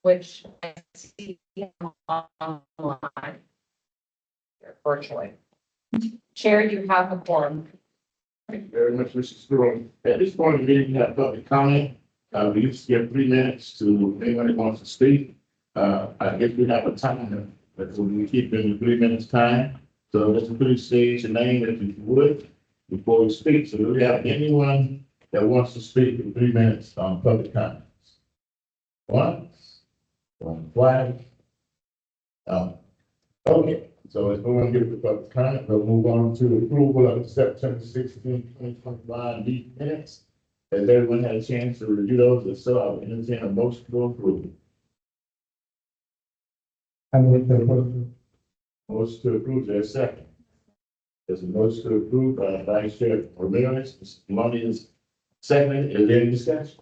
which I see online virtually. Chair, you have the forum. Thank you very much, Mrs. Stewart. At this point, we didn't have public comment. We used to give 3 minutes to anyone who wants to speak. I guess we have a time, but we keep in the 3 minutes time. So let's please state your name if you would before we speak. So do we have anyone that wants to speak in 3 minutes on public comments? One flag. Okay. So as no one gives the public comment, we'll move on to approval of the September 16, 2025 meeting minutes. Has everyone had a chance to review those? If so, I will entertain a motion to approve. I move to approve. Motion to approve, there's a second. There's a motion to approve by Vice Chair Ramirez. Mr. Maloney is second. Is there any discussion?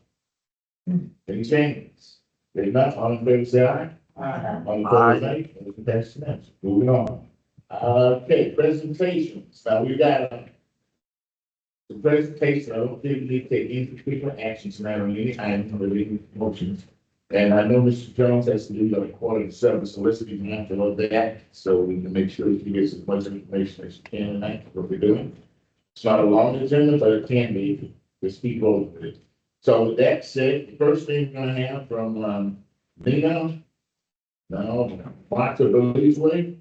Any changes? If not, all in favor say aye. On the opposed, nay. Motion passes unanimously. Moving on. Okay, presentations. Now we got the presentation. I don't think we need to take any particular actions tonight on any item or any motions. And I know Mr. Jones has to do the recording service, so let's be mindful of that, so we can make sure he gets as much information as you can tonight, what we're doing. It's not a long agenda, but it can be if you just speak over it. So with that said, the first thing we're gonna have from, Nina. No, Martha Belize Way.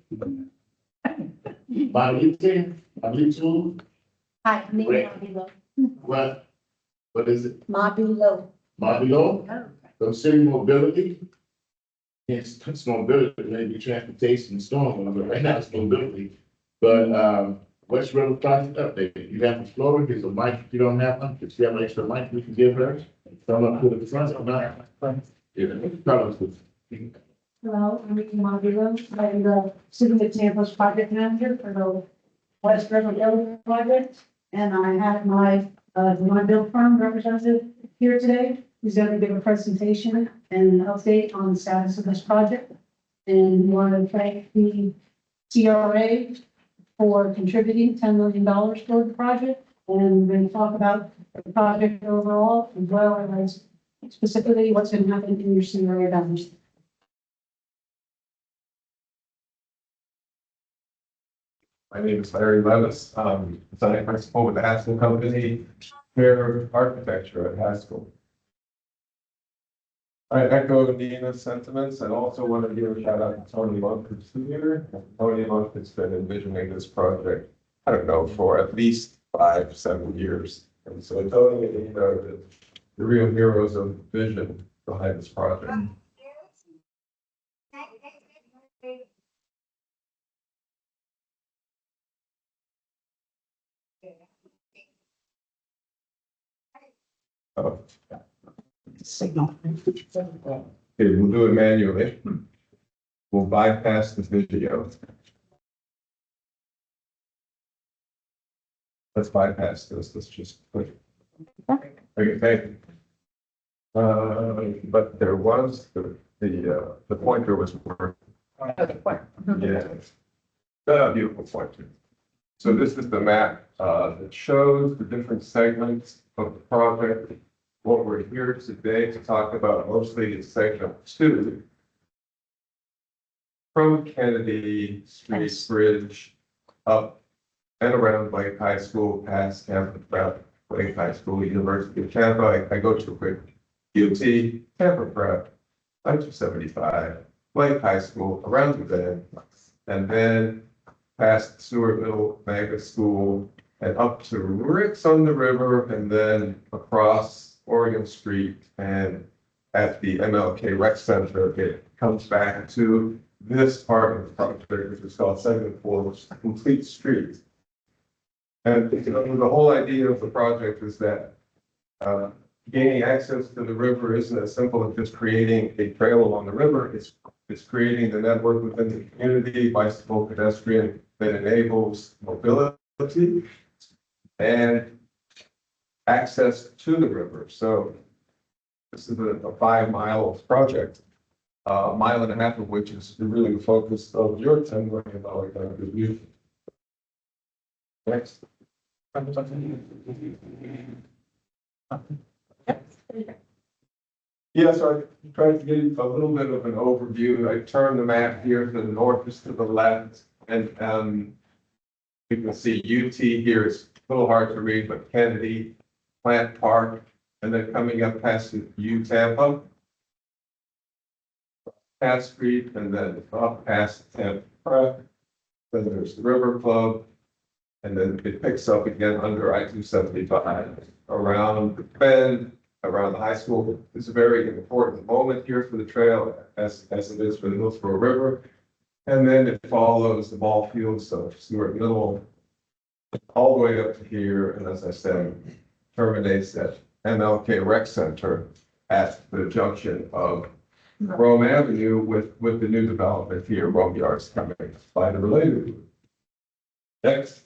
Malitu, Hi, me, Wait. Mabilo. what is it? Mabilo. Mobilo, from City Mobility. Yes, it's mobility, maybe transportation and storm, but right now it's mobility. But, West River project update, you have the floor, here's a mic, if you don't have one, if you have an extra mic, we can give her. Come up to the front, or not? Yeah, come up to. Hello, I'm Ricky Mabilo. I'm the City of Tampa's project manager for the West River Building Project. And I have my build firm representative here today. He's going to give a presentation and an update on the status of this project. And we want to thank the TRA for contributing $10 million toward the project. And we're going to talk about the project overall, as well as specifically what's going to happen in your scenario boundaries. My name is Larry Levis. Design principal with the Haskell Company, Fair Architecture at Haskell. I echo Nina's sentiments and also want to give a shout out to Tony Monk, who's here. Tony Monk has been envisioning this project, I don't know, for at least 5-7 years. And so Tony and Nina are the real heroes of vision behind this project. Oh. Signal. Okay, we'll do it manually. We'll bypass the video. Let's bypass this. Let's just click. Okay, thank you. But there was the pointer was working. Yeah. Beautiful pointer. So this is the map that shows the different segments of the project. What we're here today to talk about mostly is segment 2. From Kennedy Street Bridge up and around Lake High School, past Tampa, Lake High School, University of Tampa. I go to a quick DOT, Tampa Prep, 275, Lake High School, around the bend, and then past Stewartville Magnet School and up to Ricks on the River, and then across Oregon Street and at the MLK Rec Center, it comes back to this part of the project, which is called segment 4, which is complete streets. And the whole idea of the project is that gaining access to the river isn't as simple as just creating a trail along the river. It's creating the network within the community, bicycle, pedestrian, that enables mobility and access to the river. So this is a 5-mile project, a mile and a half of which is really the focus of your $10 million contribution. Next. Yeah, so I tried to give a little bit of an overview. I turned the map here to the north, just to the left, and you can see UT here. It's a little hard to read, but Kennedy, Plant Park, and then coming up past U Tampa, past Street, and then up past Tampa. Then there's the River Club, and then it picks up again under I-275 around the bend, around the high school. It's a very important moment here for the trail, as it is for the Hillsborough River. And then it follows the ball fields of Stewart Middle all the way up to here, and as I said, terminates at MLK Rec Center at the junction of Rome Avenue with the new development here, Rome Yards, coming by the related route. Next.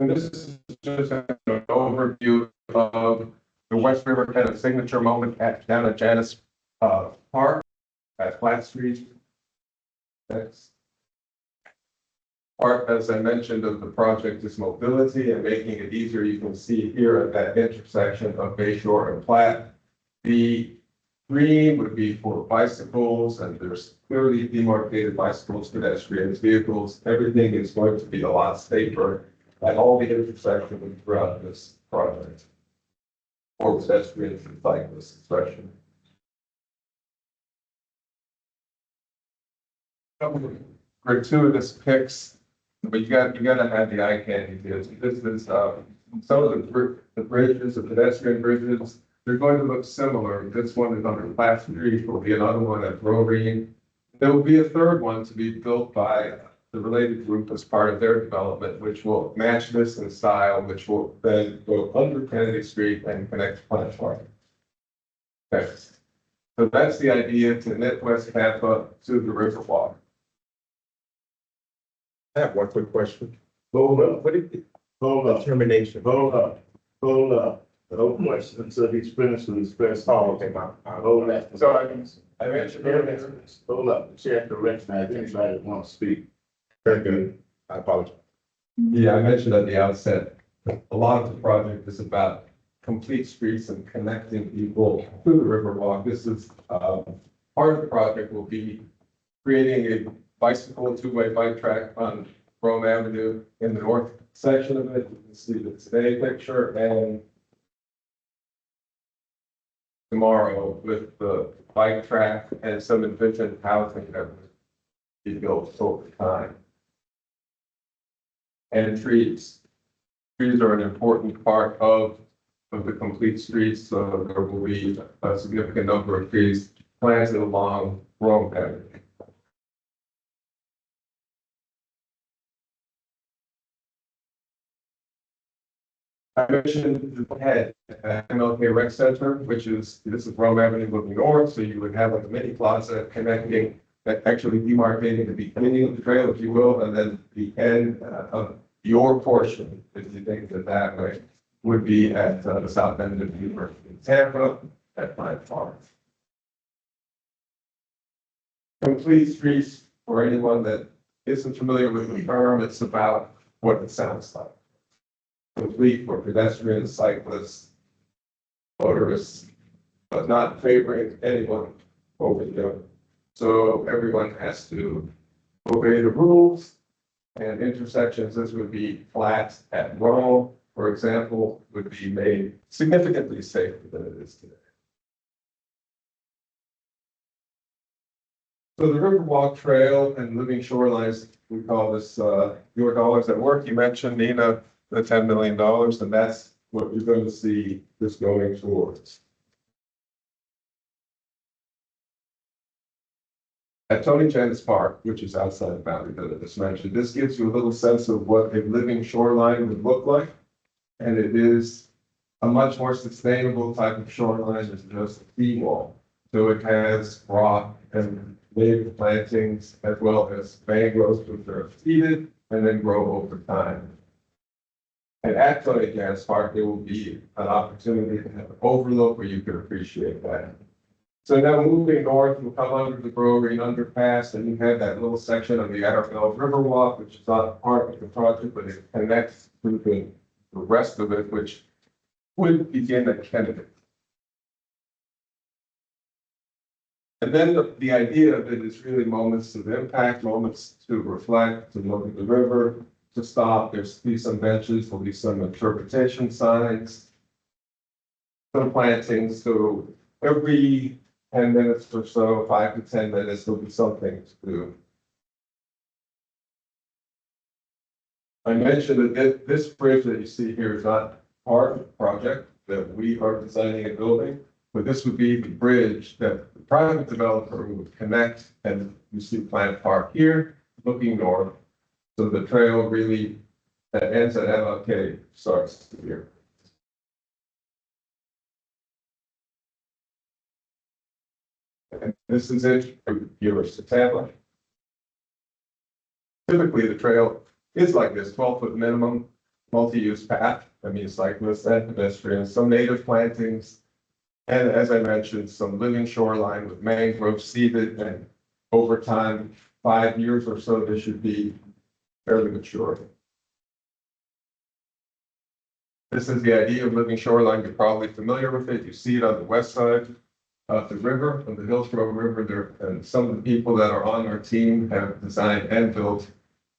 And this is just an overview of the West River kind of signature moment down at Janus Park at Flat Street. Next. Part, as I mentioned, of the project is mobility and making it easier. You can see here at that intersection of Bayshore and Platte. The green would be for bicycles, and there's clearly demarcated bicycles, pedestrians, vehicles. Everything is going to be a lot safer at all the intersections throughout this project. For pedestrians and cyclists, especially. Gratuitous picks. But you got to have the eye candy. This is some of the bridges, the pedestrian bridges. They're going to look similar. This one is under Platte Street. Will be another one at Rowing. There will be a third one to be built by the related group as part of their development, which will match this in style, which will then go under Kennedy Street and connect to Platte Park. Okay. So that's the idea, to knit West Tampa to the Riverwalk. I have one quick question. Hold up, What is the hold up, determination? hold up, hold up. No question until he's finished with his best. Oh, okay, Hold that. So I mentioned earlier. Hold up, the chair to recognize anybody that wants to speak. Very good. I apologize. Yeah, I mentioned at the outset, a lot of the project is about complete streets and connecting people to the Riverwalk. This is, part of the project will be creating a bicycle two-way bike track on Rome Avenue in the north section of it. You can see the today picture, and tomorrow with the bike track and some envisioned housing that would be built over time. And trees. Trees are an important part of the complete streets, so there will be a significant number of trees planted along Rome Avenue. I mentioned the head at MLK Rec Center, which is, this is Rome Avenue moving north, so you would have like a mini plaza connecting, actually demarcating the beginning of the trail, if you will, and then the end of your portion, if you think of it that way, would be at the south end of the University of Tampa at Plant Park. Complete streets, for anyone that isn't familiar with the term, it's about what it sounds like. Complete for pedestrians, cyclists, motorists, but not favoring anyone over the other. So everyone has to obey the rules, and intersections, this would be flat at Rome, for example, would be made significantly safer than it is today. So the Riverwalk Trail and Living Shorelines, we call this your dollars at work. You mentioned, Nina, the $10 million, and that's what you're going to see this going towards. At Tony Janice Park, which is outside of boundary that I just mentioned, this gives you a little sense of what a living shoreline would look like. And it is a much more sustainable type of shoreline than just a seawall. So it has rock and native plantings as well as mangroves, which are seeded and then grow over time. And at Tony Janice Park, there will be an opportunity to have an overlook where you can appreciate that. So now moving north, you'll come under the Grove Green underpass, and you have that little section of the Arabelle Riverwalk, which is not part of the project, but it connects to the rest of it, which would begin at Kennedy. And then the idea of it is really moments of impact, moments to reflect, to look at the river, to stop. There's be some benches, there'll be some interpretation signs, some plantings. So every 10 minutes or so, 5 to 10 minutes, there'll be something to do. I mentioned that this bridge that you see here is not part of the project that we are designing and building, but this would be the bridge that the private developer would connect, and you see Plant Park here, looking north. So the trail really that ends at MLK starts here. And this is it from viewers to Tampa. Typically, the trail is like this 12-foot minimum multi-use path. I mean, cyclists and pedestrians, some native plantings, and as I mentioned, some living shoreline with mangrove seeded, and over time, 5 years or so, they should be fairly mature. This is the idea of living shoreline. You're probably familiar with it. You see it on the west side of the river, of the Hillsborough River. There, and some of the people that are on our team have designed and built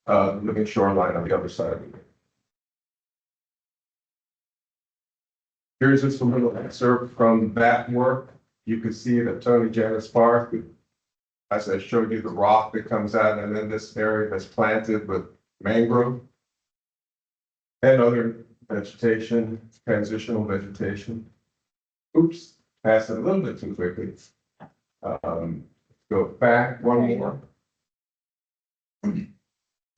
living shoreline on the other side of it. Here's just a little excerpt from that work. You can see it at Tony Janice Park. As I showed you, the rock that comes out, and then this area that's planted with mangrove and other vegetation, transitional vegetation. Oops, passed it a little bit too quickly. Go back one more.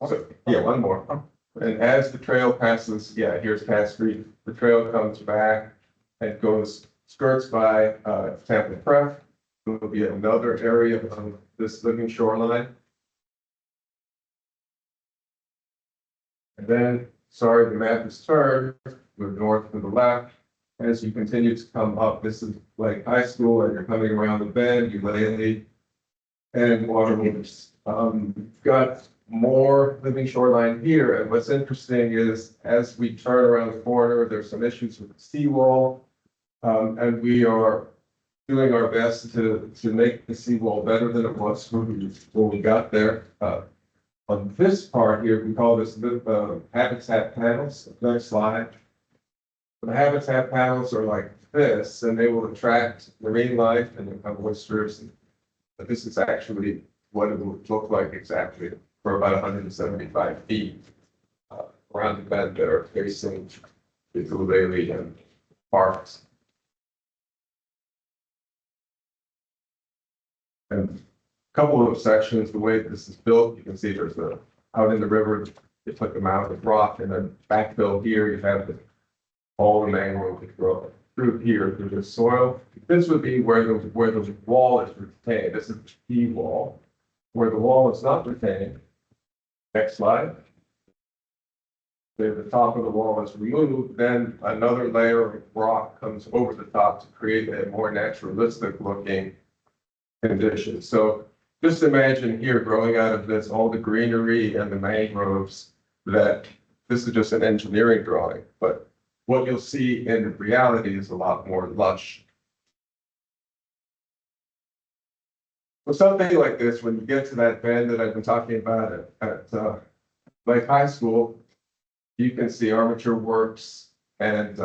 So, yeah, one more. And as the trail passes, yeah, here's Cass Street. The trail comes back and goes, skirts by Tampa Pref. There'll be another area of this living shoreline. And then, sorry, the map is turned, move north to the left. As you continue to come up, this is like high school, and you're coming around the bend, Eulalie and Waterworks. Got more living shoreline here. And what's interesting is as we turn around the corner, there's some issues with the seawall. And we are doing our best to make the seawall better than it was when we got there. On this part here, we call this habitat panels. Next slide. The habitat panels are like this, and they will attract marine life and oysters. But this is actually what it will look like exactly for about 175 feet around the bend there, facing the Eulalie and parks. And a couple of sections, the way this is built, you can see there's out in the river, they took a mound of rock, and then backfill here, you have all the mangrove that grow through here, through the soil. This would be where the wall is retained. This is the key wall. Where the wall is not retained, next slide. The top of the wall is removed, then another layer of rock comes over the top to create a more naturalistic looking condition. So just imagine here growing out of this, all the greenery and the mangroves, that this is just an engineering drawing, but what you'll see in reality is a lot more lush. Well, something like this, when you get to that bend that I've been talking about at Lake High School, you can see Armature Works and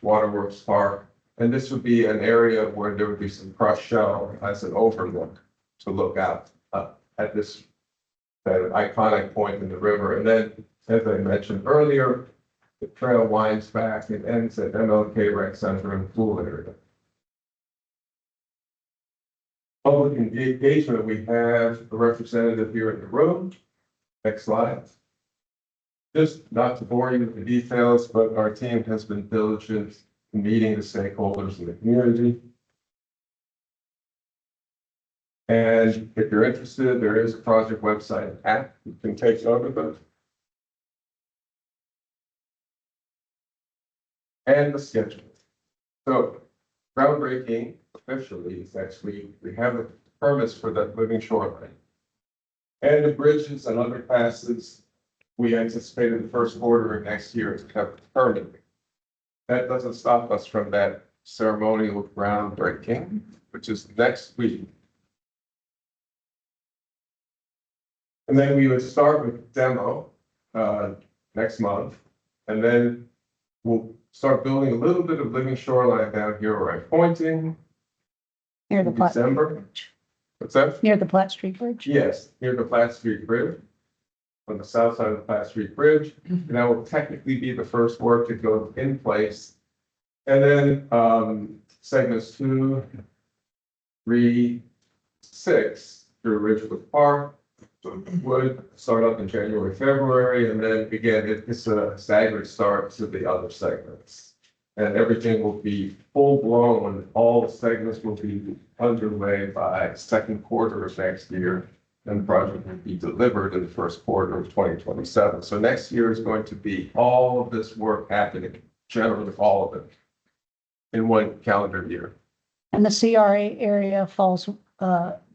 Waterworks Park. And this would be an area where there would be some crushed shell as an overlook to look out at this that iconic point in the river. And then, as I mentioned earlier, The trail winds back and ends at MLK Rec Center and pool area. Public engagement, we have a representative here in the room. Next slide. Just not to bore you with the details, but our team has been diligent in meeting the stakeholders in the community. And if you're interested, there is a project website app you can take note of it. And the schedule. So groundbreaking officially is next week. We have the permits for that living shoreline. And the bridges and underpasses, we anticipated the first quarter of next year to have the permit. That doesn't stop us from that ceremonial groundbreaking, which is next week. And then we would start with demo next month, and then we'll start building a little bit of living shoreline down here where I'm pointing Near the in Platte, December. What's that? near the Platte Street Bridge. Yes, near the Platte Street Bridge, on the south side of the Platte Street Bridge. And that will technically be the first work to go in place. And then segments 2, 3, 6 through Ridgewood Park would start up in January, February, and then again, it's a staggered start to the other segments. And everything will be full blown, all the segments will be underway by second quarter of next year. And the project will be delivered in the first quarter of 2027. So next year is going to be all of this work happening, generally all of it, in one calendar year. And the CRA area falls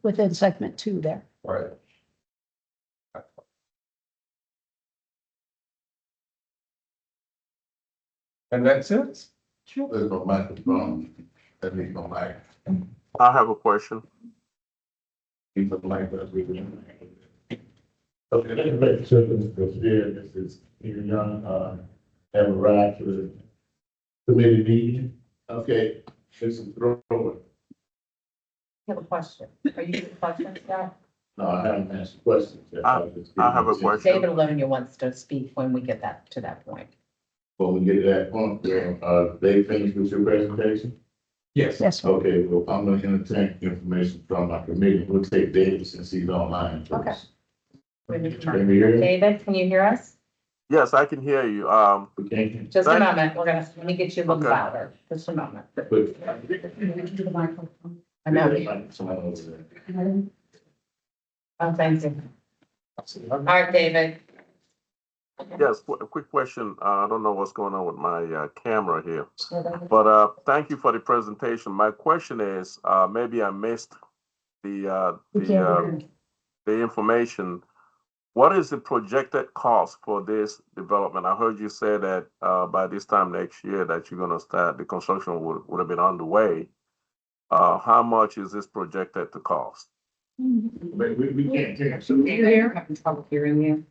within segment 2 there. Right. And that's it. There's no microphone. That means no mic. I have a question. He's a blank, but we can. Okay, let's make sure that this is here young, have arrived to the committee meeting. Okay, this is throw. You have a question. Are you getting questions now? No, I haven't asked questions. yet. I have a question. David Livonia wants to speak when we get that to that point. When we get to that point, they finished with your presentation? Yes. Yes, sir. Okay, well, I'm gonna entertain information from my committee. We'll take David since he's online Okay. first. Can we hear you? David, can you hear us? Yes, I can hear you. We can't. Just a Thank- moment. Let me get you a little Okay. louder. Just a moment. But. The microphone. I know. Someone over there. Oh, thank you. All right, David. Yes, a quick question. I don't know what's going on with my camera here, but thank you for the presentation. My question is, maybe I missed the information. What is the projected cost for this development? I heard you say that by this time next year that you're going to start, the construction would have been underway. How much is this projected to cost? We can't hear. So David, I'm having trouble hearing you.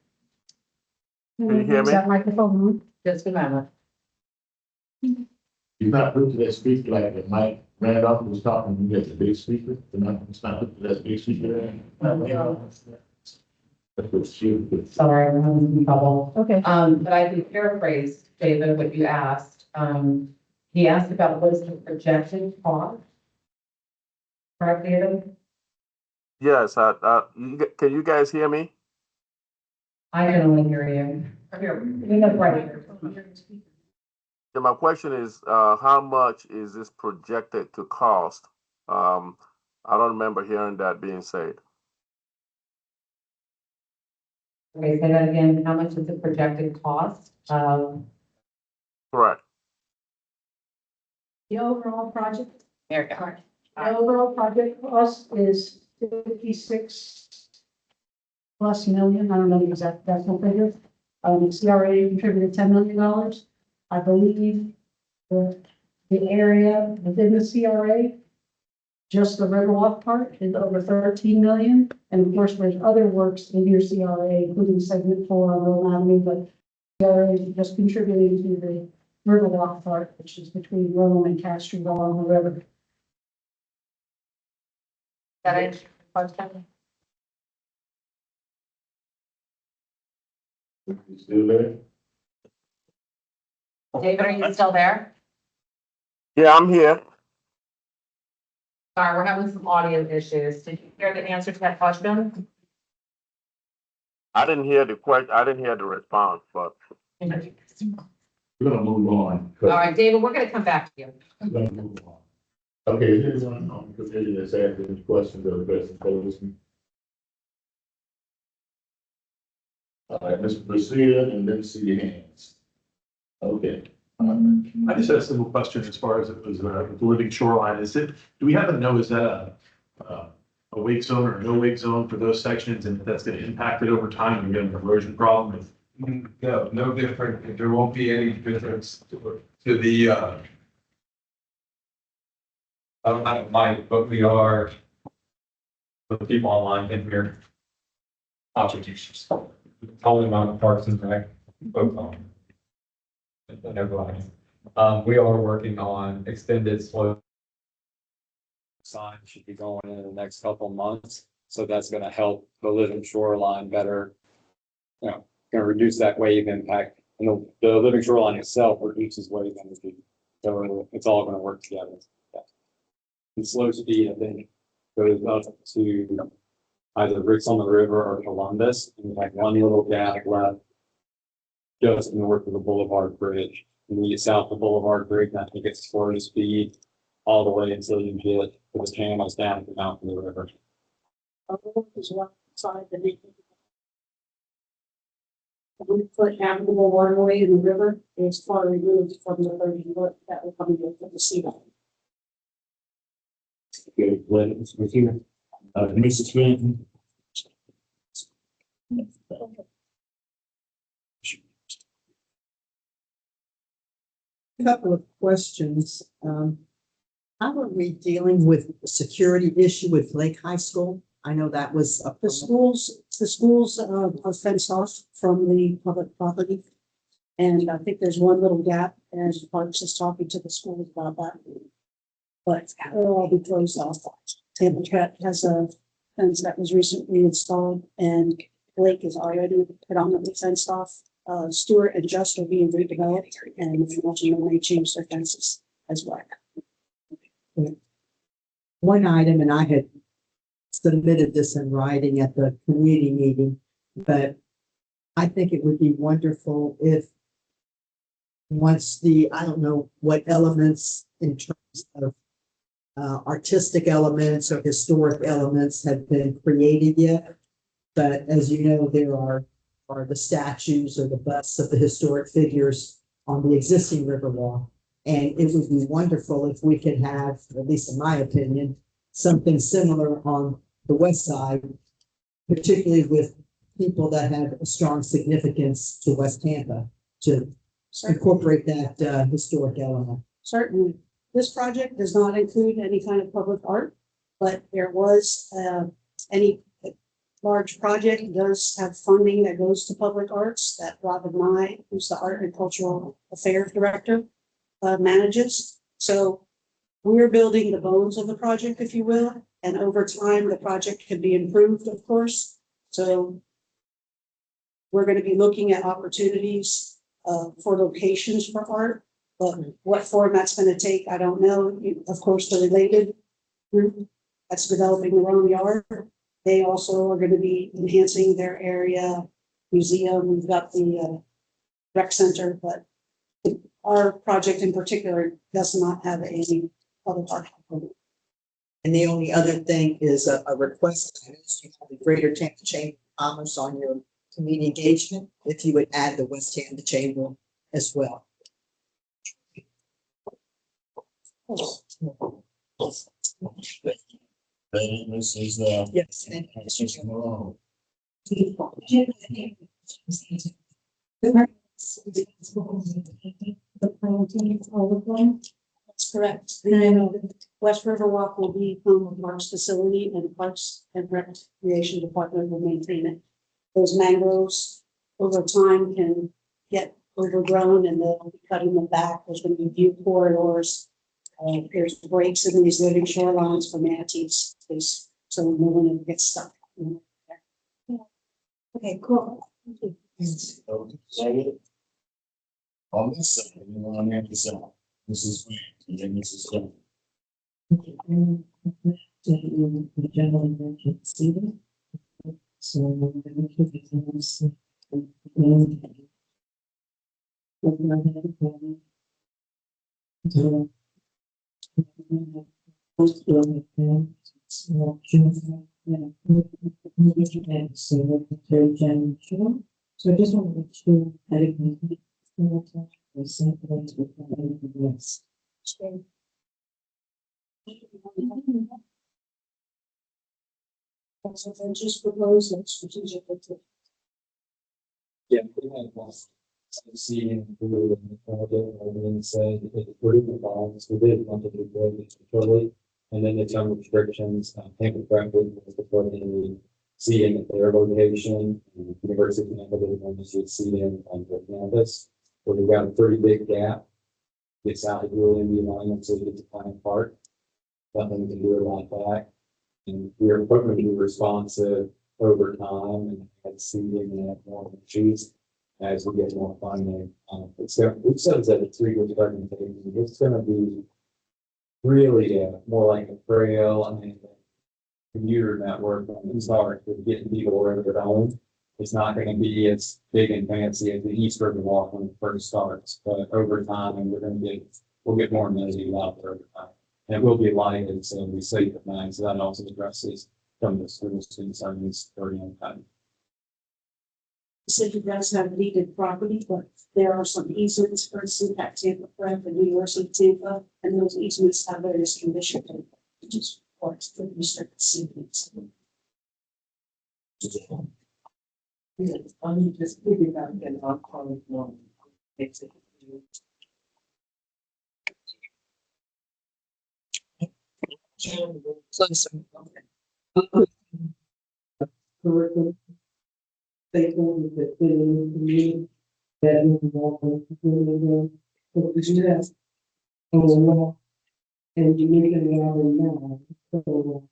Can you hear Is me? that microphone on? Just a moment. you're not hooked to that speaker like the Mike Randolph was talking, you get the big speaker, it's not hooked to that big speaker. That's what she was. Sorry, I'm having some trouble. Okay. But I can paraphrase, David, what you asked. He asked about what is the projected cost? Correct, David? Yes, can you guys hear me? I can only hear you. We have right here. Yeah, my question is, how much is this projected to cost? I don't remember hearing that being said. Okay, say that again. How much is the projected cost of? Correct. The overall project, There you go. the overall project cost is 56 plus million. I don't know the exact decimal figure. CRA contributed $10 million. I believe the area within the CRA, just the Riverwalk part is over 13 million. And of course, there's other works in your CRA, including segment 4 on Roll Avenue, but CRA is just contributing to the Riverwalk part, which is between Rome and Cass Street along the river. That answer your question? You still there? David, are you still there? Yeah, I'm here. Sorry, we're having some audio issues. Did you hear the answer to that question? I didn't hear the question, I didn't hear the response, but All We're gonna move on. right, David, we're gonna come back to you. We're gonna move on. Okay, is there anyone on the committee that's had any questions of the presentation? All right, Mr. Garcia, and then see your hands. Okay. I just had a simple question as far as it was, the living shoreline, do we happen to know, is that a wake zone or no wake zone for those sections, and if that's gonna impact it over time, and get an erosion problem with? No, no different. There won't be any difference to the, I don't have a mic, but we are, For the people online in here, obligations. Calling on Parks and Rec, both on. And everybody. We are working on extended slope. Sign should be going in the next couple of months, so that's gonna help the living shoreline better. You know, gonna reduce that wave impact, and the living shoreline itself reduces wave energy, so it's all gonna work together. And slow speed, I think, goes up to either Ricks on the River or Columbus, and we have one little gap left just north of the Boulevard Bridge. When you get south of Boulevard Bridge, I think it's slow to speed all the way until you get to the channels down to the mountain of the river. Is one side that they. We put navigable waterway in the river, is far removed from the 30 foot that will come into the sea level. Okay, Glenn, Mr. here. Mrs. Clinton. Couple of questions. How are we dealing with the security issue with Lake High School? I know that was a The schools are fenced off from the public property. And I think there's one little gap, and Parks is talking to the schools about that. But it'll all be closed off. Tampa has a fence that was recently installed, and Lake is already predominantly fenced off. Stewart and Just are being redeveloped, and if you want to know, they change their fences as well. one item, and I had submitted this in writing at the community meeting, but I think it would be wonderful if once I don't know what elements in terms of artistic elements or historic elements have been created yet. But as you know, there are the statues or the busts of the historic figures on the existing Riverwalk. And it would be wonderful if we could have, at least in my opinion, something similar on the west side, particularly with people that have a strong significance to West Tampa, to incorporate that historic element. Certainly, this project does not include any kind of public art, but there was, any large project does have funding that goes to public arts that Robin Nye, who's the Art and Cultural Affairs Director, manages. So we're building the bones of the project, if you will, and over time, the project can be improved, of course. So we're going to be looking at opportunities for locations for art, but what form that's going to take, I don't know. Of course, the related group that's developing their own yard, they also are going to be enhancing their area museum. We've got the rec center, but our project in particular does not have any public art component. And the only other thing is a request. I noticed you have the Greater Tampa Chamber of Commerce on your community engagement. If you would add the West Tampa Chamber as well. This is, Yes. And Mrs. Malone. The planting all of them. That's correct. The West River Walk will become a Parks facility, and Parks and Recreation Department will maintain it. Those mangroves over time can get overgrown, and they'll be cutting them back. There's going to be view corridors. There's breaks in these living shorelines for manatees, so no one gets stuck. Okay, cool. Okay. On this side, you know, on the other side, this is green, and then this is yellow. The general emergency. So. So I just want to make sure that it can be. Yes. So then just propose a strategic. Yeah, we had one. Seeing through the project, and then said it approved the bonds, we did want to do it totally. And then the term restrictions, Tampa Franklin was the put in the seating at their location, and University of Tampa didn't want to see seating on the campus. Where we got a pretty big gap. It's out really in the alignment, so it's a plan part. Nothing to do about that. And your equipment will be responsive over time and had seating and have more issues as we get more funding. It's gonna, we've said it's at a 3-year starting phase. It's gonna be really more like a trail. I mean, commuter network. It's hard to get people where they're going. It's not going to be as big and fancy as the East River Walk when it first starts, but over time, and we'll get more amenities out there over time. And it will be lighted, so we safe at night. So that also addresses some of the students on these 30 on time. City does have needed property, but there are some easements for CAC Tampa Prep and University of Tampa, and those easements have various conditions, which is parts of the restricted easements. I'm just thinking about getting on calling one. Curriculum. Stakeholders that fit in the community, that involved in the community, so we should have. And you need to already know, so.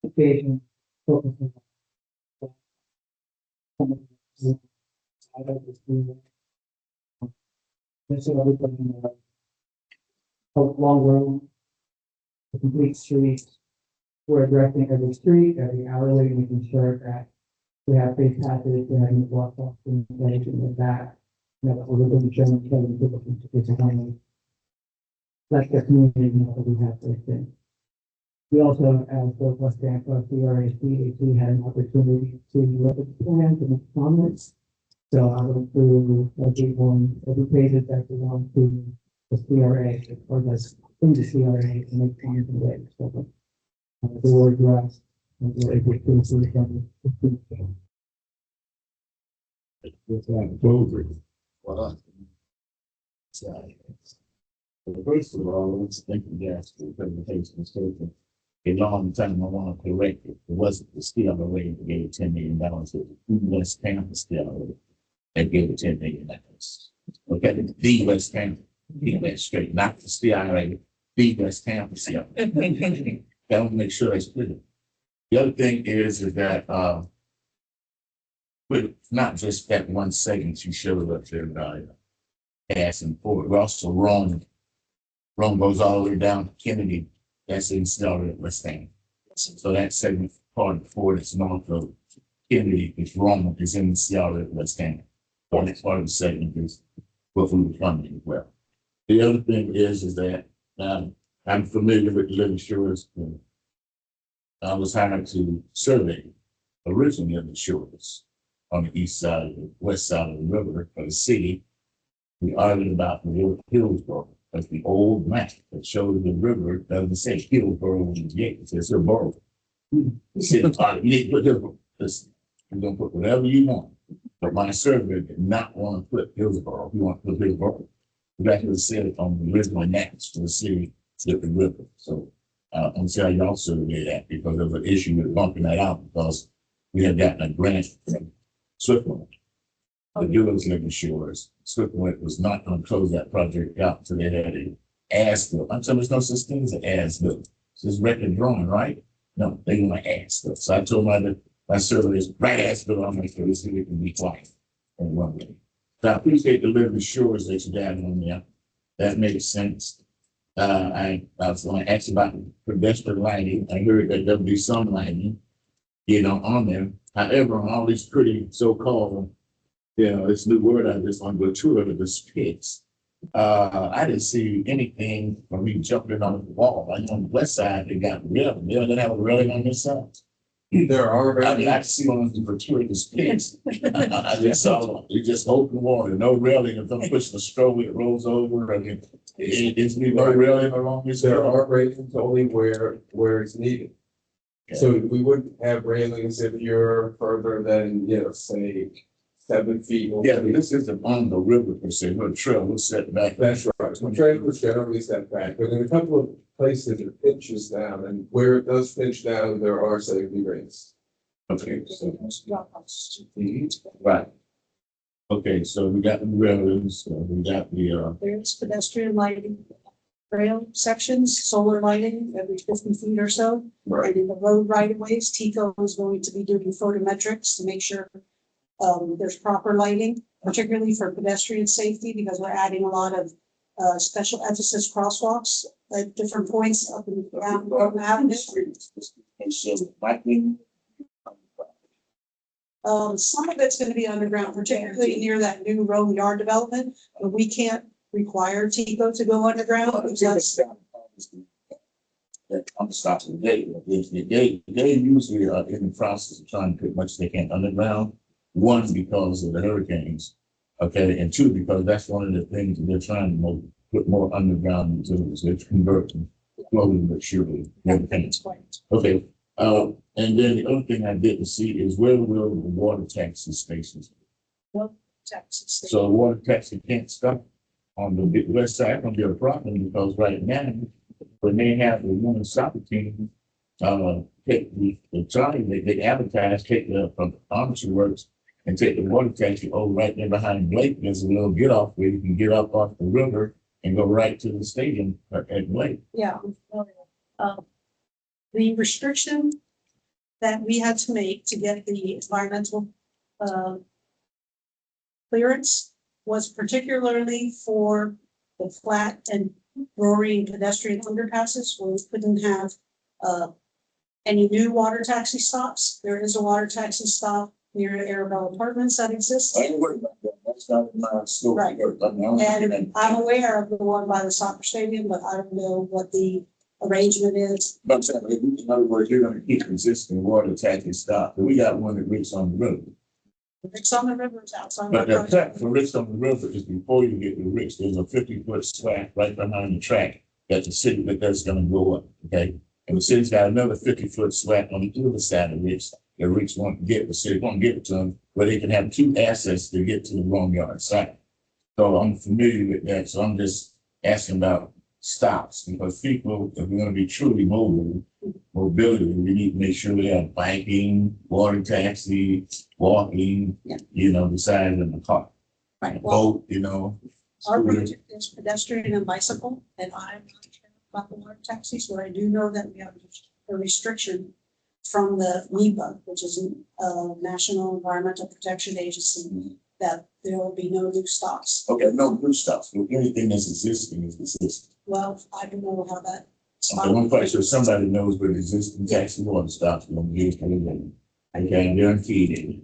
Occasion. Long road. The complete street. We're addressing every street, every alleyway, making sure that we have safe passages, we have block off and that. You know, we're going to show them people it's a kind. That's the community, you know, that we have to think. We also, as both West Tampa, CRAC, had an opportunity to look at the plans and make comments. So I went through every page that belongs to the CRA, or that's in the CRA, and make comments and ways. So the word dress, and the able to see them. What's that? Clover. Well, so, first of all, let's thank you guys for the presentation. Statement. A long time I want to correct it. It wasn't the steel array that gave $10 million. It was the West Tampa steel array that gave it $10 million. Okay, the West Tampa, get that straight, not the steel array, the West Tampa steel. That will make sure it's clear. The other thing is that but not just that one segment you showed up there asking for. We're also wrong. Wrong goes all the way down to Kennedy. That's in Stella West Tampa. So that segment part of the Ford is north of Kennedy is wrong is in Stella West Tampa. Or that part of the segment is what we were funding as well. The other thing is that I'm familiar with the living shores. I was hired to survey originally of the shores on the east side of the west side of the river of the city. We argued about the river Hillsborough. That's the old map that shows the river doesn't say Hillsborough on the gate. It says Hillsborough. You need to put Hillsborough. Listen, you're gonna put whatever you want. But my survey did not want to put Hillsborough. You want to put Hillsborough. We actually said it on the original maps to the city with the river. So and see how y'all survey that, because there's an issue with bumping that out, because we have gotten a grant from Swiftwater. The dealers living shores, Swiftwater was not gonna close that project out until they had an as-built. I'm saying there's no such thing as an as-built. It's just record drawing, right? No, they want to as-built. So I told my surveyors, right as-built, I'm like, this we can be quiet in one way. So I appreciate the living shores that you got on there. That makes sense. I was going to ask about pedestrian lighting. I heard that there'll be some lighting, on there. However, on all these pretty so-called, this new word I just want to go to it, the spits. I didn't see anything from me jumping on the wall. Like on the west side, they got railing. They don't have a railing on this side. There are. I mean, I see on the gratuitous pits. I just saw it just open water, no railing. If I'm pushing a stroll, it rolls over. I mean, it's no railing along this. There are railings only where it's needed. So we wouldn't have railings if you're further than, say, 7 feet. Yeah, but this isn't on the river per se, no trail was set back. That's right. The trail was generally set back, but in a couple of places it pinches down, and where it does pinch down, there are safety rings. Okay, so right. Okay, so we got the railings, we got the There's pedestrian lighting, rail sections, solar lighting every 50 feet or so. And in the road right of ways, Tico is going to be doing photometrics to make sure there's proper lighting, particularly for pedestrian safety, because we're adding a lot of special emphasis crosswalks at different points up and down Road Avenue. Some of it's gonna be underground, particularly near that new road yard development, but we can't require Tico to go underground because I'm stopping they usually are in the process of trying to put much they can underground. One, because of the hurricanes, okay, and two, because that's one of the things that they're trying to put more underground utilities. They're converting slowly but surely. Okay, and then the other thing I didn't see is where will the water taxi stations be? Texas. So water taxi can't stop on the west side. It's gonna be a problem because right now, when they have the women's soccer team, take the Johnny, they advertise, take the from Armature Works and take the water taxi over right there behind Blake. There's a little get off where you can get up off the river and go right to the stadium at Blake. Yeah. The restriction that we had to make to get the environmental clearance was particularly for the flat and Rory and pedestrian underpasses, where we couldn't have any new water taxi stops. There is a water taxi stop near Arabelle Apartments that exists. I ain't worried about that. That's not in my scope. Right. And I'm aware of the one by the soccer stadium, but I don't know what the arrangement is. But I'm saying, in other words, you're gonna keep existing water taxi stop. We got one that reaches on the river. It's on the rivers outside. But the track for Rich on the river is before you get to Rich, there's a 50-foot slack right behind the track that the city, that's gonna go up, okay? And the city's got another 50-foot slack on the other side of Rich that Rich won't get, the city won't give it to them, but they can have two access to get to the wrong yard side. So I'm familiar with that, so I'm just asking about stops, because people, if we're gonna be truly mobility, we need to make sure we have biking, water taxi, walking, besides in the car. Right. Well, Boat, our scooter. project is pedestrian and bicycle, and I'm not sure about the water taxis, but I do know that we have a restriction from the NEPA, which is National Environmental Protection Agency, that there will be no new stops. Okay, no new stops. So anything that's existing is existing. Well, I don't know how that. Okay, one question, if somebody knows where the existing taxi water stops, we're gonna use them. Okay, I'm guaranteed it.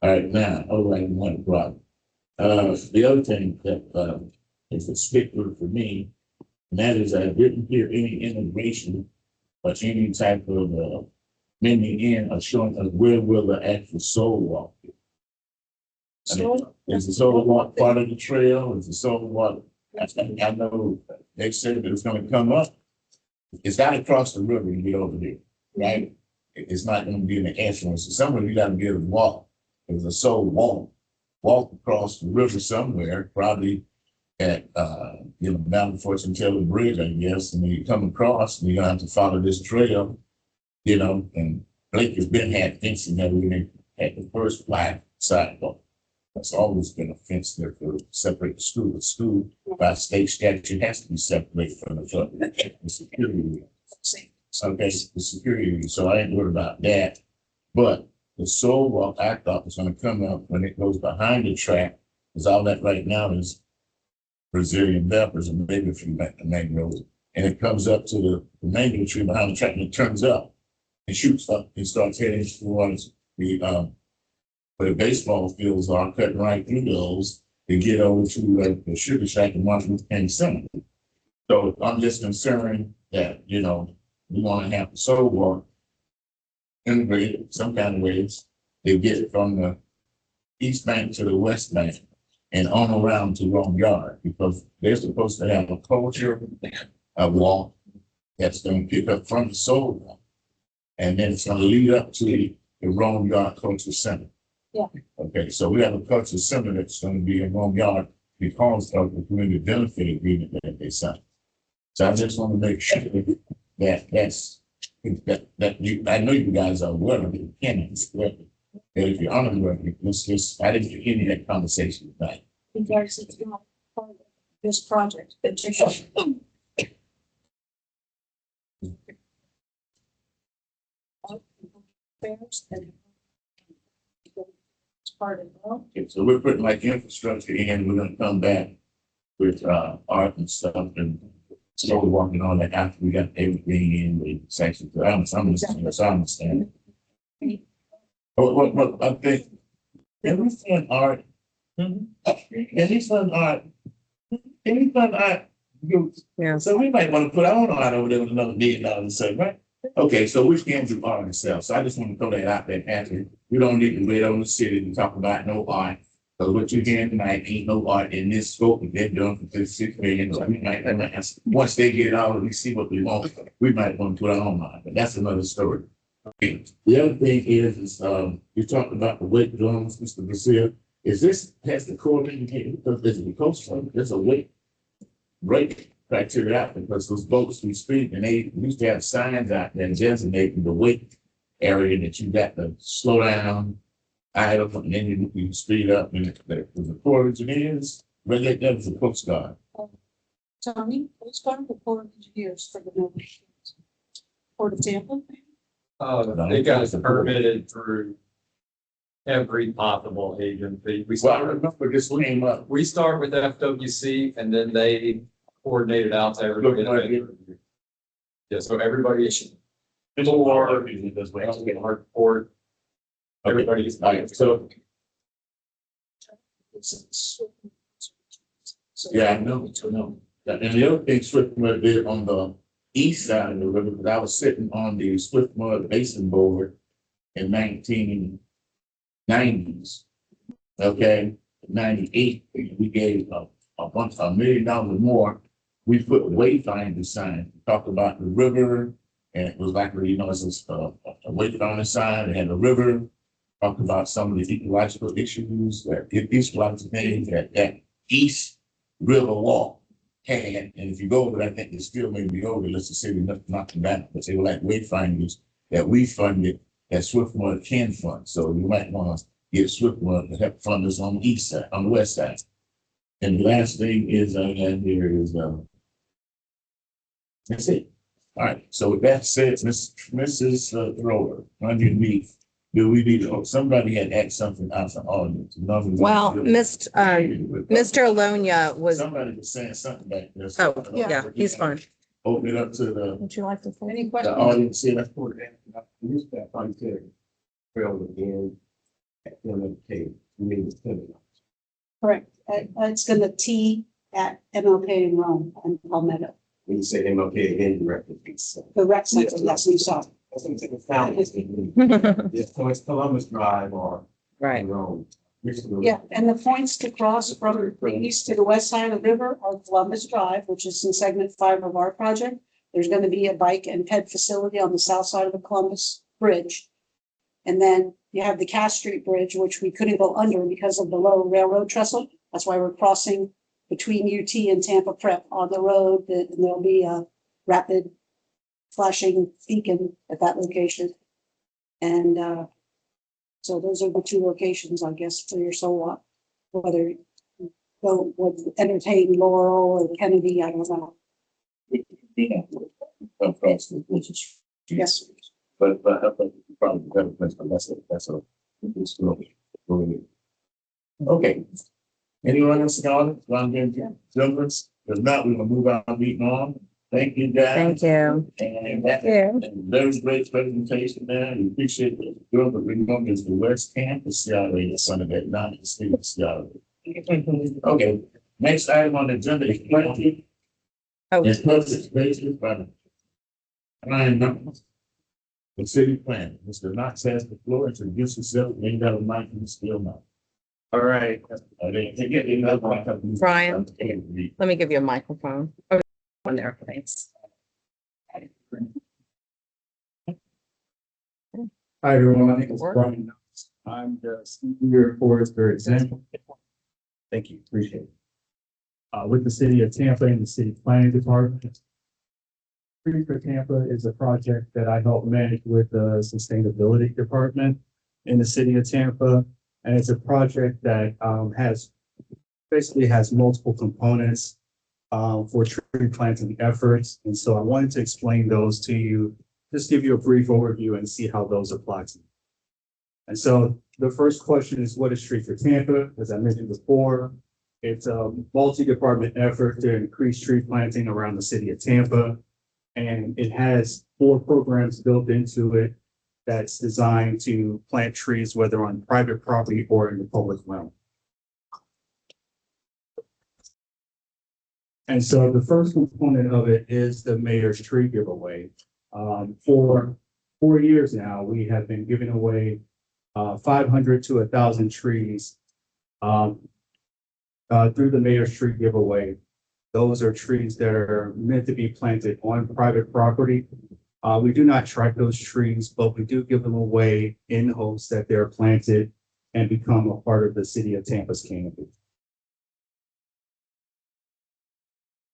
All right, now, one problem. The other thing that is a stickler for me, and that is I didn't hear any integration or any type of mending in or showing us where will the actual soul walk be. I mean, is the soul walk part of the trail? Is the soul walk? I know they said that it's gonna come up. It's gotta cross the river and get over there, right? It's not gonna be in the entrance. So somewhere you gotta be able to walk. There's a soul walk across the river somewhere, probably at, down the Fortune Taylor Bridge, I guess, and you come across, and you're gonna have to follow this trail, and Blake has been had fencing there, we had the first black sidewalk. That's always been a fence there to separate the school. The school by state statute has to be separated from the security. Okay, the security, so I ain't worried about that. But the soul walk I thought was gonna come up when it goes behind the track, because all that right now is Brazilian peppers and maybe a few mangroves. And it comes up to the mango tree behind the track and it turns up and shoots up and starts heading towards the where the baseball fields are, cutting right through those to get over to the sugar shack and Martin Luther King Center. So I'm just concerned that, we want to have the soul walk integrated some kind of ways to get from the east bank to the west bank and on around to Rome Yard, because they're supposed to have a culture walk that's going to pick up from the soul walk. And then it's going to lead up to the Rome Yard Culture Center. Yeah. Okay, so we have a culture center that's going to be in Rome Yard because of the community benefit agreement that they signed. So I just want to make sure that I know you guys are aware of it, that if you're unaware of it, I didn't get any of that conversation tonight. Because it's not part of this project, but it's part of it. Okay, so we're putting like infrastructure in, we're gonna come back with art and stuff and slowly working on that after we got everything in the section. I understand. What I think, can we fund art? Can we fund art? Can we fund art? Yeah. So we might want to put our own art over there with another $1 million, so, right? Okay, so we can do art ourselves. So I just want to throw that out there, Patrick. We don't need to wait on the city to talk about no art. So what you're hearing tonight ain't no art in this scope. They're doing for $6 million. So we might, once they get it all, we see what we want. We might want to put our own art, but that's another story. Okay. The other thing is you talked about the weight drums, Mr. Brazil. Is this has the core indicator because there's a coast from there's a weight rate criteria out because those boats we speak and they used to have signs out there designating the weight area that you got to slow down, idle, and then you speed up. And the Corps of Engineers, regulate that as a Coast Guard. Tony, who's going to the Corps of Engineers for the Nova Port of Tampa? They got us permitted through every possible agency. Well, I remember this came up. We start with FWC and then they coordinate it out to everybody. Yeah, so everybody is our port. Everybody's like, so. Yeah, I know. And the other thing Swiftmud did on the east side of the river, because I was sitting on the Swiftmud Basin Board in 1990s. Okay, 98, we gave $1 million or more. We put wayfinding signs, talked about the river, and it was like, it's a wayfinding sign, it had a river, talked about some of the ecological issues that ecological things that East River Walk had. And if you go over there, I think they still may be over, let's just say we knocked them down, but they were like wayfinders that we funded that Swiftmud can fund. So you might want to get Swiftmud to help fund us on the east side, on the west side. And the last thing is I have here is that's it. All right. So with that said, Mrs. Thrower, underneath, do we need to, somebody had asked something out of the audience? Well, Mr. Alonia was, Somebody was saying something back there. oh, yeah, he's fine. Open it up to the Would you like to? Any the questions? audience here. Correct. It's gonna T at MLK in Rome and Palmetto. When you say MLK again, you reference. The rec center, that's what you saw. That's what I'm saying, it's down. Yeah, so it's Columbus Drive or. Right. Road. Yeah, and the points to cross from the east to the west side of the river are Columbus Drive, which is in segment 5 of our project. There's gonna be a bike and ped facility on the south side of the Columbus Bridge. And then you have the Cass Street Bridge, which we couldn't go under because of the low railroad trestle. That's why we're crossing between UT and Tampa Prep on the road, and there'll be a rapid flashing beacon at that location. And, so those are the two locations, I guess, for your solar, whether you go with entertain Laurel or Kennedy, I don't know. Across the business. Yes. But I think probably better place, but that's a. It's really. Okay. Anyone else in the audience? Want to get Douglas? If not, we're gonna move our meeting on. Thank you, guys. Thank you. And that, you. and very great presentation there. We appreciate it. Good, but remember, it's the West Campus CRA, the son of that, not the state CRA. Okay, next item on the agenda is planning. Oh. It's posted basis by the Ryan Numbers. The city plan, Mr. Knox has the floor, introduce yourself, ain't got a mic, you still not. All right, Brian. Let me give you a microphone. Oh, one there, thanks. hi everyone, my name is Brian Knox. I'm the senior forester example. Thank you, appreciate it. With the city of Tampa and the city planning department. Tree for Tampa is a project that I help manage with the sustainability department in the city of Tampa. And it's a project that basically has multiple components for tree planting efforts. And so I wanted to explain those to you, just give you a brief overview and see how those apply to you. And so the first question is, what is Tree for Tampa? As I mentioned before, it's a multi-department effort to increase tree planting around the city of Tampa. And it has 4 programs built into it that's designed to plant trees, whether on private property or in the public realm. And so the first component of it is the mayor's tree giveaway. For 4 years now, we have been giving away 500 to 1,000 trees through the mayor's tree giveaway. Those are trees that are meant to be planted on private property. We do not track those trees, but we do give them away in hopes that they're planted and become a part of the city of Tampa's canopy.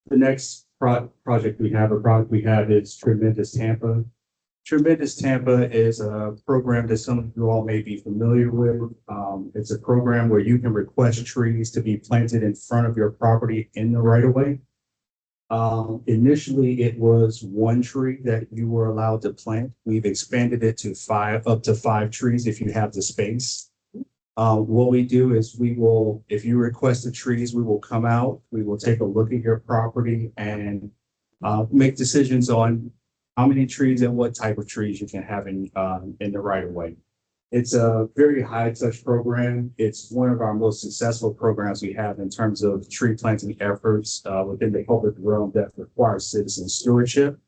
The next project we have is Tremendous Tampa. Tremendous Tampa is a program that some of you all may be familiar with. It's a program where you can request trees to be planted in front of your property in the right of way. Initially, it was 1 tree that you were allowed to plant. We've expanded it to up to 5 trees if you have the space. What we do is if you request the trees, we will come out, we will take a look at your property and make decisions on how many trees and what type of trees you can have in the right of way. It's a very high touch program. It's one of our most successful programs we have in terms of tree planting efforts within the public realm that requires citizen stewardship.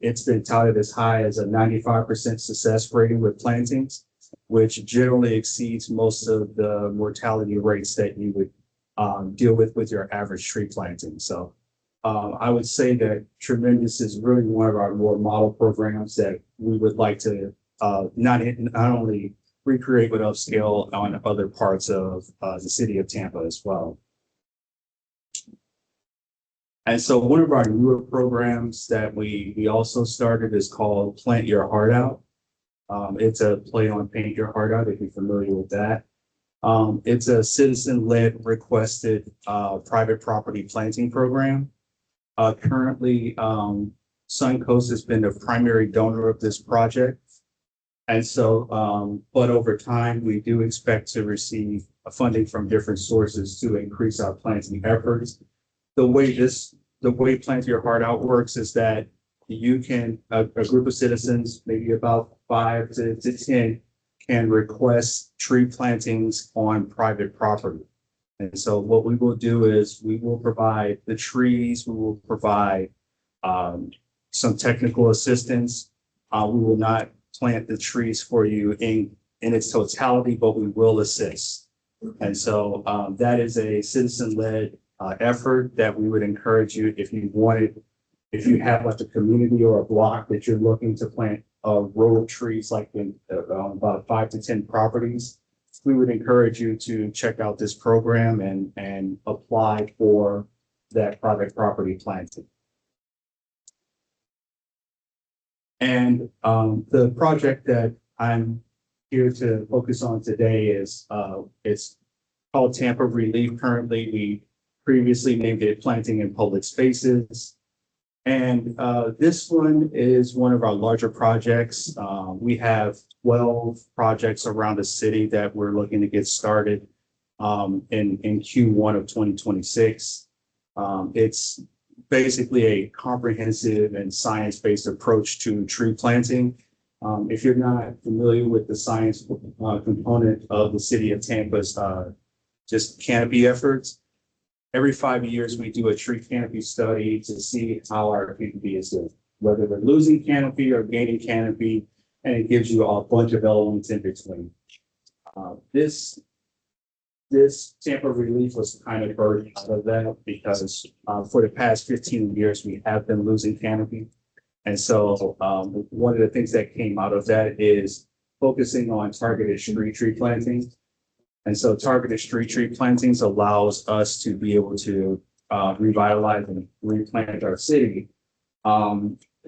It's been touted as high as a 95% success rating with plantings, which generally exceeds most of the mortality rates that you would deal with your average tree planting. So I would say that Tremendous is really one of our more model programs that we would like to not only recreate but upscale on other parts of the city of Tampa as well. And so one of our newer programs that we also started is called Plant Your Heart Out. It's a play on Paint Your Heart Out, if you're familiar with that. It's a citizen-led requested private property planting program. Currently, Suncoast has been the primary donor of this project. And so, but over time, we do expect to receive funding from different sources to increase our planting efforts. The way Plant Your Heart Out works is that you can, a group of citizens, maybe about 5 to 10, can request tree plantings on private property. And so what we will do is we will provide the trees, we will provide some technical assistance. We will not plant the trees for you in its totality, but we will assist. And so that is a citizen-led effort that we would encourage you if you have like a community or a block that you're looking to plant a row of trees like in about 5 to 10 properties. we would encourage you to check out this program and apply for that private property planting. And the project that I'm here to focus on today is it's called Tampa Relief. Currently, we previously named it Planting in Public Spaces. And this one is one of our larger projects. We have 12 projects around the city that we're looking to get started in Q1 of 2026. It's basically a comprehensive and science-based approach to tree planting. If you're not familiar with the science component of the city of Tampa's just canopy efforts, every 5 years we do a tree canopy study to see how our canopy is doing, whether we're losing canopy or gaining canopy, and it gives you a bunch of elements in between. This Tampa Relief was kind of birthed out of that because for the past 15 years, we have been losing canopy. And so one of the things that came out of that is focusing on targeted street tree planting. And so targeted street tree plantings allows us to be able to revitalize and replant our city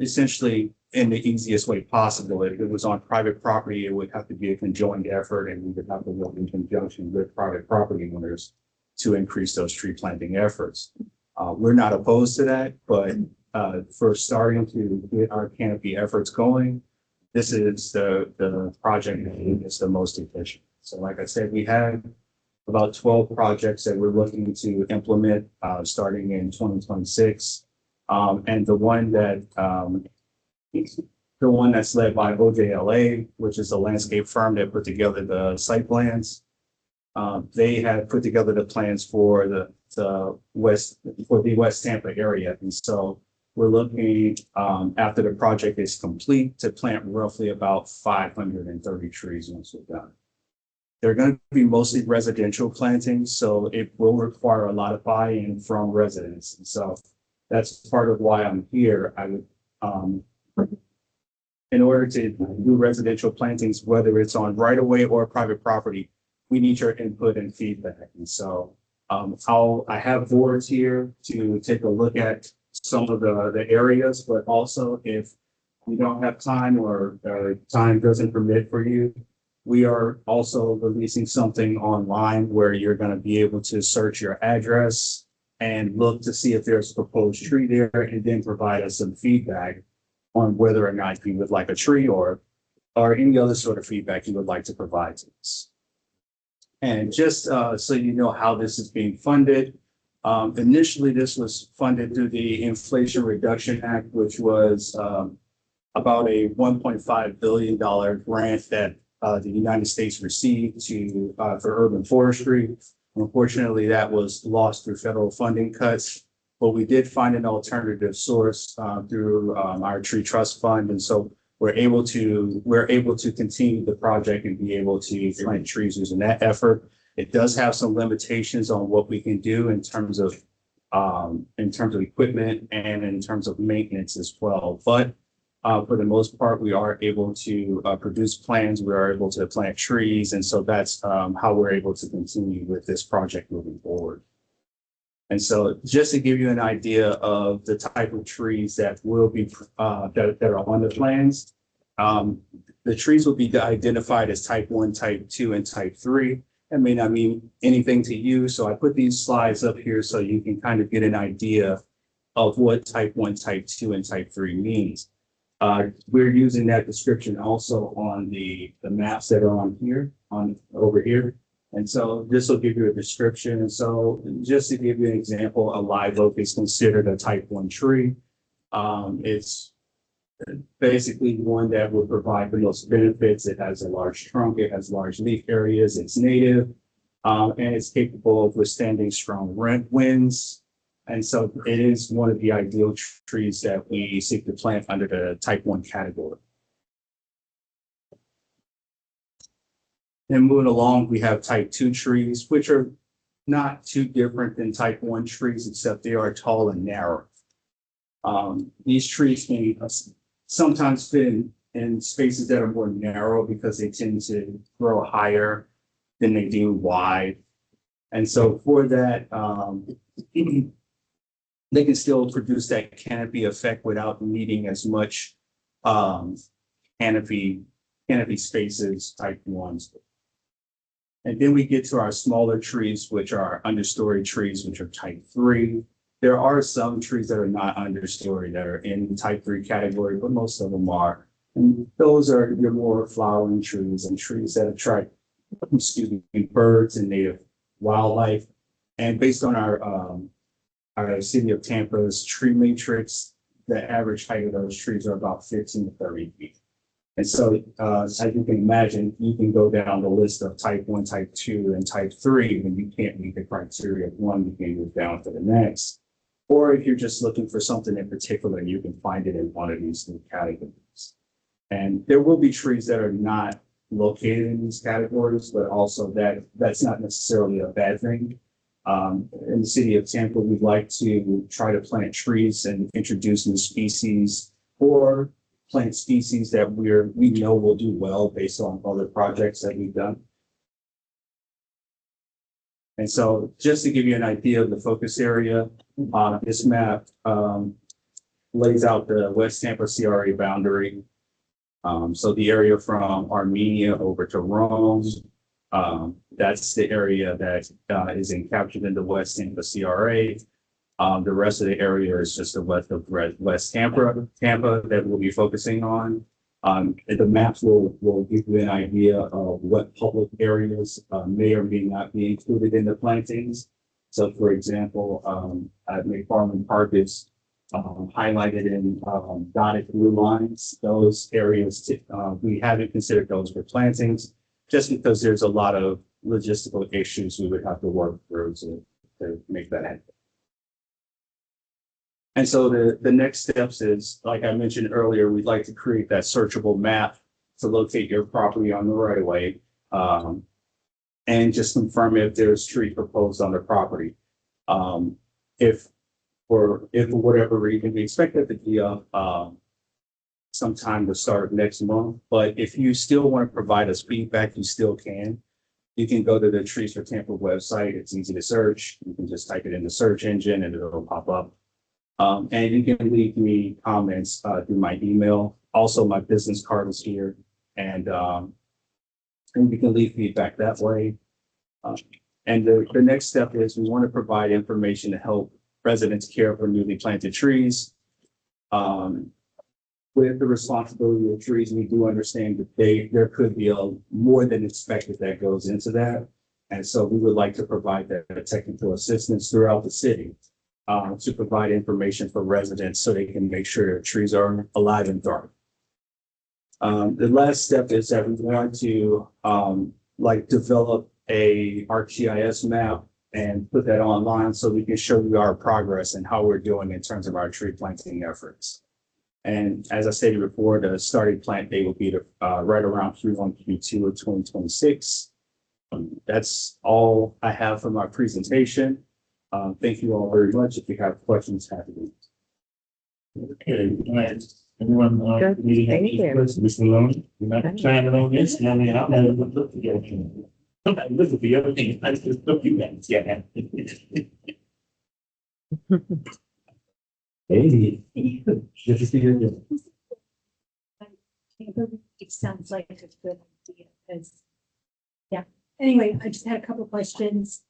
essentially in the easiest way possible. If it was on private property, it would have to be a conjoined effort, and we would have to work in conjunction with private property owners to increase those tree planting efforts. We're not opposed to that, but for starting to get our canopy efforts going, this is the project that is the most efficient. So like I said, we have about 12 projects that we're looking to implement starting in 2026. And the one that's led by OJLA, which is a landscape firm that put together the site plans. They had put together the plans for the West Tampa area. And so we're looking after the project is complete to plant roughly about 530 trees once we're done. They're going to be mostly residential plantings, so it will require a lot of buy-in from residents. And so that's part of why I'm here. I would, in order to do residential plantings, whether it's on right-of-way or private property, we need your input and feedback. And so I have boards here to take a look at some of the areas, but also if you don't have time or time doesn't permit for you, we are also releasing something online where you're going to be able to search your address and look to see if there's a proposed tree there, and then provide us some feedback on whether or not you would like a tree or any other sort of feedback you would like to provide to us. And just so you know how this is being funded, initially this was funded through the Inflation Reduction Act, which was about a $1.5 billion grant that the United States received for urban forestry. Unfortunately, that was lost through federal funding cuts, but we did find an alternative source through our tree trust fund. And so we're able to continue the project and be able to plant trees using that effort. It does have some limitations on what we can do in terms of equipment and in terms of maintenance as well. But for the most part, we are able to produce plans. We are able to plant trees. And so that's how we're able to continue with this project moving forward. And so just to give you an idea of the type of trees that will be that are on the plans, the trees will be identified as type 1, type 2, and type 3. That may not mean anything to you. So I put these slides up here so you can kind of get an idea of what type 1, type 2, and type 3 means. We're using that description also on the maps that are on here, over here. And so this will give you a description. And so just to give you an example, a live oak is considered a type 1 tree. It's basically one that will provide the most benefits. It has a large trunk, it has large leaf areas, it's native, and it's capable of withstanding strong winds. And so it is one of the ideal trees that we seek to plant under the type 1 category. Then moving along, we have type 2 trees, which are not too different than type 1 trees, except they are tall and narrow. These trees can sometimes fit in spaces that are more narrow because they tend to grow higher. than they do wide. And so for that, they can still produce that canopy effect without needing as much canopy spaces type ones. And then we get to our smaller trees, which are understory trees, which are type 3. There are some trees that are not understory that are in type 3 category, but most of them are. And those are your more flowering trees and trees that attract, birds and native wildlife. And based on our city of Tampa's tree matrix, the average height of those trees are about 15 to 30 feet. And so, as you can imagine, you can go down the list of type 1, type 2, and type 3. When you can't meet the criteria of one, you can move down to the next. Or if you're just looking for something in particular, you can find it in one of these new categories. And there will be trees that are not located in these categories, but also that's not necessarily a bad thing. In the city of Tampa, we'd like to try to plant trees and introduce new species or plant species that we know will do well based on other projects that we've done. And so just to give you an idea of the focus area, this map lays out the West Tampa CRA boundary. So the area from Armenia over to Rome, that's the area that is captured in the West Tampa CRA. The rest of the area is just the west of West Tampa that we'll be focusing on. The maps will give you an idea of what public areas may or may not be included in the plantings. So for example, McFarland Park is highlighted in dotted blue lines. Those areas, we haven't considered those for plantings, just because there's a lot of logistical issues we would have to work through to make that happen. And so the next steps is, like I mentioned earlier, we'd like to create that searchable map to locate your property on the right of way, and just confirm if there's tree proposed on the property. If for whatever reason, we expect that to be up sometime to start next month. But if you still want to provide us feedback, you still can. You can go to the Trees for Tampa website. It's easy to search. You can just type it in the search engine and it'll pop up. And you can leave me comments through my email. Also, my business card is here, and you can leave feedback that way. And the next step is we want to provide information to help residents care for newly planted trees. With the responsibility of trees, we do understand that there could be more than expected that goes into that. And so we would like to provide that technical assistance throughout the city. To provide information for residents so they can make sure their trees are alive and thriving. The last step is that we want to develop a ArcGIS map and put that online so we can show you our progress and how we're doing in terms of our tree planting efforts. And as I stated before, the starting plant date will be right around Q1, Q2 of 2026. That's all I have for my presentation. Thank you all very much. If you have questions, happy to. Okay, anyone Good. needing Thank any you. questions, Mr. Maloney? You're not chiming on this, I mean, I'm not even look together. Somebody look at the other thing, I just look you guys, yeah. Hey, good to see you. It sounds like a good idea, because, yeah. Anyway, I just had a couple of questions.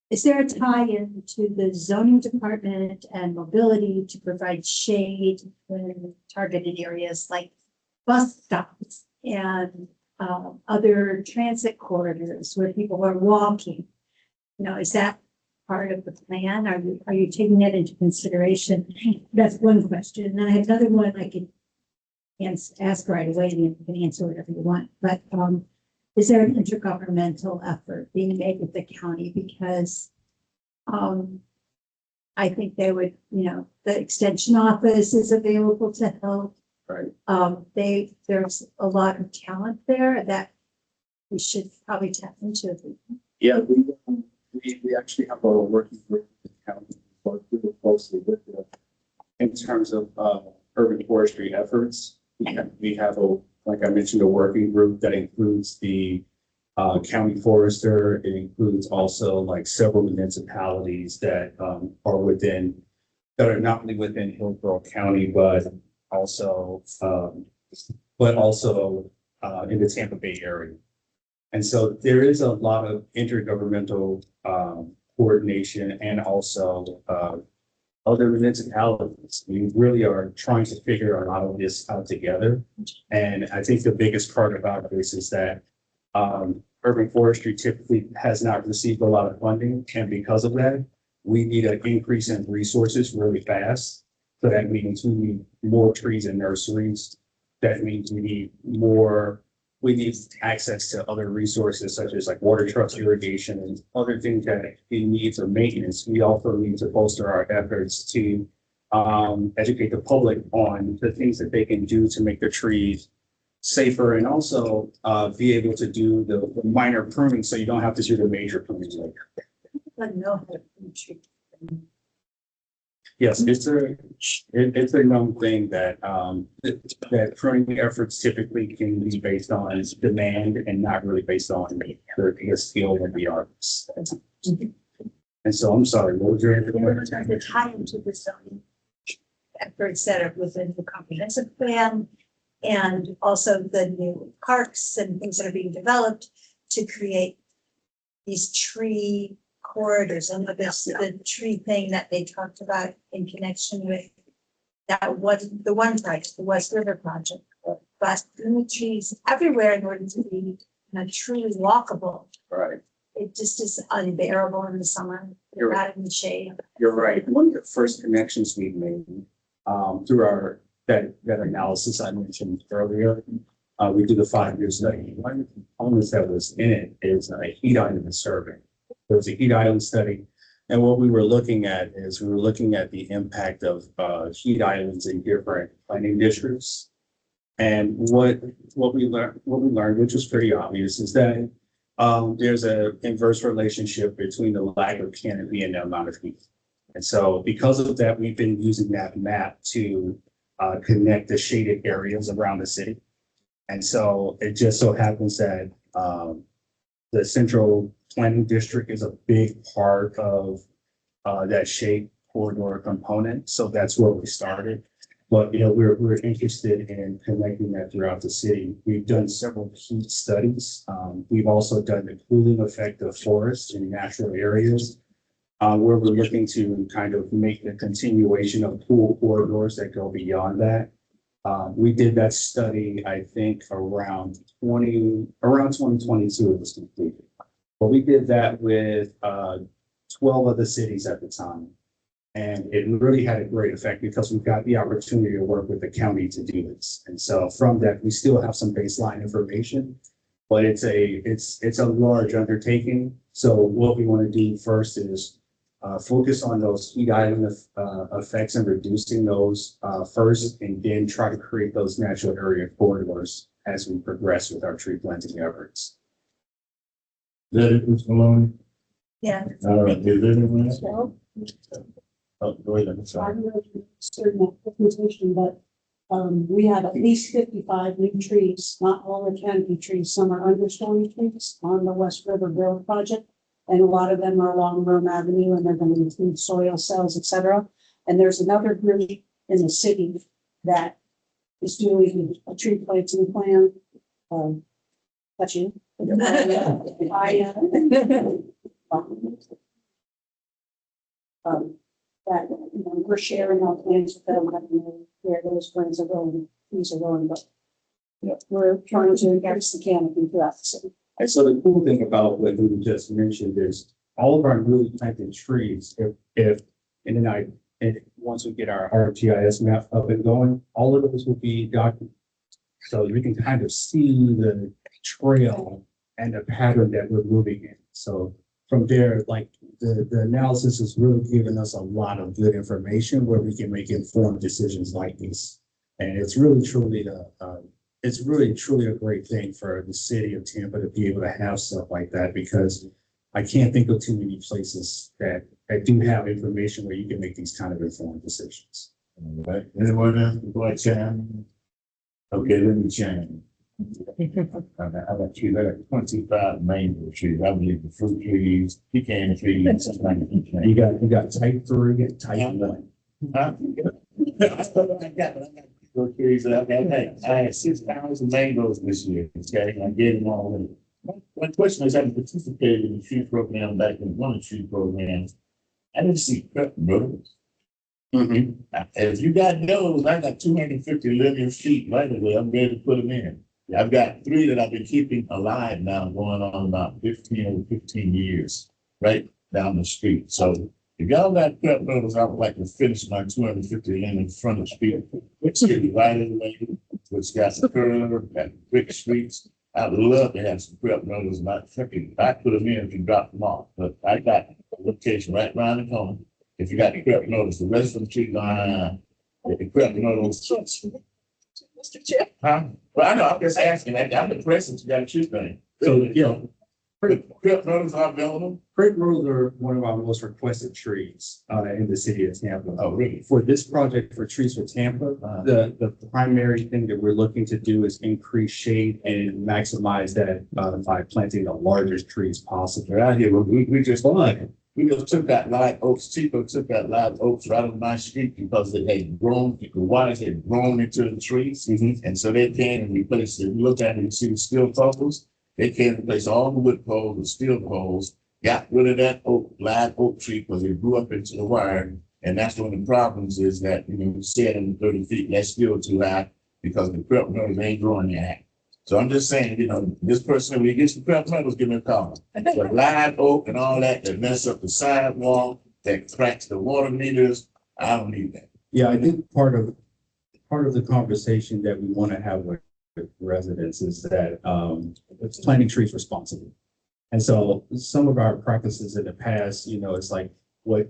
Is there a tie-in to the zoning department and mobility to provide shade in targeted areas like bus stops and other transit corridors where people are walking? You know, is that part of the plan? Are you taking that into consideration? That's one question. And I have another one I can ask right away, and you can answer whatever you want. But is there an intergovernmental effort being made with the county? Because I think they would, the extension office is available to help. Right. There's a lot of talent there that we should probably tap into. Yeah, we actually have a working group with the county, work really closely with them in terms of urban forestry efforts. We have like I mentioned, a working group that includes the county forester. It includes also like several municipalities that are within, that are not only within Hillsborough County, but also in the Tampa Bay area. And so there is a lot of intergovernmental coordination and also other municipalities. We really are trying to figure a lot of this out together. And I think the biggest part about this is that urban forestry typically has not received a lot of funding. And because of that, we need an increase in resources really fast. So that means we need more trees and nurseries. That means we need access to other resources such as like water trucks, irrigation, and other things that it needs for maintenance. We also need to bolster our efforts to educate the public on the things that they can do to make the trees safer, and also be able to do the minor pruning so you don't have to do the major pruning later. Yes, it's a known thing that that pruning efforts typically can be based on demand and not really based on the skill of the artist. And so I'm sorry, what was your answer? To tie into the zoning efforts that are within the comprehensive plan, and also the new parks and things that are being developed to create these tree corridors, and the tree thing that they talked about in connection with that was the one project, the West River project, but new trees everywhere in order to be truly walkable. Right. It just is unbearable in the summer. You're out in the shade. You're right. One of the first connections we made through that analysis I mentioned earlier, we did a 5-year study. One of the components that was in it is a heat island survey. There was a heat island study, and what we were looking at is the impact of heat islands in different planning districts. And what we learned, which was pretty obvious, is that there's an inverse relationship between the lack of canopy and the amount of heat. And so because of that, we've been using that map to connect the shaded areas around the city. And so it just so happens that the central planning district is a big part of that shade corridor component. So that's where we started. But, we're interested in connecting that throughout the city. We've done several heat studies. We've also done the cooling effect of forests in natural areas, where we're looking to kind of make the continuation of cool corridors that go beyond that. We did that study, I think, around 2022 it was completed. But we did that with 12 other cities at the time. And it really had a great effect because we got the opportunity to work with the county to do this. And so from that, we still have some baseline information, but it's a large undertaking. So what we want to do first is focus on those heat island effects and reducing those first, and then try to create those natural area corridors as we progress with our tree planting efforts. Is that it, Mr. Maloney? Yeah. All right, is there anyone else? So, Oh, go ahead, I'm I sorry. don't know if you heard my presentation, but we have at least 55 new trees, not all are canopy trees. Some are understory trees on the West River Build project. And a lot of them are along Rome Avenue, and they're going to include soil cells, et cetera. And there's another group in the city that is doing a tree planting plan. That's you. That we're sharing our plans with them, letting them know where those plans are going, these are going, but we're trying to increase the canopy throughout the city. And so the cool thing about what we just mentioned is all of our newly planted trees, once we get our GIS map up and going, all of those will be documented. So we can kind of see the trail and the pattern that we're moving in. So from there, like the analysis has really given us a lot of good information where we can make informed decisions like these. And it's really truly a great thing for the city of Tampa to be able to have stuff like that, because I can't think of too many places that do have information where you can make these kind of informed decisions. All right, anyone else would like to chime? Okay, let me chime. I got trees, I got 25 mango trees, I believe the fruit trees, pecan trees, something like that. You got type 3 and type 1. Huh? I got mango trees, and I had 6,000 mangoes this year, okay, I gave them all away. One question is, I participated in the tree program back in one of the tree programs. I didn't see prep brothers. If you got those, I got 250 linear feet right away. I'm ready to put them in. I've got 3 that I've been keeping alive now, going on about 15 years, right down the street. So if y'all got prep brothers, I would like to finish my 250 in front of the street. Which is right away, which got some curve, got brick streets. I'd love to have some prep brothers. I put them in if you drop them off, but I got a location right around the corner. If you got the prep notice, the rest of the street line, the prep notice. Mr. Chair. Huh? Well, I know, I'm just asking, I'm impressed that you got a tree thing. So, yeah, Prep notice are available. crepe myrtles are one of our most requested trees in the city of Tampa. Oh, really? For this project for Trees for Tampa, the primary thing that we're looking to do is increase shade and maximize that by planting the largest trees possible. Right here, we just took that live oaks, Chico took that live oaks right on my street because it had grown, the wires had grown into the trees. And so they came and replaced it. You look at it, you see the steel poles. They came and replaced all the wood poles, the steel poles, got rid of that live oak tree because it grew up into the wire. And that's one of the problems is that, you said in 30 feet, that's still too high because the prep metals ain't growing that high. So I'm just saying, this person, when he gets the prep metals, give me a call. But live oak and all that mess up the sidewalk, that cracks the water meters, I don't need that. Yeah, I think part of the conversation that we want to have with residents is that it's planting trees responsibly. And so some of our practices in the past, it's like what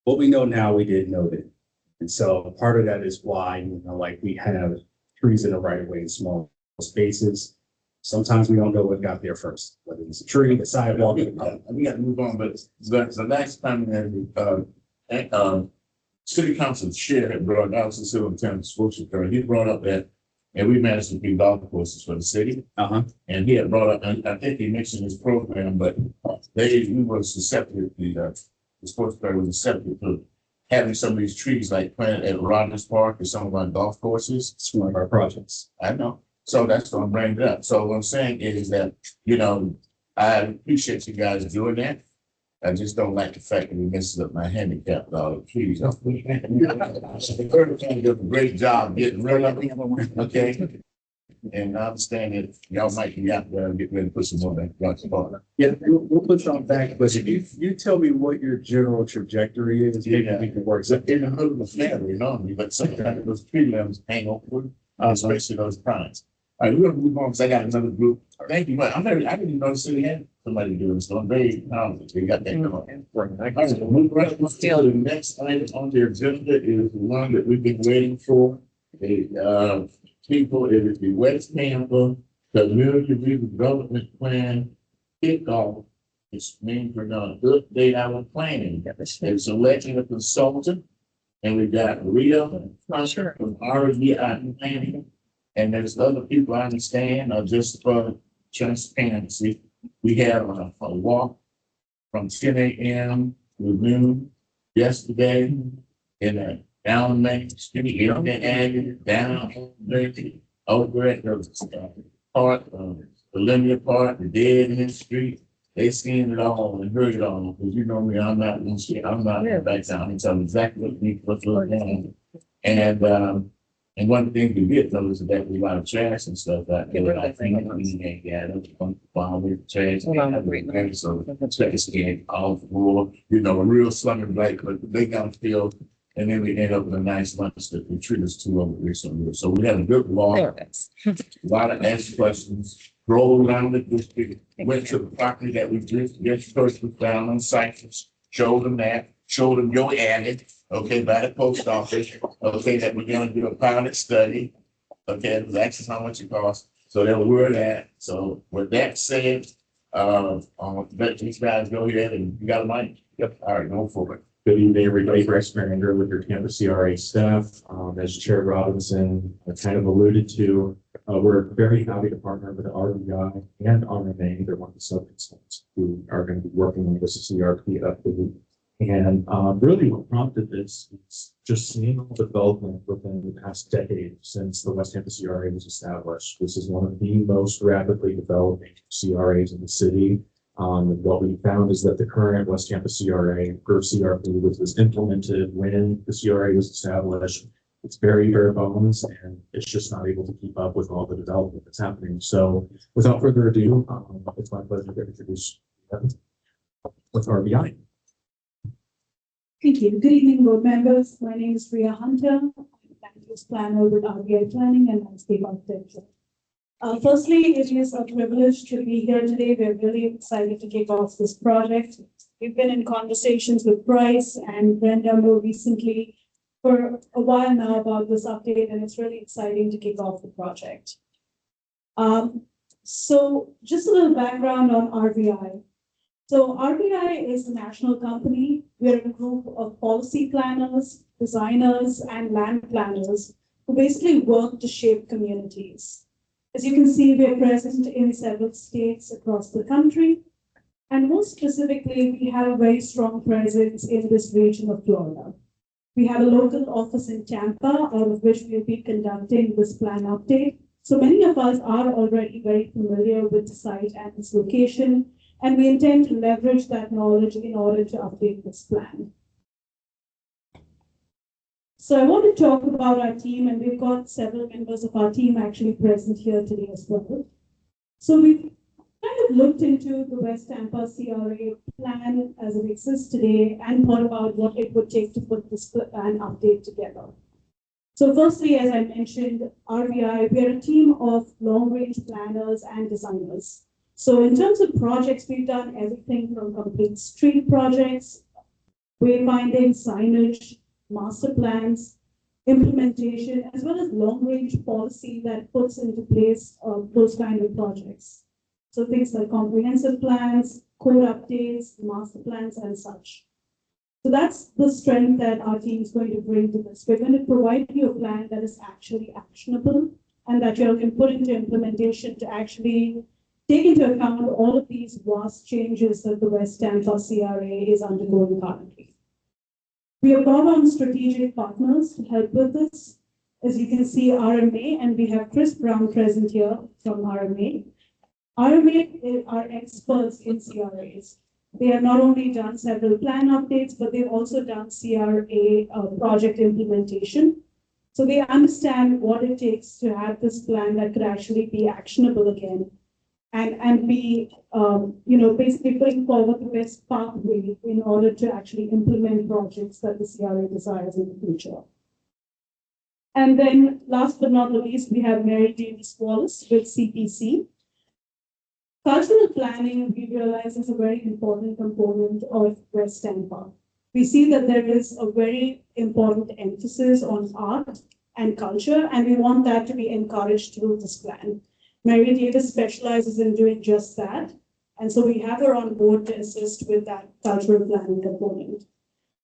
we know now, we didn't know then. And so part of that is why, like we have trees in the right of way in small spaces. Sometimes we don't know what got there first, whether it's a tree, the sidewalk. We got to move on, but the last time that city council chair had brought out, the superintendent spokesperson, he brought up that, and we managed to do golf courses for the city. And he had brought up, and I think he mentioned his program, but we were susceptible, the sports player was susceptible to having some of these trees like planted at Rogers Park or some of our golf courses. It's one of our projects. I know. So that's what I'm bringing it up. So what I'm saying is that, I appreciate you guys doing that. I just don't like the fact that we messes up my handicap with all the trees. The current can do a great job getting rid of them, okay? And I understand that y'all might be out there and get ready to put some more back. Yeah, we'll put y'all back, but if you tell me what your general trajectory is, maybe we can work. So in the middle of the family normally, but sometimes those tree limbs hang over, especially those pines. All right, we're gonna move on because I got another group. Thank you, but I didn't even know the city had somebody doing this, so I'm very proud they got that going. All right, we'll move right on to the next item on the agenda is the one that we've been waiting for. People, it is the West Tampa Community Redevelopment Plan kickoff. Which means we're gonna update our planning. They're selecting a consultant, and we got Rita from RDI Planning. And there's other people I understand just for transparency. We have a walk from 10 a.m. to noon yesterday in down Main Street, in the area, down over at the part, the linear part, the dead end street. They seen it all and heard it all. Because you know me, I'm not in shit. I'm not in the back down. I tell them exactly what's going on. And one thing we did notice is that we a lot of trash and stuff out there. I think we ain't got it. While we're trash, so check this again, all the floor, real slumber black, but they got filled. And then we end up with a nice lunch that we treat us to over there somewhere. So we had a good walk, a lot of asked questions, rolled around the district, went to the property that we just first was down on Cypress, showed them that, showed them your ad, okay, by the post office, okay, that we're gonna do a pilot study. Okay, it was actually how much it costs. So they'll word that. So with that said, I'm gonna let these guys go ahead and you got a mic? Yep. All right, go for it. Good evening, everybody. Bryce Manager with your Tampa CRA staff. As Chair Robinson kind of alluded to, we're very happy to partner with RBI and RMA. They're one of the sub-consultants who are going to be working on this CRP update. And really what prompted this is just seeing all the development within the past decade since the West Tampa CRA was established. This is one of the most rapidly developing CRAs in the city. What we found is that the current West Tampa CRA, or CRP, which was implemented when the CRA was established, it's very bare bones and it's just not able to keep up with all the development that's happening. So without further ado, it's my pleasure to introduce with RBI. Thank you. Good evening, board members. My name is Priya Hunter. I'm a land use planner with RBI Planning and Landscape Architecture. Firstly, it is a privilege to be here today. We're really excited to kick off this project. We've been in conversations with Bryce and Brenda more recently for a while now about this update, and it's really exciting to kick off the project. So just a little background on RBI. So RBI is a national company. We're a group of policy planners, designers, and land planners who basically work to shape communities. As you can see, we're present in several states across the country. And more specifically, we have a very strong presence in this region of Florida. We have a local office in Tampa, out of which we'll be conducting this plan update. So many of us are already very familiar with the site and its location, and we intend to leverage that knowledge in order to update this plan. So I want to talk about our team, and we've got several members of our team actually present here today as well. So we've kind of looked into the West Tampa CRA plan as it exists today and thought about what it would take to put this plan update together. So firstly, as I mentioned, RBI, we are a team of long-range planners and designers. So in terms of projects, we've done everything from complete street projects, wayfinding, signage, master plans, implementation, as well as long-range policy that puts into place those kind of projects. So things like comprehensive plans, code updates, master plans, and such. So that's the strength that our team is going to bring to this. We're going to provide you a plan that is actually actionable and that you can put into implementation to actually take into account all of these vast changes that the West Tampa CRA is undergoing currently. We have brought on strategic partners to help with this. As you can see, RMA, and we have Chris Brown present here from RMA. RMA are experts in CRAs. They have not only done several plan updates, but they've also done CRA project implementation. So they understand what it takes to have this plan that could actually be actionable again and be, basically putting forward the best pathway in order to actually implement projects that the CRA desires in the future. And then last but not the least, we have Mary Davis Wallace with CPC. Cultural planning, we realize, is a very important component of West Tampa. We see that there is a very important emphasis on art and culture, and we want that to be encouraged through this plan. Mary Davis specializes in doing just that, and so we have her on board to assist with that cultural planning component.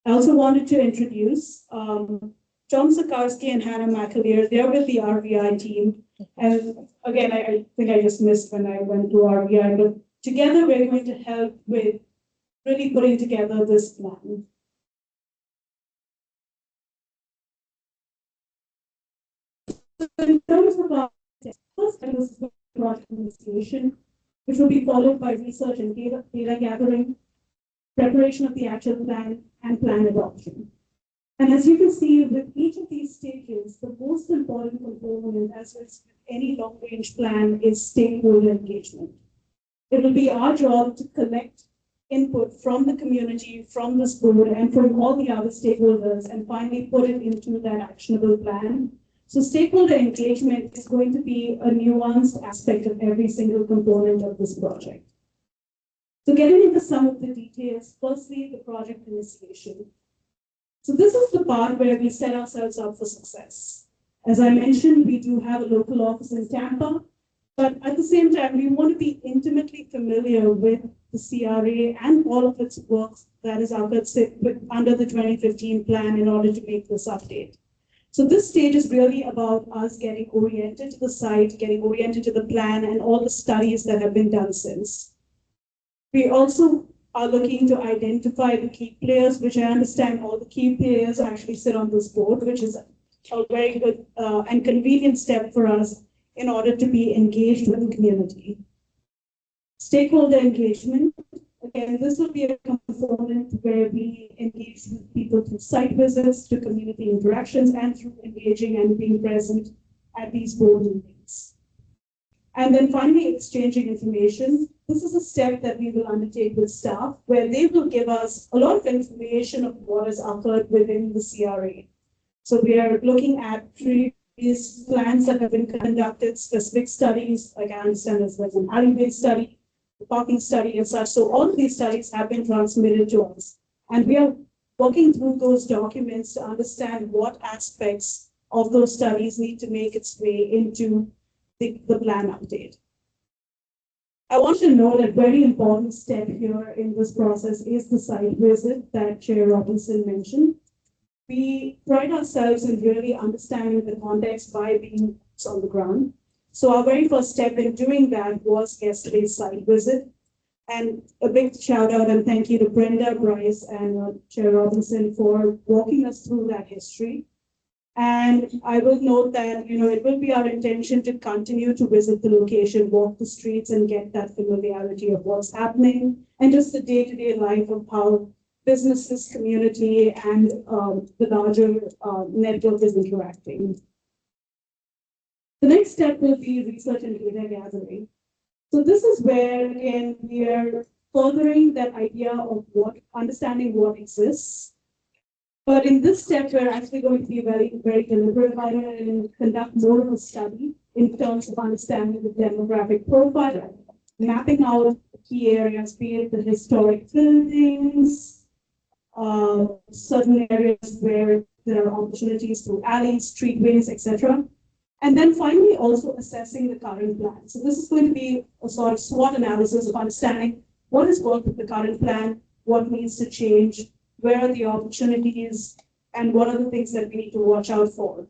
I also wanted to introduce John Sakarski and Hannah McAleer. They're with the RBI team. And again, I think I just missed when I went to RBI, but together we're going to help with really putting together this plan. So in terms of our first project initiation, which will be followed by research and data gathering, preparation of the actual plan, and plan adoption. And as you can see, with each of these stages, the most important component, as with any long-range plan, is stakeholder engagement. It will be our job to collect input from the community, from this board, and from all the other stakeholders, and finally put it into that actionable plan. So stakeholder engagement is going to be a nuanced aspect of every single component of this project. So getting into some of the details, firstly, the project initiation. So this is the part where we set ourselves up for success. As I mentioned, we do have a local office in Tampa. But at the same time, we want to be intimately familiar with the CRA and all of its works that is under the 2015 plan in order to make this update. So this stage is really about us getting oriented to the site, getting oriented to the plan and all the studies that have been done since. We also are looking to identify the key players, which I understand all the key players actually sit on this board, which is a very good and convenient step for us in order to be engaged with the community. Stakeholder engagement. Again, this will be a component where we engage with people through site visits, to community interactions, and through engaging and being present at these board meetings. And then finally, exchanging information. This is a step that we will undertake with staff, where they will give us a lot of information of what has occurred within the CRA. So we are looking at previous plans that have been conducted, specific studies, like I understand there's an alley-based study, the parking study and such. So all of these studies have been transmitted to us. And we are working through those documents to understand what aspects of those studies need to make its way into the plan update. I want to know that very important step here in this process is the site visit that Chair Robinson mentioned. We pride ourselves in really understanding the context by being on the ground. So our very first step in doing that was yesterday's site visit. And a big shout out and thank you to Brenda, Bryce, and Chair Robinson for walking us through that history. And I will note that, it will be our intention to continue to visit the location, walk the streets, and get that familiarity of what's happening and just the day-to-day life of how businesses, community, and the larger network is interacting. The next step will be research and data gathering. So this is where, again, we are furthering that idea of understanding what exists. But in this step, we're actually going to be very, very deliberate about it and conduct more of a study in terms of understanding the demographic profile, mapping out key areas, be it the historic buildings, certain areas where there are opportunities through alleys, streetways, etc. And then finally, also assessing the current plan. So this is going to be a sort of SWOT analysis of understanding what has worked with the current plan, what needs to change, where are the opportunities, and what are the things that we need to watch out for.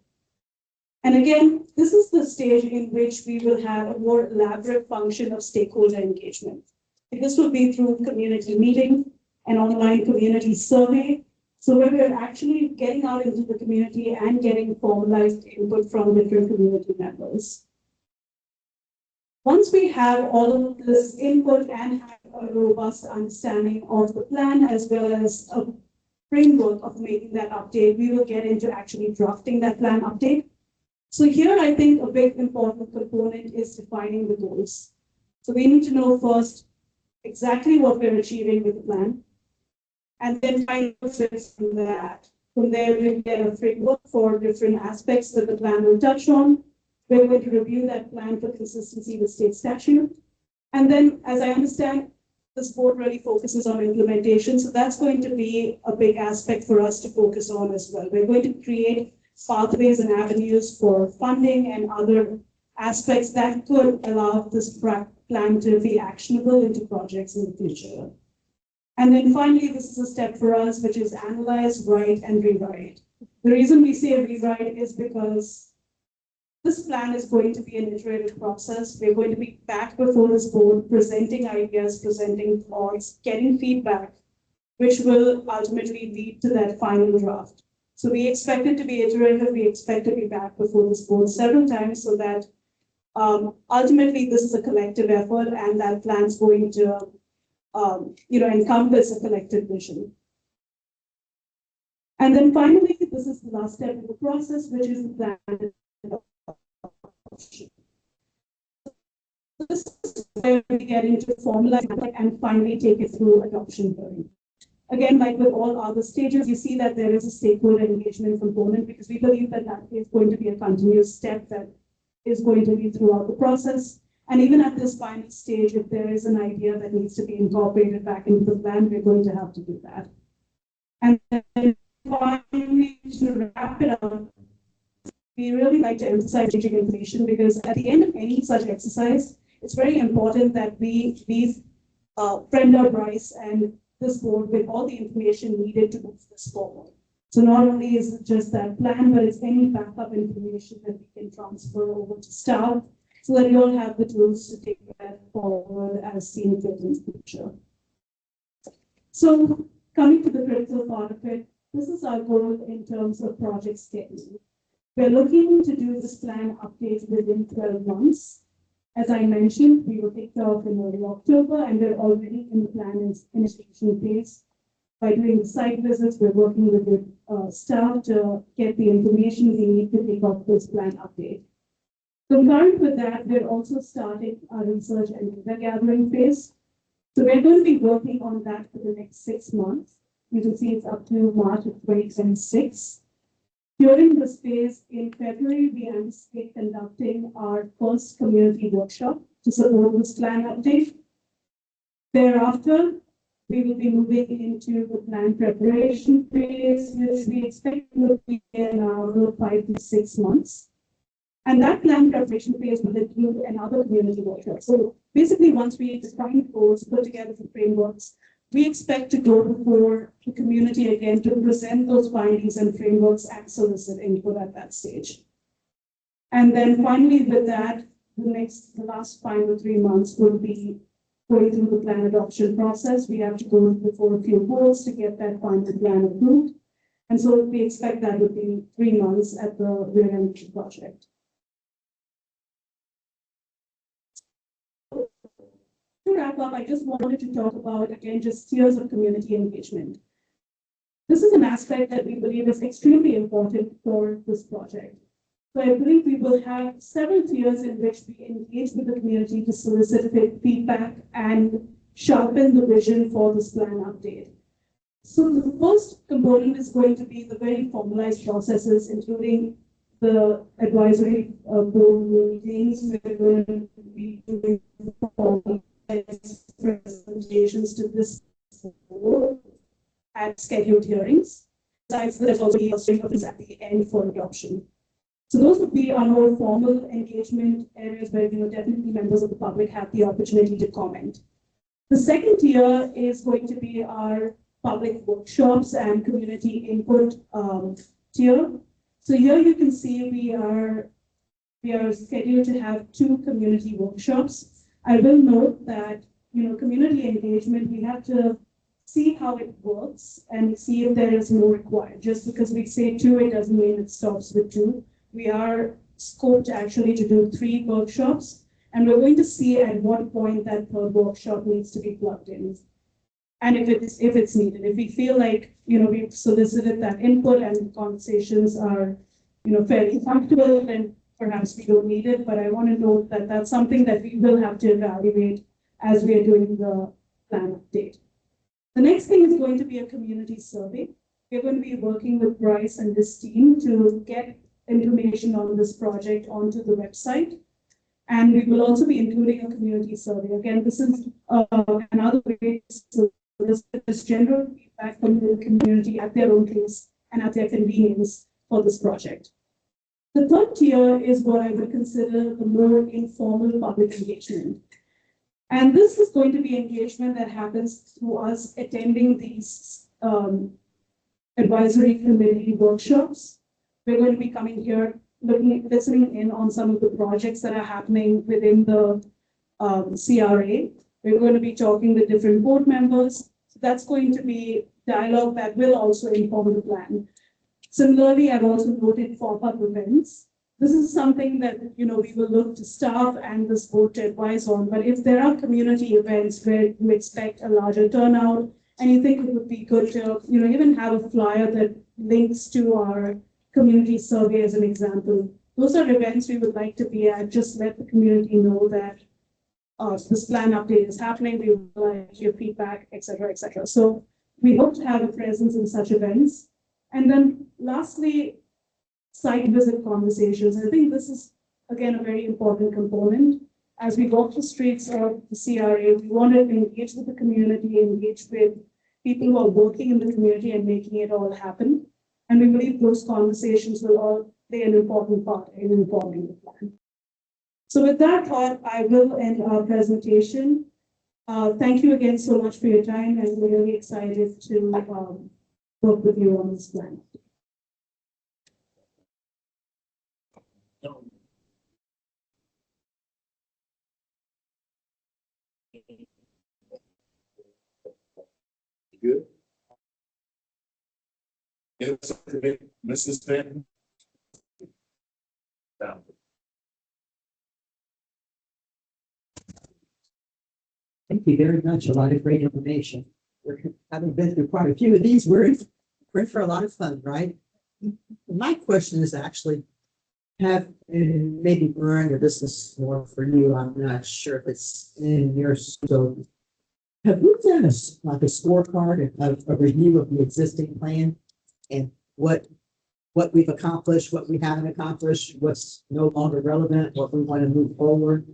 And again, this is the stage in which we will have a more elaborate function of stakeholder engagement. This will be through community meeting, an online community survey, so where we're actually getting out into the community and getting formalized input from different community members. Once we have all of this input and have a robust understanding of the plan as well as a framework of making that update, we will get into actually drafting that plan update. So here, I think a big important component is defining the goals. So we need to know first exactly what we're achieving with the plan, and then find what fits from that. From there, we get a framework for different aspects that the plan will touch on. We're going to review that plan for consistency with state statute. And then, as I understand, this board really focuses on implementation. So that's going to be a big aspect for us to focus on as well. We're going to create pathways and avenues for funding and other aspects that could allow this plan to be actionable into projects in the future. And then finally, this is a step for us, which is analyze, write, and rewrite. The reason we say rewrite is because this plan is going to be an iterative process. We're going to be back before this board, presenting ideas, presenting thoughts, getting feedback, which will ultimately lead to that final draft. So we expect it to be iterative. We expect to be back before this board several times so that ultimately this is a collective effort and that plan's going to encompass a collective vision. And then finally, this is the last step of the process, which is the plan. This is where we get into formalize and finally take it through adoption hearing. Again, like with all other stages, you see that there is a stakeholder engagement component because we believe that that is going to be a continuous step that is going to be throughout the process. And even at this final stage, if there is an idea that needs to be incorporated back into the plan, we're going to have to do that. And then finally, to wrap it up, we really like to emphasize strategic information because at the end of any such exercise, it's very important that we leave Brenda, Bryce, and this board with all the information needed to move this forward. So not only is it just that plan, but it's any backup information that we can transfer over to staff so that you all have the tools to take that forward as seen fit in the future. So coming to the critical part of it, this is our goal in terms of project scheduling. We're looking to do this plan update within 12 months. As I mentioned, we were kicked off in early October and we're already in the plan initiation phase. By doing the site visits, we're working with the staff to get the information we need to take off this plan update. Concurrent with that, we're also starting our research and data gathering phase. So we're going to be working on that for the next 6 months. You can see it's up to March of 2026. During this phase in February, we anticipate conducting our first community workshop to support this plan update. Thereafter, we will be moving into the plan preparation phase, which we expect will be in around 5 to 6 months. And that plan preparation phase will include another community workshop. So basically, once we define goals, put together the frameworks, we expect to go before the community again to present those findings and frameworks and solicit input at that stage. And then finally, with that, the last final 3 months will be going through the plan adoption process. We have to go before a few boards to get that final plan approved. And so we expect that would be 3 months at the rear end of the project. To wrap up, I just wanted to talk about, again, just tiers of community engagement. This is an aspect that we believe is extremely important for this project. So I believe we will have several tiers in which we engage with the community to solicit feedback and sharpen the vision for this plan update. So the first component is going to be the very formalized processes, including the advisory board meetings. We're going to be doing presentations to this board at scheduled hearings. Besides, there's also a string of at the end for adoption. So those would be our more formal engagement areas where definitely members of the public have the opportunity to comment. The second tier is going to be our public workshops and community input tier. So here you can see we are scheduled to have 2 community workshops. I will note that, community engagement, we have to see how it works and see if there is more required. Just because we say 2, it doesn't mean it stops with 2. We are scoped actually to do 3 workshops, and we're going to see at what point that third workshop needs to be plugged in. And if it's needed, if we feel like, we've solicited that input and conversations are, fairly comfortable, then perhaps we don't need it, but I want to note that that's something that we will have to evaluate as we are doing the plan update. The next thing is going to be a community survey. We're going to be working with Bryce and his team to get information on this project onto the website. And we will also be including a community survey. Again, this is another way to this general feedback from the community at their own pace and at their convenience for this project. The third tier is what I would consider the more informal public engagement. And this is going to be engagement that happens through us attending these advisory committee workshops. We're going to be coming here, listening in on some of the projects that are happening within the CRA. We're going to be talking with different board members. So that's going to be dialogue that will also inform the plan. Similarly, I've also noted pop-up events. This is something that, we will look to staff and this board to advise on. But if there are community events where you expect a larger turnout and you think it would be good to, even have a flyer that links to our community survey as an example, those are events we would like to be at. Just let the community know that this plan update is happening. We would like your feedback, et cetera, So we hope to have a presence in such events. And then lastly, site visit conversations. I think this is, again, a very important component. As we walk the streets of the CRA, we want to engage with the community, engage with people who are working in the community and making it all happen. And we believe those conversations will all play an important part in informing the plan. So with that thought, I will end our presentation. Thank you again so much for your time, and we're really excited to work with you on this plan. Good. Yes, Mrs. Fenton. Thank you very much. A lot of great information. Having been through quite a few of these, we're in for a lot of fun, right? My question is actually, maybe Miranda, this is more for you. I'm not sure if it's in your scope. Have you done like a scorecard, a review of the existing plan and what we've accomplished, what we haven't accomplished, what's no longer relevant, what we want to move forward?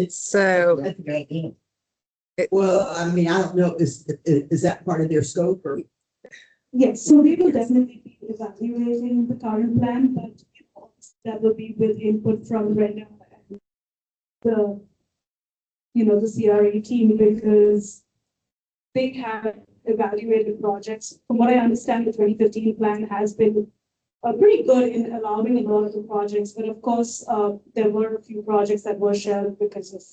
So That's a great game. Well, I mean, I don't know, is that part of their scope or? Yes, so we will definitely be evaluating the current plan, but that will be with input from Brenda and the, the CRE team, because they have evaluated projects. From what I understand, the 2015 plan has been pretty good in allowing a lot of the projects, but of course, there were a few projects that were shelved because of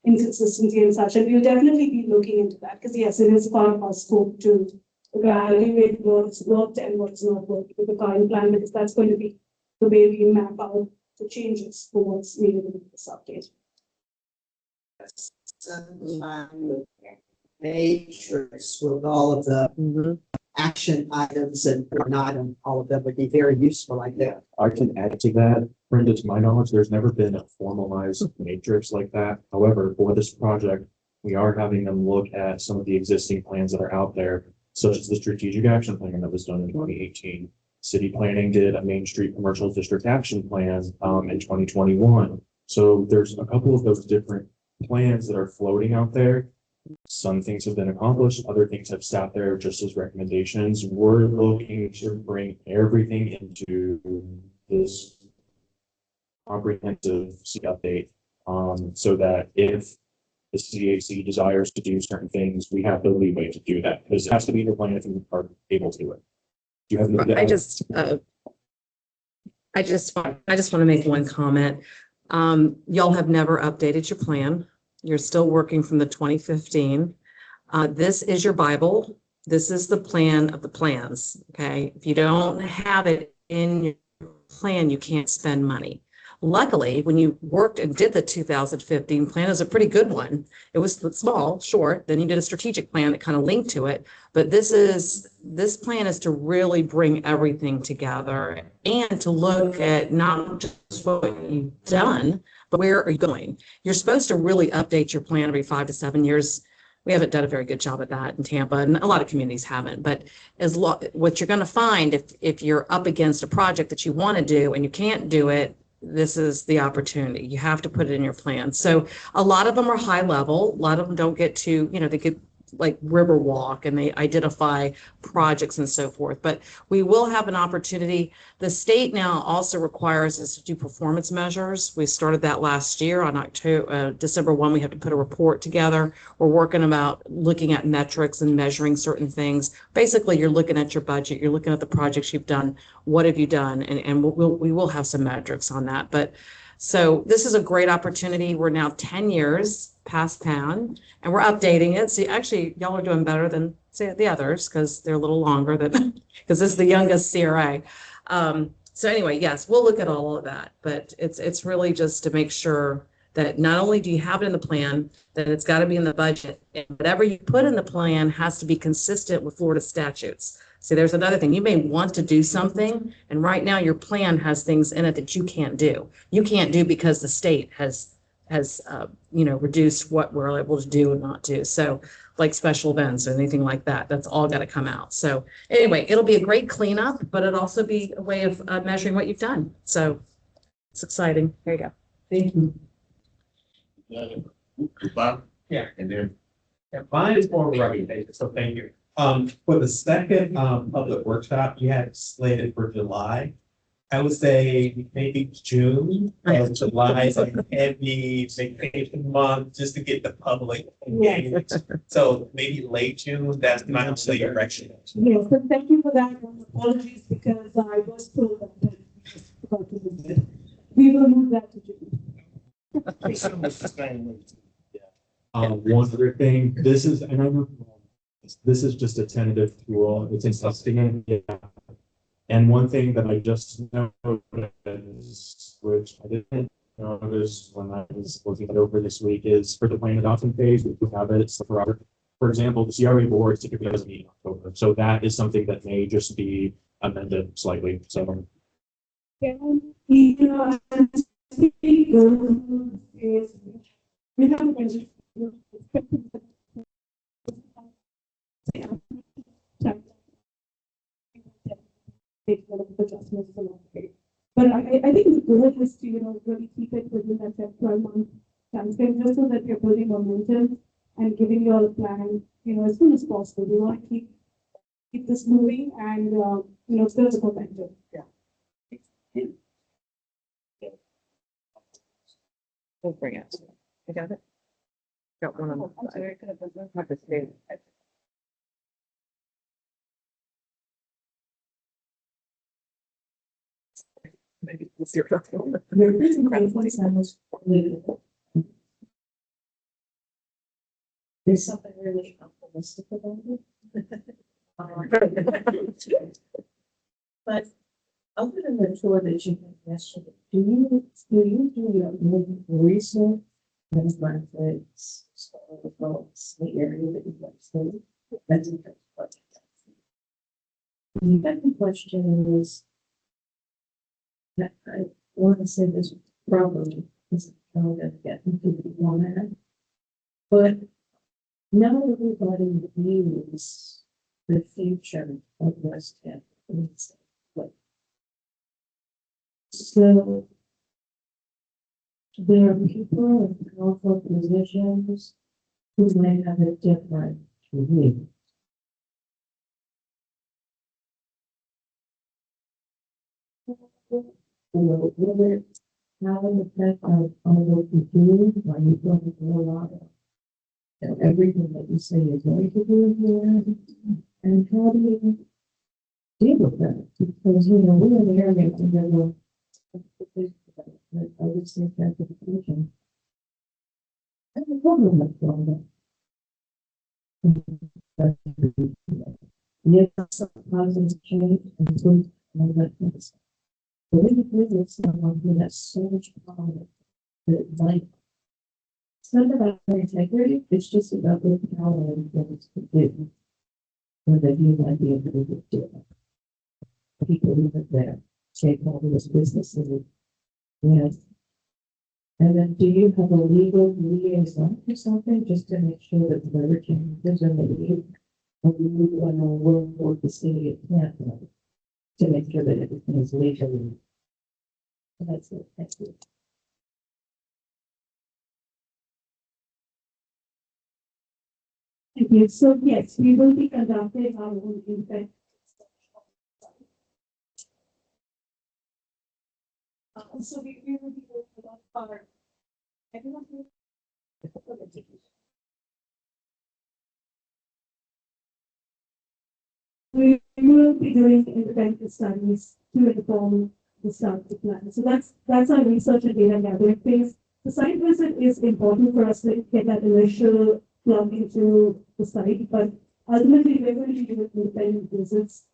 inconsistency and such, and we'll definitely be looking into that, because yes, it is part of our scope to evaluate what's worked and what's not worked with the current plan, because that's going to be the way we map out the changes for what's needed in this update. Matrix with all of the action items and whatnot, and all of them would be very useful, I think. I can add to that, Brenda, to my knowledge, there's never been a formalized matrix like that. However, for this project, we are having them look at some of the existing plans that are out there, such as the strategic action plan that was done in 2018. City planning did a Main Street Commercial District Action Plan in 2021. So there's a couple of those different plans that are floating out there. Some things have been accomplished, other things have sat there just as recommendations. We're looking to bring everything into this comprehensive update, so that if the CAC desires to do certain things, we have the leeway to do that, because it has to be in the plan if we are able to it. Do you have any? I just want to make one comment. Y'all have never updated your plan. You're still working from the 2015. This is your Bible. This is the plan of the plans, okay? If you don't have it in your plan, you can't spend money. Luckily, when you worked and did the 2015 plan, it was a pretty good one. It was small, short, then you did a strategic plan that kind of linked to it. But this plan is to really bring everything together and to look at not just what you've done, but where are you going? You're supposed to really update your plan every 5 to 7 years. We haven't done a very good job at that in Tampa, and a lot of communities haven't. But what you're going to find if you're up against a project that you want to do and you can't do it, this is the opportunity. You have to put it in your plan. So a lot of them are high level. A lot of them don't get to, they get like Riverwalk and they identify projects and so forth. But we will have an opportunity. The state now also requires us to do performance measures. We started that last year on December 1. We have to put a report together. We're working about looking at metrics and measuring certain things. Basically, you're looking at your budget. You're looking at the projects you've done. What have you done? And we will have some metrics on that. But so this is a great opportunity. We're now 10 years past PAN and we're updating it. So actually y'all are doing better than say the others because they're a little longer than because this is the youngest CRA. So anyway, yes, we'll look at all of that, but it's really just to make sure that not only do you have it in the plan, that it's got to be in the budget, and whatever you put in the plan has to be consistent with Florida statutes. See, there's another thing. You may want to do something, and right now your plan has things in it that you can't do. You can't do because the state has reduced what we're able to do and not do. So like special events or anything like that, that's all got to come out. So anyway, it'll be a great cleanup, but it'll also be a way of measuring what you've done. So it's exciting. There you go. Thank you. Bob? Yeah. And then Mine is more rugged, so thank you. For the second public workshop, you had it slated for July. I would say maybe June, July is like heavy vacation month, just to get the public engaged. So maybe late June, that's my direction. Yes, so thank you for that. Apologies because I was told that. We will move that to June. One other thing, this is, and I know this is just a tentative tool, it's in testing. Yeah. And one thing that I just noticed, which I didn't notice when I was looking it over this week, is for the plan adoption phase, we have it for example, the CRA board typically doesn't meet in October. So that is something that may just be amended slightly. So You know, I think is we have a budget. But I think the goal is to, really keep it within that 12-month time frame, just so that we're building momentum and giving you all a plan, as soon as possible. We want to keep this moving and, build the momentum. We'll bring it. I got it. Got one on the side. Have to stay. Maybe we'll see what There's something really optimistic about it. But other than the tour that you had yesterday, do you do your own research and graphics, folks, the area that you like to? That's a good question. The second question is, I want to say this probably is how to get into the format, but not everybody views the future of West Tampa. So there are people in powerful positions who might have a different view. Will it have an effect on what you do? Are you going to do a lot of everything that you say you're going to do here? And how do you deal with that? Because, we're in the area where I would say that's the conclusion. And the problem with all that. Yes, some positive change and good and that kind of stuff. But when you live with someone who has so much power that like it's not about their integrity, it's just about their power and what it's to do. Or that you might be able to do it. People who live there, stakeholders, businesses, yes. And then do you have a legal liaison or something, just to make sure that whatever changes are made, and you want to work with the city of Tampa to make sure that everything is legally. That's it, thank you. Thank you. So yes, we will be conducting our own impact. So we will be working on our everyone who we will be doing independent studies to inform the start to plan. So that's our research and data gathering phase. The site visit is important for us to get that initial plug into the site, but ultimately we're going to be doing independent visits,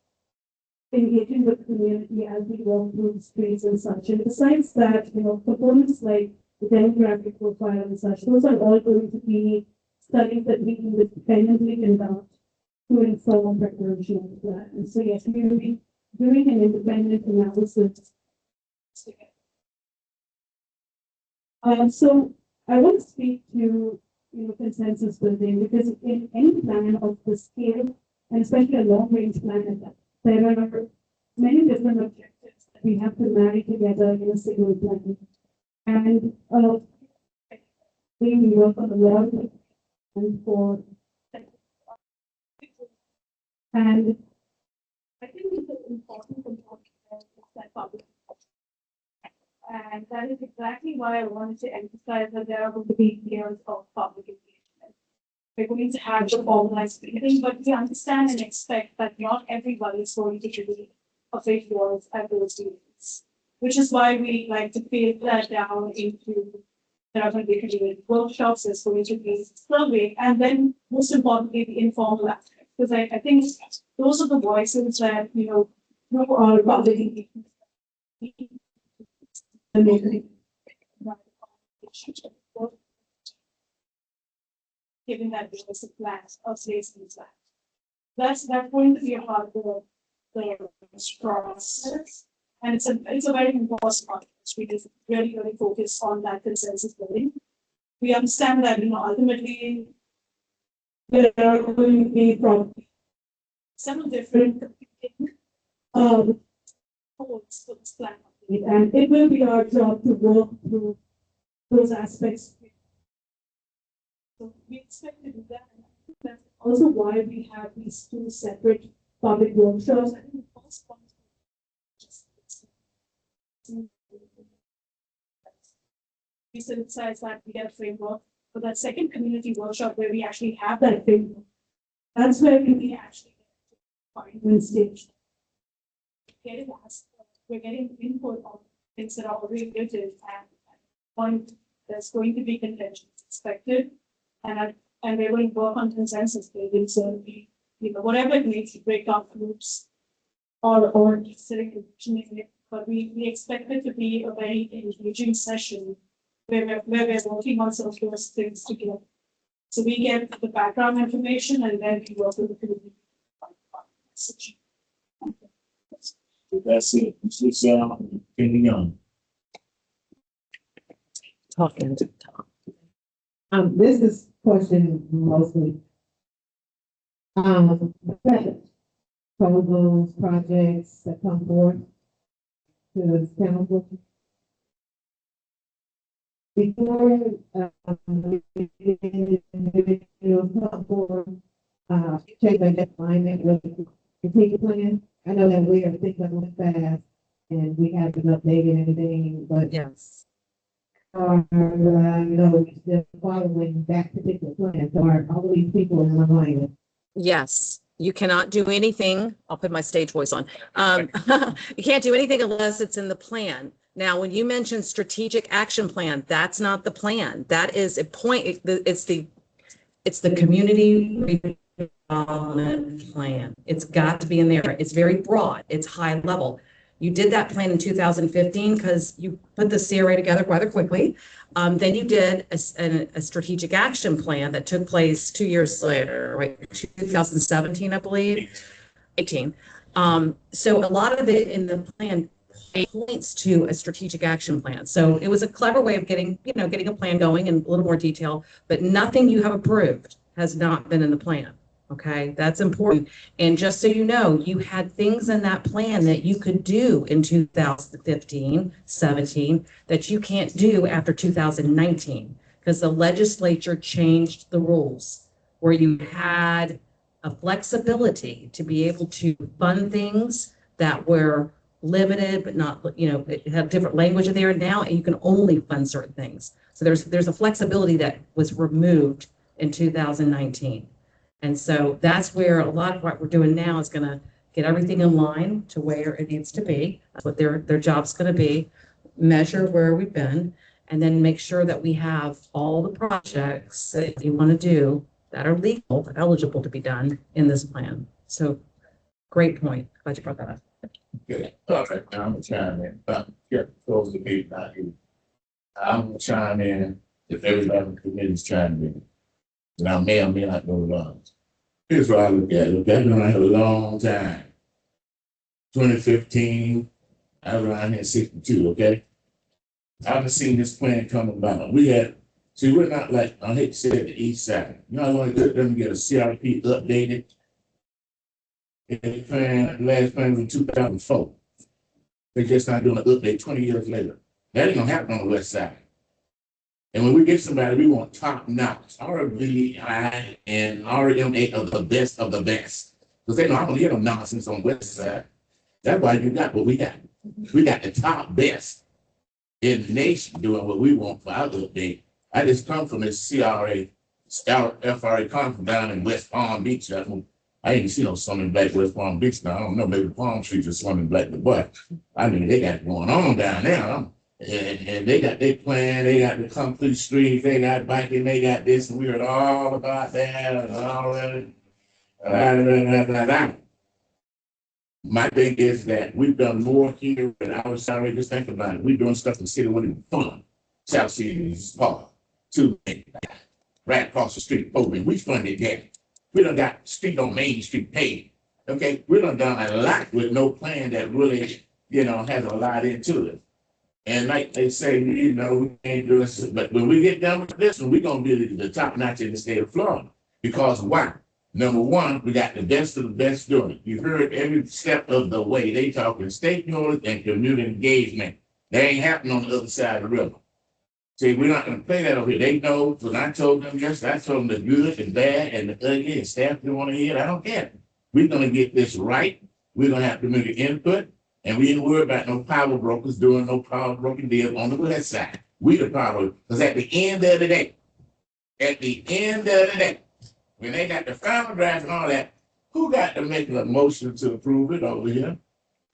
engaging with the community as we walk through the streets and such. And besides that, components like the demographic profile and such, those are all going to be studies that we can independently conduct to inform preparation of the plan. And so yes, we will be doing an independent analysis. So I want to speak to consensus building, because in any plan of the scale, and especially a long range plan like that, there are many different objectives that we have to marry together in a single plan. And we work on a lot of and for and I think it's an important component is that public And that is exactly why I wanted to emphasize that there are going to be years of public engagement. We're going to have the formalized meeting, but we understand and expect that not everybody is going to be officials at those meetings. Which is why we like to phase that down into, there are going to be continuing workshops, there's going to be survey, and then most importantly, the informal aspect. Because I think those are the voices that, who are public engagement. Given that there was a plan of placement plan. That's going to be a part of the process. And it's a very important part. We just really focus on that consensus building. We understand that, ultimately there are going to be probably several different goals for this plan. And it will be our job to work through those aspects. So we expect to do that. And that's also why we have these two separate public workshops. I think the first one we synthesize that, we get a framework for that second community workshop where we actually have that framework. That's where we actually get to final stage. We're getting input on things that are already written, and at point there's going to be contentions expected, and we're going to work on consensus building. So whatever it needs to break down groups or sitting in it, but we expect it to be a very engaging session where we're working on some of those things together. So we get the background information and then we work with the community. That's it. Mr. Kenny Young. Talking to Tom. This is question mostly. Proposals, projects that come forth to the council. Before, come forth, check the alignment with the strategic plan. I know that we are thinking a little fast and we haven't updated anything, but Yes. Still following that particular plan. So are all these people in alignment? Yes, you cannot do anything. I'll put my stage voice on. You can't do anything unless it's in the plan. Now, when you mention strategic action plan, that's not the plan. That is a point. It's the community redevelopment plan. It's got to be in there. It's very broad. It's high level. You did that plan in 2015 because you put the CRA together rather quickly. Then you did a strategic action plan that took place 2 years later, right? 2017, I believe, 18. So a lot of it in the plan points to a strategic action plan. So it was a clever way of getting a plan going in a little more detail, but nothing you have approved has not been in the plan. Okay, that's important. And just so you know, you had things in that plan that you could do in 2015, 17 that you can't do after 2019 because the legislature changed the rules where you had a flexibility to be able to fund things that were limited, but not, it had different language in there now, and you can only fund certain things. So there's a flexibility that was removed in 2019. And so that's where a lot of what we're doing now is going to get everything in line to where it needs to be. That's what their job's going to be, measure where we've been, and then make sure that we have all the projects that you want to do that are legal, eligible to be done in this plan. So great point. Glad you brought that up. Good. All right, now I'm gonna chime in. Close the meeting, not you. I'm gonna chime in if everybody in the committee is chiming in. And I may or may not go along. Here's what I look at. Look, I've been around here a long time. 2015, I was around here 62, okay? I've seen this plan come about. We're not like, I hate to say it, the east side. You know, I want to get them to get a CRP updated. The last plan was in 2004. They're just not doing an update 20 years later. That ain't gonna happen on the west side. And when we get somebody, we want top notch, RVI and RMA of the best of the best. Because they know I don't hear no nonsense on the west side. That's why you got what we got. We got the top best. in the nation doing what we want for our update. I just come from this FRA conference down in West Palm Beach. I ain't seen no swimming black West Palm Beach now. I don't know, maybe Palm Trees are swimming black, but I mean, they got it going on down there. And they got their plan, they got the complete streets, they got biking, they got this, and we heard all about that and all that. My thing is that we've done more here than our salary. Just think about it. We're doing stuff in the city when it's fun. South City's Park, right across the street, Open. We funded that. We done got street on Main Street paid. Okay, we done a lot with no plan that really, has a lot into it. And like they say, we can't do this, but when we get done with this one, we're gonna be the top notch in the state of Florida. Because why? Number one, we got the best of the best doing it. You heard every step of the way. They talking stakeholders and community engagement. That ain't happening on the other side of the river. See, we're not gonna play that over here. They know when I told them yesterday, I told them the good and bad and the ugly and staff don't want to hear it. I don't care. We're gonna get this right. We're gonna have community input. And we ain't worried about no power brokers doing no power broking deal on the west side. We the power, because at the end of the day, when they got the final draft and all that, who got to make a motion to approve it over here?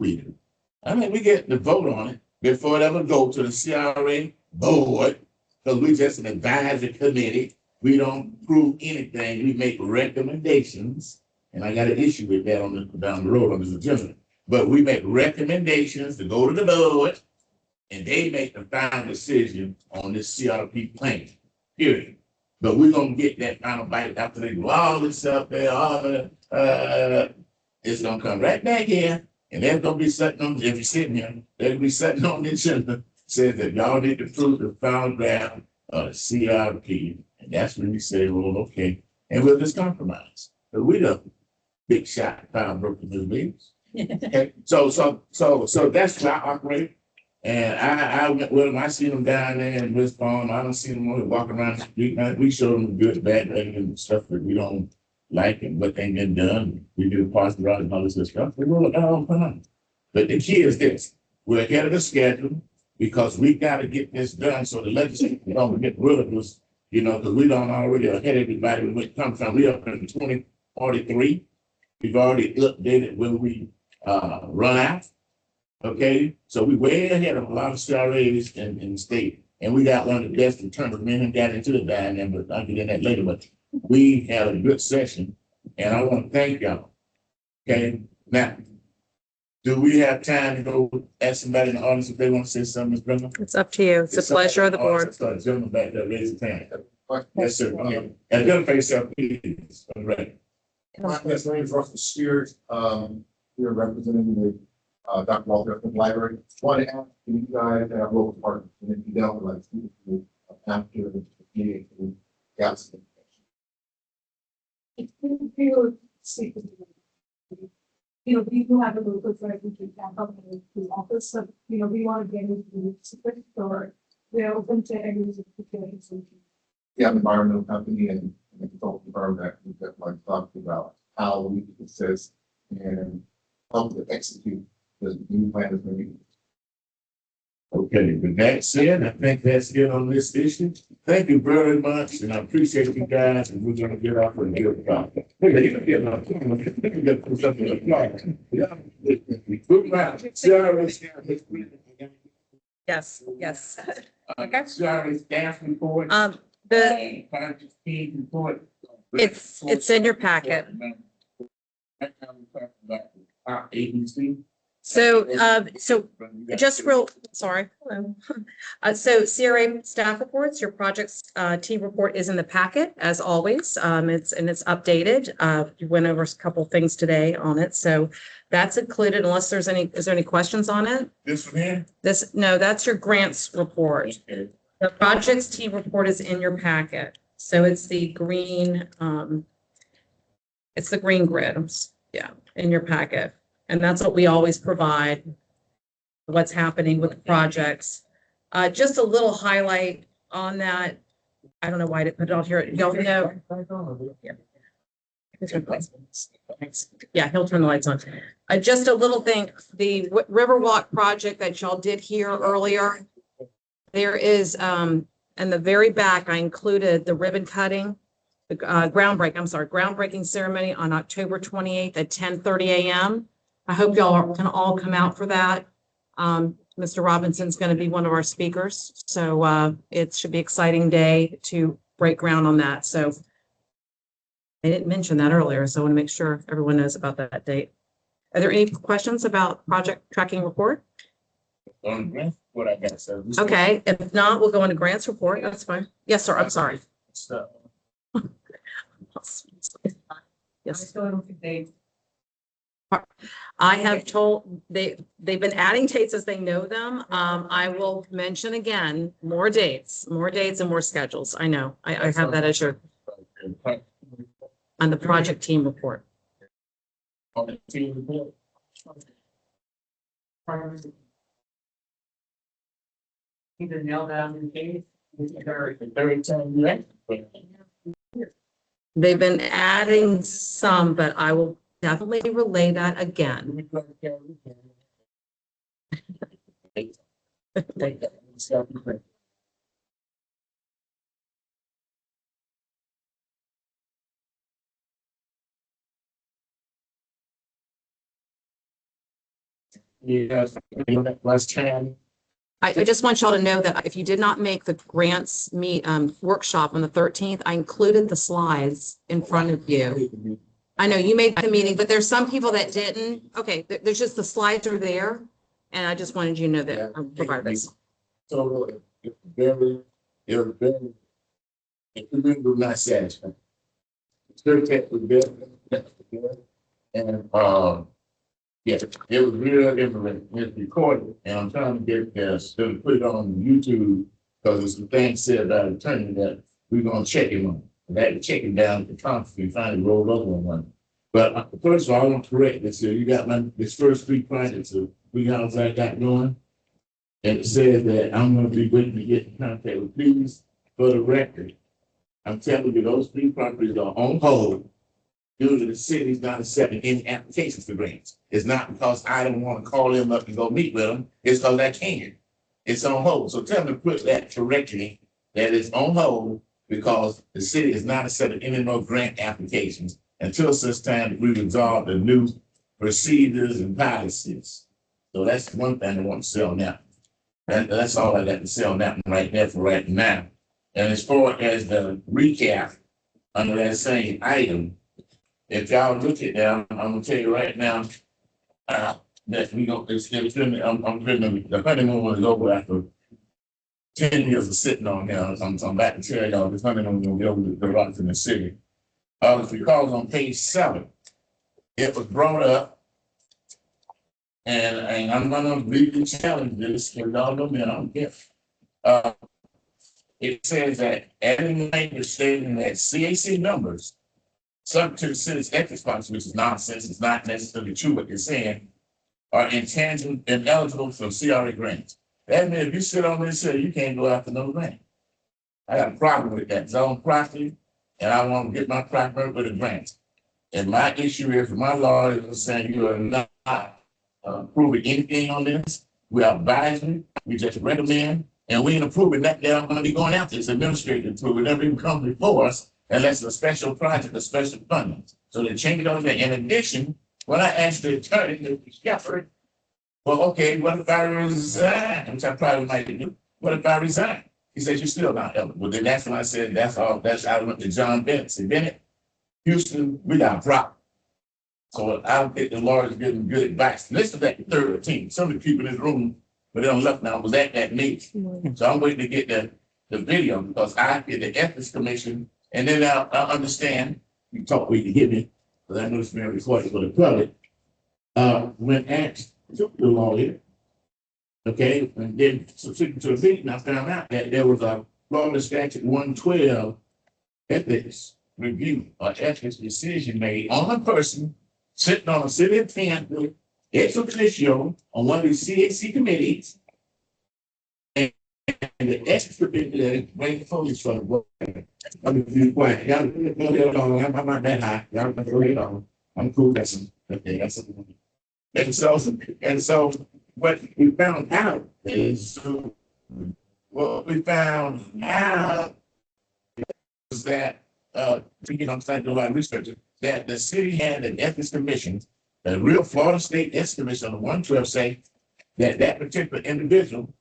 We do. I mean, we get the vote on it before it ever go to the CRA board, because we just an advisory committee. We don't prove anything. We make recommendations. And I got an issue with that down the road on this agenda. But we make recommendations to go to the board, and they make the final decision on this CRP plan, period. But we're gonna get that final bite after they do all this up there, it's gonna come right back here, and they're gonna be sitting on, if you're sitting here, they'll be sitting on the agenda, says that y'all need to prove the final draft of the CRP, and that's when we say, well, okay, and we'll just compromise. But we the big shot pound broken new leagues. Okay, so that's how I operate. And I went with them. I seen them down there in West Palm. I don't see them walking around the street. We show them the good, bad, and stuff that we don't like and what ain't been done. We do the parts around and all this good stuff. We roll it down on. But the key is this: we're ahead of the schedule because we got to get this done so the legislature don't get rid of us. Because we don't already ahead of everybody when it comes from. We up in 2043. We've already updated when we run out. Okay, so we way ahead of a lot of CRAs in the state, and we got one of the best in terms of men and got into the dynamic, but I'll get in that later. But we had a good session, and I want to thank y'all. Okay, now, do we have time to go ask somebody in the audience if they want to say something, Ms. Brenda? It's up to you. It's a pleasure of the board. Start gentleman back there, raise his hand. Yes, sir. Identify yourself, please. All right. My name is Russell Spears. We're representing the Dr. Walter from the library. Want to ask, do you guys have local partners? And if you don't, like, after the meeting, gaps in we do have a local presence in Tampa, the office, so, we want to get into the secret store. We're open to any situations. We have an environmental company and a consulting firm that we just like talking about how we can assist and help to execute the new plan that's going to be. Okay, with that said, I think that's it on this issue. Thank you very much, and I appreciate you guys, and we're gonna get off and get about it. Yes, yes. Okay. Sorry, staff report. The, it's in your packet. Agency. So just real, sorry. So CRA staff reports, your projects team report is in the packet as always. It's updated. You went over a couple things today on it. So that's included unless is there any questions on it? This one here? No, that's your grants report. Okay. The projects team report is in your packet. So it's the green, grid. Yeah, in your packet. And that's what we always provide, what's happening with the projects. Just a little highlight on that. I don't know why I didn't put it on here. Y'all know. Yeah, he'll turn the lights on. Just a little thing, the Riverwalk project that y'all did here earlier, There is, in the very back, I included the ribbon cutting, the groundbreaking ceremony on October 28th at 10:30 a.m. I hope y'all can all come out for that. Mr. Robinson's going to be one of our speakers, so it should be an exciting day to break ground on that. So I didn't mention that earlier, so I want to make sure everyone knows about that date. Are there any questions about project tracking report? What I got, so. Okay, if not, we'll go into grants report. That's fine. Yes, sir. I'm sorry. So, Yes. I have told, they've been adding dates as they know them. I will mention again, more dates and more schedules. I know. I have that as your, on the project team report. on the team report. Either nail down in case. The third time, right? They've been adding some, but I will definitely relay that again. Yes, last time. I just want y'all to know that if you did not make the grants workshop on the 13th, I included the slides in front of you. I know you made the meeting, but there's some people that didn't. Okay, there's just the slides are there. And I just wanted you to know that I provided this. So it's very, if you remember, not satisfied. It's very technical, and, yeah, it was real informative. It's recorded, and I'm trying to get this, to put it on YouTube, because there's some things said about attorney that we're gonna check him on. And that check him down at the conference, we finally rolled over on one. But first of all, I want to correct this. So you got this first three projects of we got going. And it says that I'm gonna be waiting to get in contact with please, for the record. I'm telling you, those three properties are on hold due to the city's not accepting any applications for grants. It's not because I don't want to call them up and go meet with them. It's because I can't. It's on hold. So tell them to put that correctly, that it's on hold because the city is not accepting any more grant applications until such time that we resolve the new procedures and policies. So that's one thing I want to say on that. That's all I got to say on that one right there for right now. And as far as the recap under that same item, if y'all look at that, I'm gonna tell you right now, that we go, I'm putting the honeymoon is over after 10 years of sitting on here. I'm about to tell y'all this honeymoon is gonna be over the rocks in the city. Because on page 7, it was brought up, and I'm gonna really challenge this, because y'all know me, I don't care. It says that adding language stating that CAC numbers subject to the city's ethics policy, which is nonsense, it's not necessarily true what they're saying, are intangible and eligible for CRA grants. That means if you sit on this city, you can't go after no grant. I got a problem with that. It's on property, and I want to get my property with a grant. And my issue is, my lawyer is saying you are not proving anything on this. We are advisory, we just recommend, and we ain't approving that they're going to be going after this administrative tool. It never even come before us unless it's a special project or special funding. So they change it over there. In addition, when I asked the attorney, Mr. Shepherd, well, okay, what if I resign? Which I probably might do. What if I resign? He says, you're still not eligible. Well, then that's when I said, that's all. I went to John Bennett. Said, Bennett, Houston, we got a problem. So I don't think the lawyers are getting good advice. This is at the 13th. Some of the people in this room, but they don't look now, was at that meeting. So I'm waiting to get the video because I get the ethics commission, and then I'll understand. You talk where you get me, because I know it's being recorded for the public. When asked to the lawyer, okay, and then subsequent to the meeting, I found out that there was a Florida statute 112 ethics review or ethics decision made on a person sitting on a city of Tampa, ex officio on one of these CAC committees, and the ex committee bring the police for the work. I'm quiet. I'm not that high. Y'all go ahead on. I'm cool. That's okay. That's and so what we found out is what we found out is that, thinking I'm starting to do a lot of research, that the city had an ethics commission, the real Florida State Ethics Commission on the 112 say that that particular individual,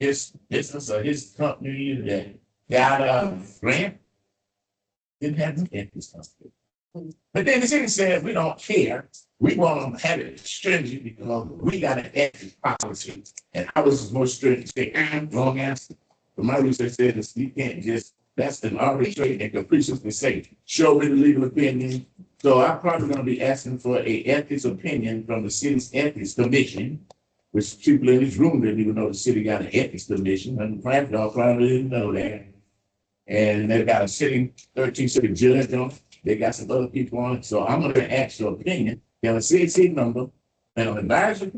his business or his company that got a grant, didn't have an ethics company. But then the city said, we don't care. We want to have it stringent because we got an ethics policy. And I was more stringent, say, wrong answer. But my research said this, you can't just, that's an arbitrary and capricious mistake. Show me the legal opinion. So I'm probably going to be asking for a ethics opinion from the city's ethics commission, which people in this room didn't even know the city got an ethics commission, and perhaps y'all probably didn't know that. And they've got a sitting 13 city judge on it. They got some other people on it. So I'm going to ask your opinion. They have a CAC number and an advisory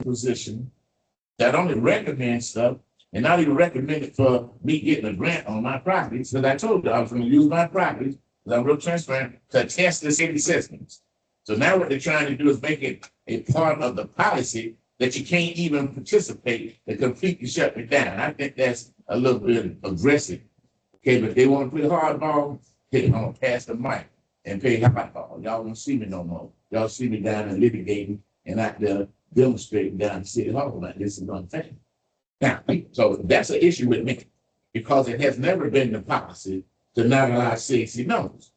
position that only recommends stuff and not even recommend it for me getting a grant on my property. So I told you I was going to use my property, because I'm real transparent, to test the city systems. So now what they're trying to do is make it a part of the policy that you can't even participate to completely shut me down. I think that's a little bit aggressive. Okay, but they want to play hardball, they're gonna pass the mic and play hardball. Y'all won't see me no more. Y'all see me down and litigating and out there demonstrating down the city hall like this is unfair. Now, so that's an issue with me because it has never been the policy to not allow CAC numbers.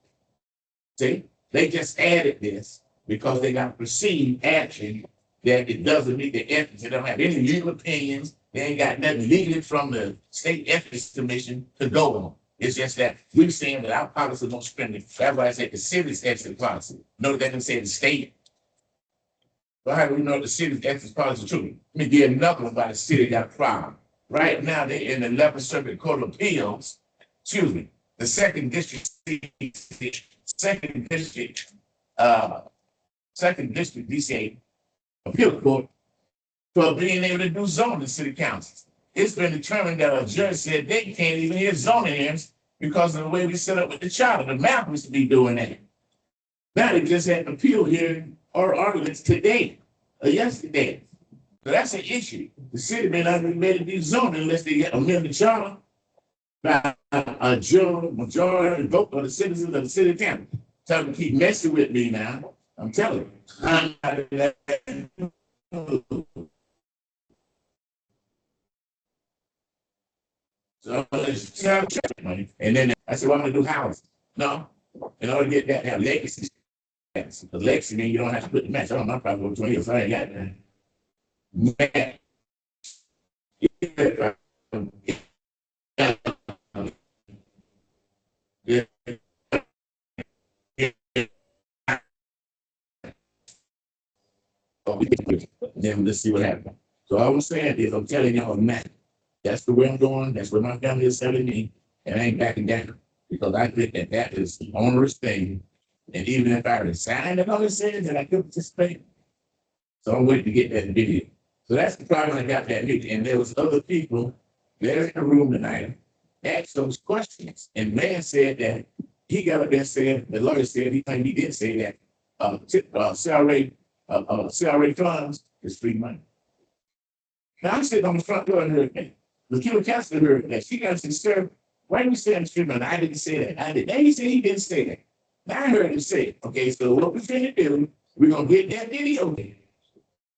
See, they just added this because they got perceived action that it doesn't meet the ethics. They don't have any legal opinions. They ain't got nothing legally from the state ethics commission to go on. It's just that we're saying that our policy is most friendly. That's why I said the city's ethics policy. No, they didn't say the state. But how do we know the city's ethics policy is true? Let me give another one about the city got a problem. Right now, they're in the 11th Circuit Court of Appeals, excuse me, the second district DCA appeal court for being able to do zoning city councils. It's been determined that a judge said they can't even hear zoning hearings because of the way we set up with the charter. The map was to be doing that. Now they just had an appeal hearing or arguments today or yesterday. So that's an issue. The city may not be ready to do zoning unless they get amended charter by a majority vote of the citizens of the city of Tampa. Tell them to keep messing with me now. I'm telling you. I'm not so and then I said, well, I'm gonna do houses. No, in order to get that, have legacy. The legacy means you don't have to put the match on my property for 20 years. So I ain't got that. Then let's see what happens. So all I'm saying is I'm telling y'all now. That's the way I'm going. That's what my family is telling me. And I ain't backing down because I think that that is the onerous thing. And even if I resign, it only says that I could participate. So I'm waiting to get that video. So that's the problem I got that video. And there was other people there in the room tonight asked those questions. And man said that he got up there and said, the lawyer said he did say that CRA funds is free money. Now I'm sitting on the front door and heard that. The killer counselor heard that. She got to say, sir, why are you saying free money? I didn't say that. I did. Now he said he didn't say that. Now I heard him say it. Okay, so what we're going to do, we're going to get that video there.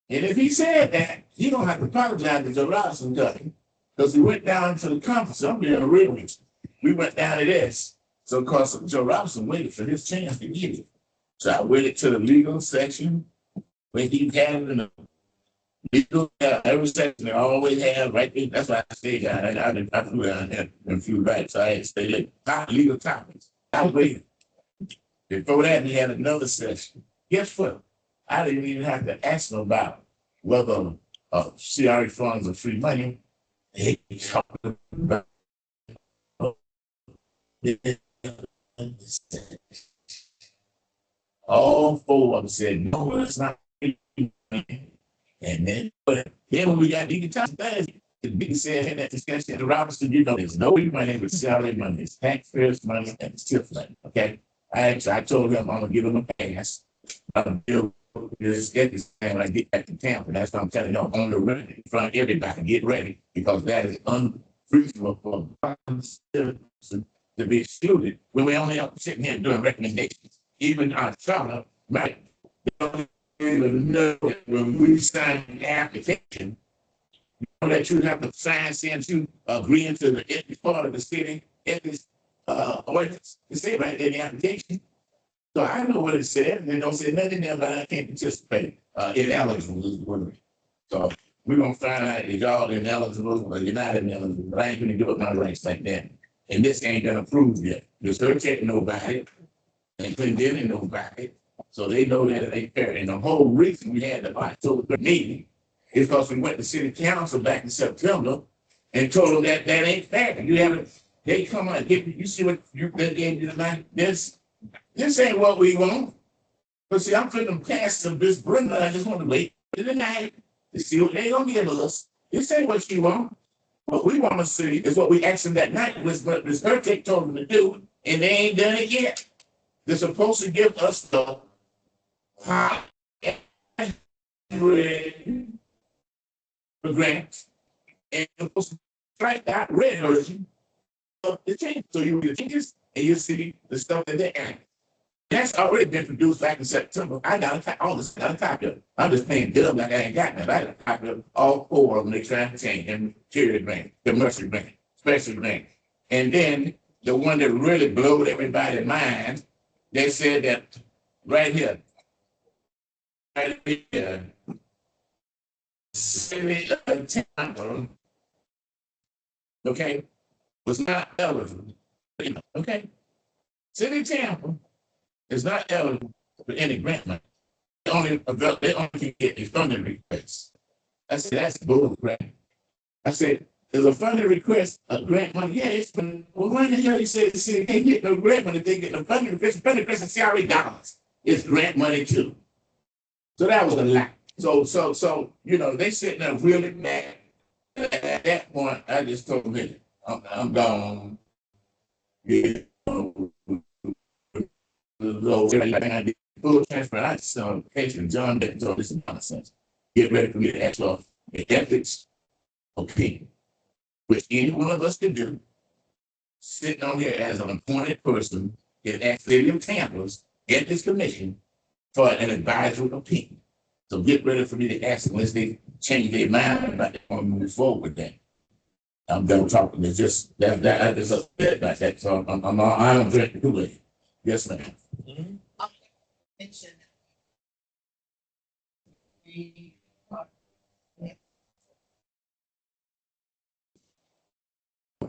And if he said that, he don't have to apologize to Joe Robinson, because we went down to the conference. I'm being real. We went down to this. So, of course, Joe Robinson waited for his chance to get it. So I waited to the legal section where he had it in the legal, every section they always have right there. That's why I stayed down. I flew down there and flew back. So I had to stay late. Legal topics. I waited. Before that, he had another session. Guess what? I didn't even have to ask him about whether CRA funds are free money. He talked about all four of them said, no, it's not free money. And then when we got legal time, the big said in that discussion, the Robinson, you know, there's no free money with salary money, it's taxpayers' money, and it's TIF money. Okay. I told him I'm gonna give him a pass. I'm deal with this when I get back to Tampa. That's what I'm telling you on the ready in front of everybody. Get ready because that is reasonable for citizens to be excluded when we only up sitting here doing recommendations. Even our charter, right? Don't even know that when we sign the application, that you have to sign saying you agreeing to the every part of the city, every ordinance. It say right there in the application. So I know what it said, and they don't say nothing there, but I can't participate. Ineligible is the word. So we're gonna find out if y'all ineligible or you're not ineligible, but I ain't gonna give up my rights like that. And this ain't been approved yet. The search ain't nobody, and condemning nobody. So they know that it ain't fair. And the whole reason we had the October meeting is because we went to city council back in September and told them that that ain't fair. You haven't, they come on, you see what you they gave you tonight? This ain't what we want. But see, I'm putting them past some this Brenda. I just want to wait for the night to see what they gonna give us. This ain't what you want. What we want to see is what we asked them that night was what Ms. Hurtake told them to do, and they ain't done it yet. They're supposed to give us the grants, and you're supposed to strike that red version of the change. So you read the changes and you see the stuff that they're adding. That's already been produced back in September. I got all this, got a copy of it. I'm just playing dumb like I ain't got that. I got a copy of all four of them. They trying to change them: material grant, commercial grant, special grant, and then the one that really blowed everybody's mind. They said that right here, city of Tampa, okay, was not eligible. Okay, city of Tampa is not eligible for any grant money. They only can get a funding request. I said, that's bull crap. I said, there's a funding request, a grant money. Yeah, it's been, well, why the hell you say the city can't get no grant money? They get no funding request. Funding request is CRA dollars. It's grant money too. So that was a lie. So, you know, they sitting there really mad. At that point, I just told them, hey, I'm gone. Yeah. Full transfer. I saw patient John Denton told this is nonsense. Get ready for me to ask for the ethics opinion, which any one of us can do, sitting on here as an appointed person in that city of Tampa's ethics commission for an advisory opinion. So get ready for me to ask unless they change their mind about they want to move forward with that. I'm done talking. It's just that I just upset about that. So I don't drink the Kool-Aid. Yes, ma'am.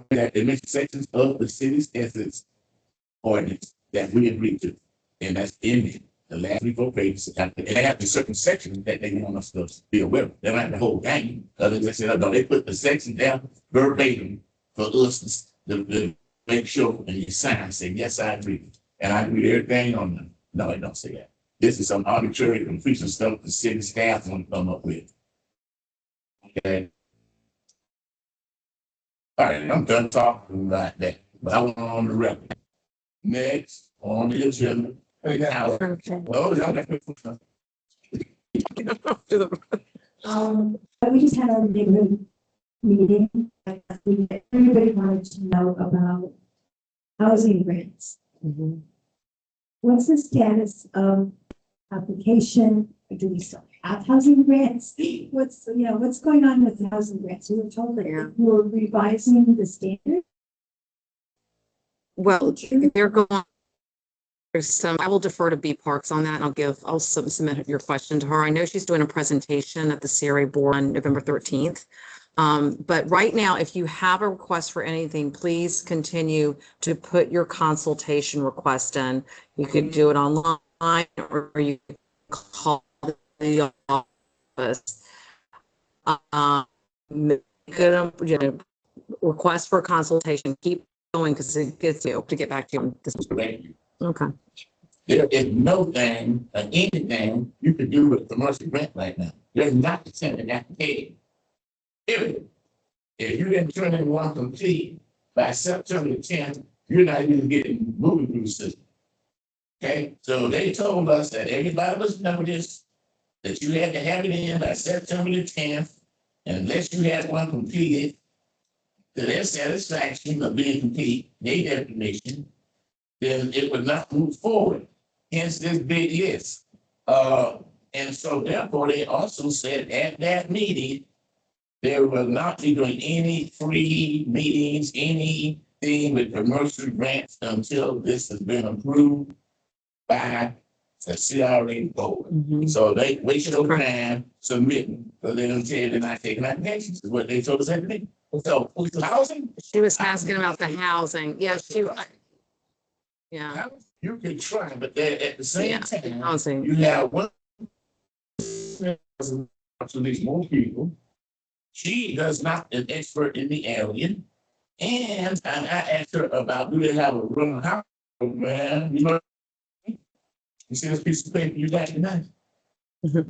That it makes sections of the city's ethics ordinance that we agreed to, and that's in the last 3-4 pages. And they have the certain sections that they want us to be aware of. They don't have the whole thing. Others they said, no, they put the section down verbatim for us to make sure and you sign saying, yes, I agree. And I agree with everything on them. No, they don't say that. This is some arbitrary completion stuff the city staff want to come up with. Okay. All right, I'm done talking about that, but I want on the record. Next on the agenda. Well, y'all got We just had our neighborhood meeting. Everybody wanted to know about housing grants. What's the status of application? Do we still have housing grants? What's going on with the housing grants? We were told that you were revising the standard. Well, they're going. There's some, I will defer to B Parks on that, and I'll submit your question to her. I know she's doing a presentation at the CRA board on November 13th. But right now, if you have a request for anything, please continue to put your consultation request in. You could do it online or you can call the office. Request for a consultation. Keep going because it gets you to get back to you. Okay. There is no thing or anything you can do with a commercial grant right now. There's not to send an application. Period. If you didn't turn in one complete by September 10th, you're not even getting moving through the system. Okay, so they told us that everybody was noticed that you had to have it in by September the 10th, and unless you had one completed to their satisfaction of being complete, their definition, then it would not move forward. Hence this big yes. And so therefore, they also said at that meeting, there will not be doing any free meetings, anything with commercial grants until this has been approved by the CRA board. So they waste your time submitting, but they don't tell you they're not taking applications, is what they told us at the meeting. So housing, She was asking about the housing. Yes, yeah, you can try, but then at the same Yeah, time, housing. you have one to these more people. She does not an expert in the area. And I asked her about, do they have a room house? Man, you know, you see this piece of paper you got tonight?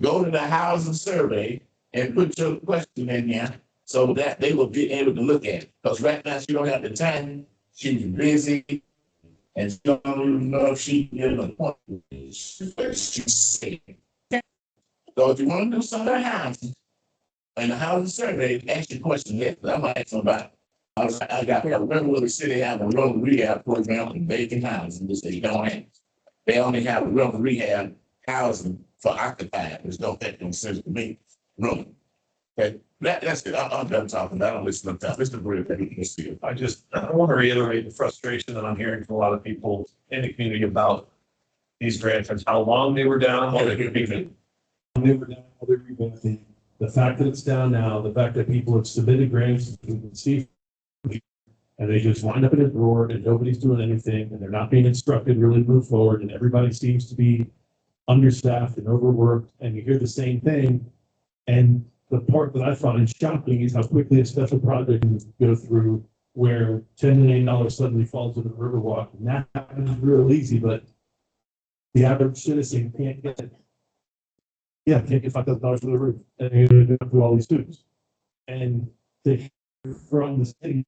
Go to the housing survey and put your question in there so that they will be able to look at it. Because right now she don't have the time, she's busy, and she don't even know if she can get an appointment. She's sick. So if you want to do some of the housing, and the housing survey, ask your question next. I'm gonna ask them about. I got a Riverwood City have a rural rehab program in vacant housing, which they don't have. They only have a rural rehab housing for occupied. There's no that concerns to me. No. Okay, that's it. I'm done talking. I don't listen to that. Mr. Brewer, I want to reiterate the frustration that I'm hearing from a lot of people in the community about these grants and how long they were down. The fact that it's down now, the fact that people have submitted grants and received, and they just wind up in a drawer and nobody's doing anything and they're not being instructed really to move forward and everybody seems to be understaffed and overworked and you hear the same thing. And the part that I find shocking is how quickly a special project can go through where $10 million suddenly falls into the Riverwalk. And that happens real easy, but the average citizen can't get $5,000 for the roof, and you're gonna go through all these students. And from the city,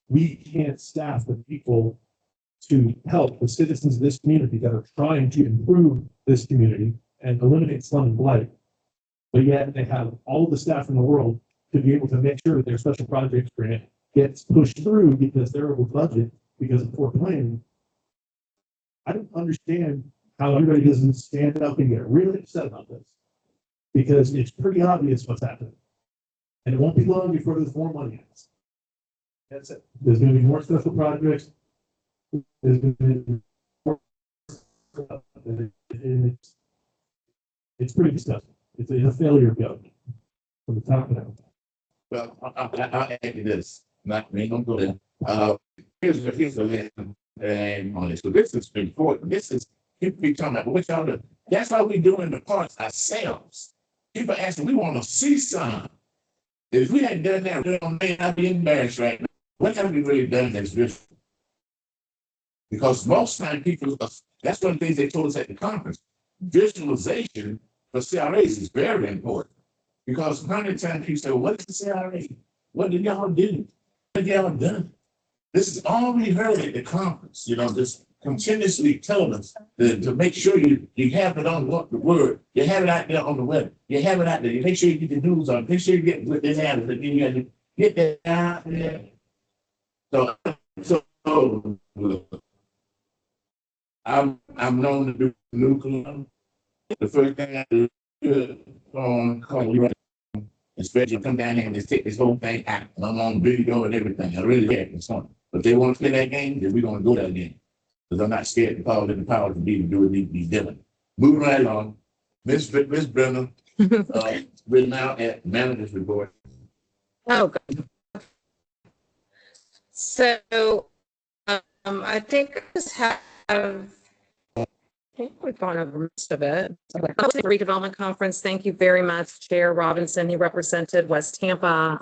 we can't staff the people to help the citizens of this community that are trying to improve this community and eliminate slum and blight. But yet they have all the staff in the world to be able to make sure that their special projects grant gets pushed through because they're over budget because of poor planning. I don't understand how everybody doesn't stand up and get really upset about this. Because it's pretty obvious what's happening. And it won't be long before there's more money. That's it. There's gonna be more special projects. There's gonna be more stuff. It's pretty disgusting. It's a failure of government from the top down. Well, I'll add to this, not me, don't go there. Here's the lesson, and on this. So this is important. This is, people be talking about what y'all do. That's why we doing the parts ourselves. People asking, we want to see some. If we hadn't done that, we may not be embarrassed right now. What have we really done that's different? Because most time people, that's one of the things they told us at the conference. Visualization for CRAs is very important. Because how many times people say, well, what is the CRA? What did y'all do? What have y'all done? This is all we heard at the conference, just continuously telling us to make sure you have it on the word, you have it out there on the web, you have it out there, you make sure you get the news on, make sure you get what they have, but then you got to get that out there. So I'm known to do nuclear. The first thing I do call you, especially come down here and just take this whole thing out. I'm on video and everything. I really have this one. But if they want to play that game, then we're going to go that game. Because I'm not scared to call in the power to be to do what needs to be done. Moving right along. Miss Brenner, we're now at manager's report. Oh, good. So, I think I just have, I think we've gone over most of it. Redevelopment Conference, thank you very much, Chair Robinson. He represented West Tampa,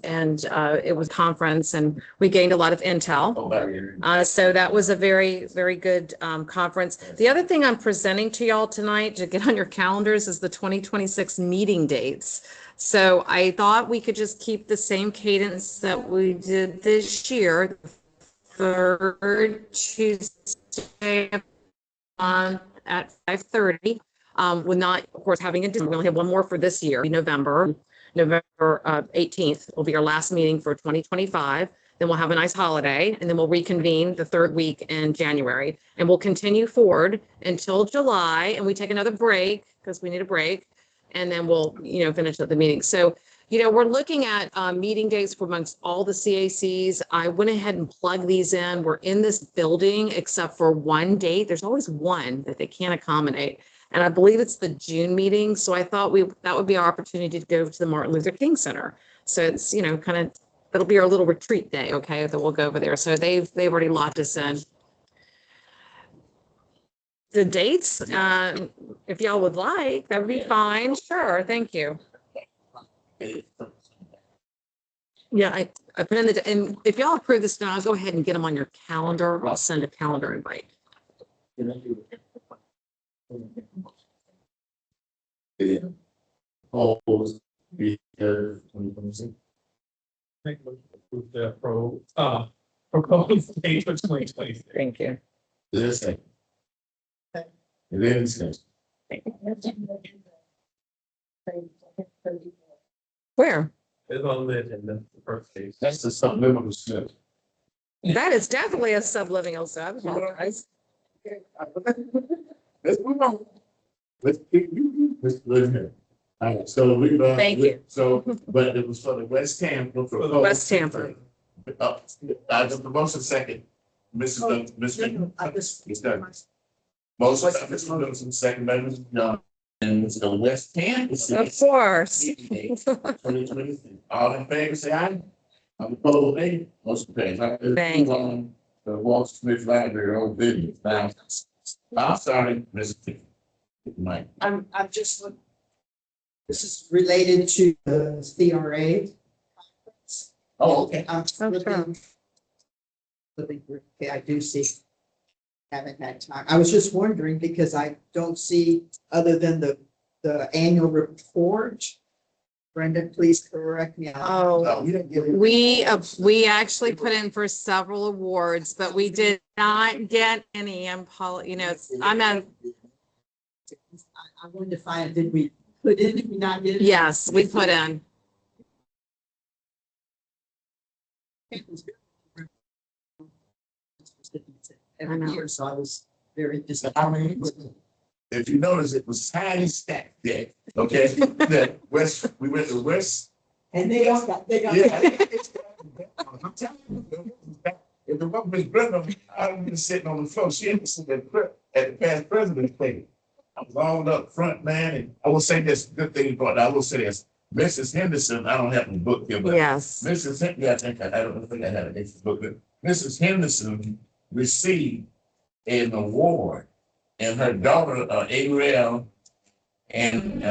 and it was a conference, and we gained a lot of intel. So that was a very, very good conference. The other thing I'm presenting to y'all tonight to get on your calendars is the 2026 meeting dates. So I thought we could just keep the same cadence that we did this year, third Tuesday at 5:30. We're not, of course, having we only have one more for this year, November 18th will be our last meeting for 2025. Then we'll have a nice holiday and then we'll reconvene the third week in January. And we'll continue forward until July and we take another break because we need a break. And then we'll, finish up the meeting. So, we're looking at meeting dates for amongst all the CACs. I went ahead and plugged these in. We're in this building except for one date. There's always one that they can't accommodate. And I believe it's the June meeting. So I thought that would be our opportunity to go to the Martin Luther King Center. So it's, it'll be our little retreat day, okay, that we'll go over there. So they've already locked us in. The dates, if y'all would like, that would be fine. Sure, thank you. Yeah, I put in and if y'all approve this now, I'll go ahead and get them on your calendar. I'll send a calendar invite. The proposed date for 2023. Thank you. This thing. It is. Where? It's on the agenda, the first page. That's the subliminal stuff. That is definitely a subliminal sub. Let's move on. Let's live here. All right, so we. Thank you. So, but it was for the West Tampa. West Tampa. I just the motion second. Mr. I just. It's done. Motion by Mr. Wilson, second by Mr. Young. And it's the West Tampa. Of course. 2023. All in favor, say aye. I'm opposed, nay. Motion passed. Thank you. The Walt Smith Library on business. Now, I'm sorry, Mr. Mike. I'm just, this is related to the CRA. Oh, okay. I'm sure. Okay, I do see. Haven't had time. I was just wondering because I don't see, other than the annual report. Brenda, please correct me. Oh, we didn't get it. we actually put in for several awards, but we did not get any. I'm not. I wanted to find, did we put in, did we not get it? Yes, we put in. Every year, so I was very I mean, if you notice, it was highly stacked there. Okay, that West, we went to West. And they got. Yeah. I'm telling you, if it wasn't Miss Brenda, I would have been sitting on the floor. She had sitting at the past president's table. I was all up front, man, and I will say this good thing about it. I will say this. Mrs. Henderson, I don't have a book here, but Yes. Mrs. Henderson, I don't think I had an extra book, but Mrs. Henderson received an award, and her daughter, Ariel, and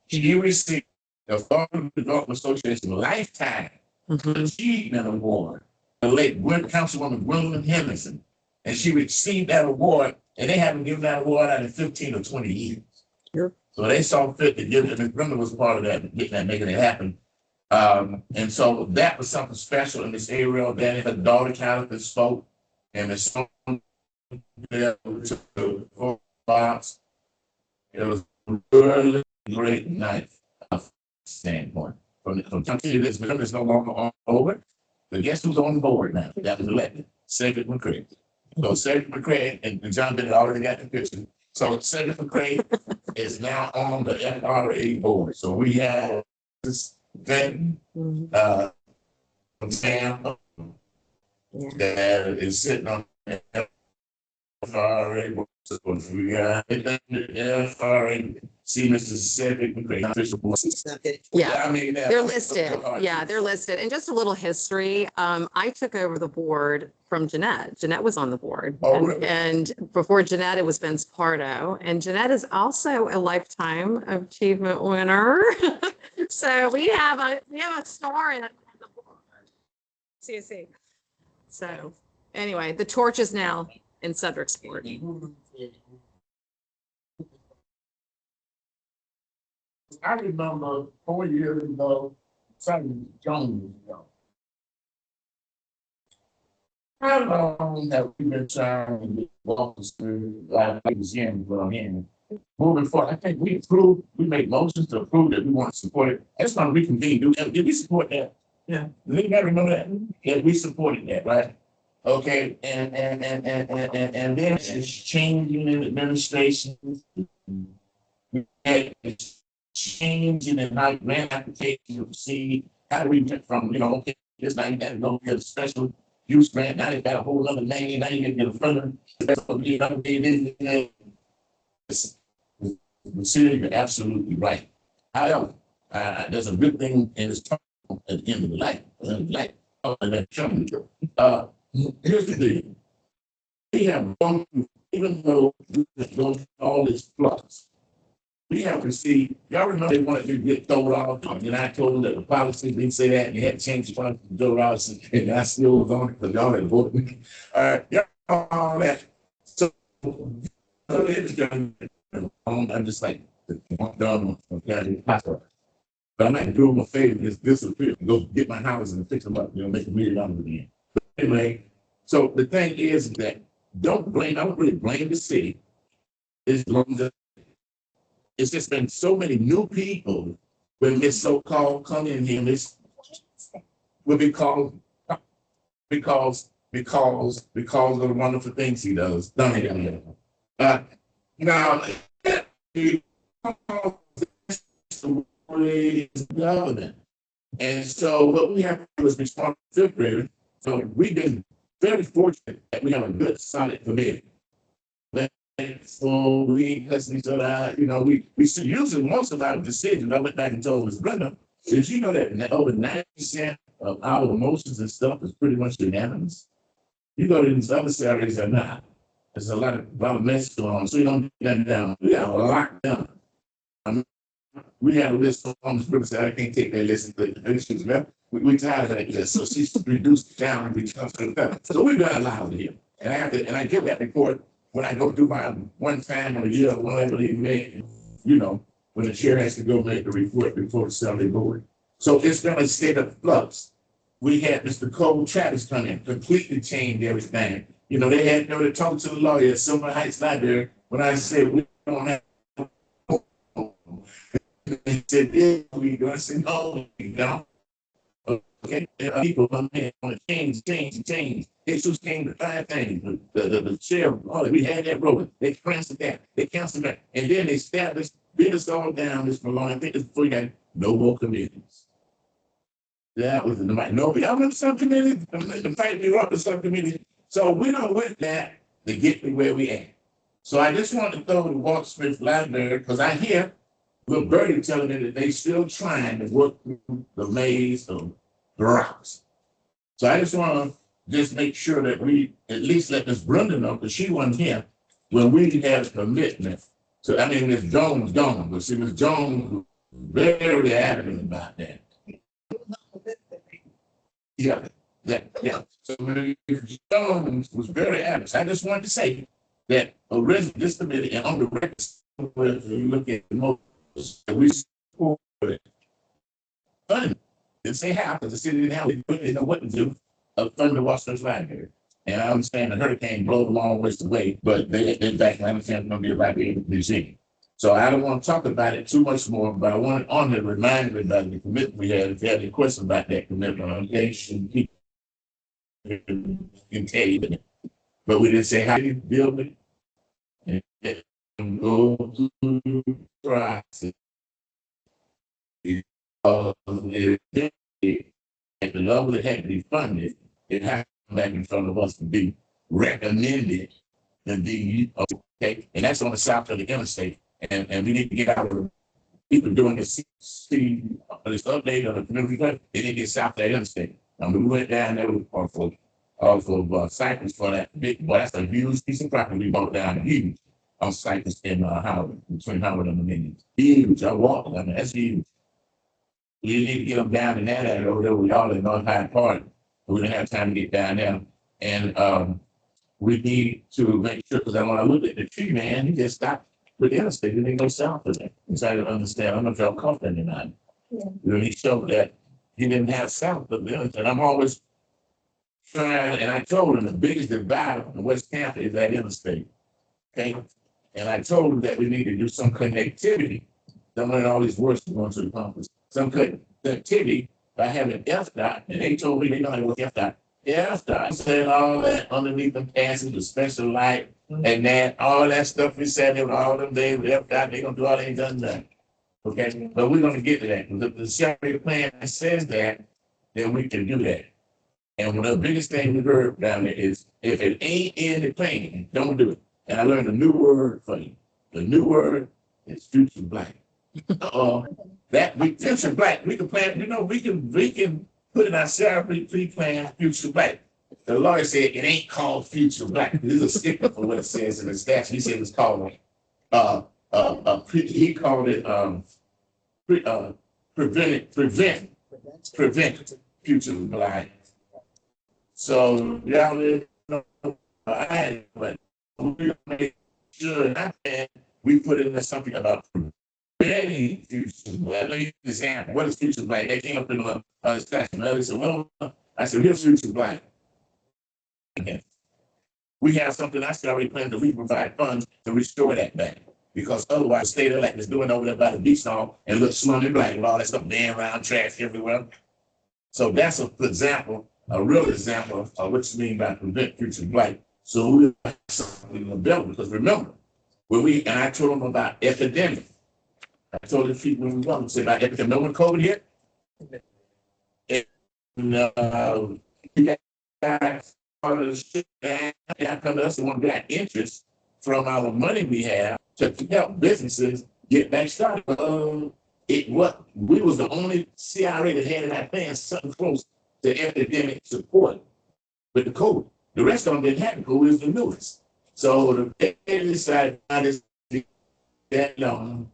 she received the Florida Development Association Lifetime Achievement Award. The late Councilwoman Gwendolyn Henderson, and she received that award, and they haven't given that award out in 15 or 20 years. Sure. So they saw fit to give it, and Brenda was part of that, getting that, making it happen. And so that was something special. And Miss Ariel, Danny, her daughter, Jonathan, spoke, and the song there to the box. It was a really great night standpoint. From this, Brenda is no longer on board. But guess who's on board now? That was elected, Cedric McCray. So Cedric McCray and John Bennett already got the picture. So Cedric McCray is now on the FRA board. So we have this thing, from Tampa, that is sitting on the FRA board. So we got the FRA. See, Mr. Cedric McCray, official board. Yeah, I mean, they're listed. Yeah, they're listed. And just a little history. I took over the board from Jeanette. Jeanette was on the board. Oh, really? And before Jeanette, it was Vince Pardo. And Jeanette is also a Lifetime Achievement winner. So we have a star in the board. CAC. So anyway, the torch is now in Cedric's board. I remember 4 years ago, something Jones ago. How long have we been trying to get walkers through like museum for him? moving forward, I think we made motions to approve that we want to support it. I just want to reconvene. Did we support that? Yeah. Does anybody remember that? Yeah, we supported that, right? Okay, and then it's changing in administration. And it's changing in how grant application proceed. How do we get from, okay, this now you gotta go get a special use grant, now they got a whole other name, now you gotta get a further. The city, you're absolutely right. However, there's a good thing in this at the end of the life. Here's the deal. We have gone through, even though we've gone through all this flux, we have received, y'all remember they wanted to get $3, and I told them that the policy didn't say that, and you had to change the policy to $3, and I still was on it, because y'all had voted me. Y'all all that. So, I'm just like, I'm done. Okay, but I'm not doing them a favor, just disappear, go get my house and fix them up, make $1 million again. But anyway, so the thing is that I don't really blame the city. It's just been so many new people when this so-called come in here, this will be called because of the wonderful things he does. Now, government. And so what we have to do is respond to fifth graders. So we've been very fortunate that we have a good solid committee. So we listen each other out, we usually most of our decisions, I went back and told Ms. Brenda, did you know that over 90% of our emotions and stuff is pretty much unanimous? You go to these other salaries are not. There's a lot of mess going on, so you don't get that down. We have a lot done. We had a list on the said I can't take that list, but we tired of that list. So she's reduced down and so we've got a lot here. And I give that report when I go do my one time a year, whatever they make, when the chair has to go make the report before the Sunday board. So it's been a state of flux. We had Mr. Cole Travis come in, completely changed everything. They had to talk to the lawyer at Silver Heights Library when I said we don't have. They said, yeah, we do. I said, no, we don't. Okay, people come in want to change. Jesus came to 5 things. The sheriff, we had that rolling. They canceled that. And then they established, beat us all down this for long. I think it's before you got no more committees. That was in the mic. No, y'all remember subcommittee? The fight we wrote the subcommittee. So we don't want that to get me where we at. So I just want to throw the Walt Smith Library, because I hear Will Birdie telling me that they still trying to work through the maze of the rocks. So I just want to make sure that we at least let Ms. Brenda know, because she wasn't here when we had a commitment. So Ms. Jones gone, but see, Ms. Jones was very adamant about that. Yeah. So Ms. Jones was very adamant. I just wanted to say that originally this committee and on the record, when you look at the most, we support it. Didn't say how, because the city didn't have, they didn't know what to do, fund the Washington Library. And I understand the hurricane blew the long ways away, but they back, I understand it's going to be about the museum. So I don't want to talk about it too much more, but I wanted on to remind everybody the commitment we had. If you had any questions about that commitment, okay, can tell you, but we didn't say how you build it. And go through the process. At the level that had to be funded, it has to come back in front of us to be recommended and be okay. And that's on the south of the interstate. And we need to get out of people doing this this update on the community. They need to get south of that interstate. We went down there off of Cypress for that big, well, that's a huge piece of property we bought down huge on Cypress in Howard, between Howard and Dominion. Huge. I walked, that's huge. You need to get them down in that area over there with y'all in North Hyde Park. We didn't have time to get down there. And we need to make sure, because when I looked at the tree, man, he just stopped with the interstate. He didn't go south of that. So I didn't understand. I don't know if y'all caught that or not. Yeah. He showed that he didn't have south of the interstate. I'm always trying, and I told him the biggest divide in West Tampa is that interstate. Okay. And I told them that we need to do some connectivity. Don't let all these words going to the conference. Some connectivity by having FDOT, and they told me they know how to work FDOT. Yeah, FDOT said all that underneath them passes, the special light, and that, all that stuff we said, they were all them days with FDOT, they gonna do all they ain't done that. Okay, but we're gonna get to that. The CRA plan says that, then we can do that. And one of the biggest things we heard down there is, if it ain't in the plan, don't do it. And I learned a new word for you. The new word is future black. That we future black, we can plan, we can put in our salary pre-plan future black. The lawyer said it ain't called future black. This is a sticker for what it says in the statute. He said it's called he called it prevent future black. So y'all but we make sure that we put in there something about preventing future black. Let me example. What is future black? They came up in a discussion. I said, well, here's future black. Okay. We have something I still already planned to provide funds to restore that back. Because otherwise, the state of like is doing over there by the beach now and look slummy black with all that stuff laying around, trash everywhere. So that's an example, a real example of what you mean by prevent future blight. So we have something in the building, because remember, and I told them about epidemic. I told the people when we went, say about epidemic. No one COVID hit. And you guys, part of the shit that come to us and want to get interest from our money we have to help businesses get back started. We was the only CRA that had in our plan something close to epidemic support with the COVID. The rest of them didn't have the COVID, is the newest. So they decided that now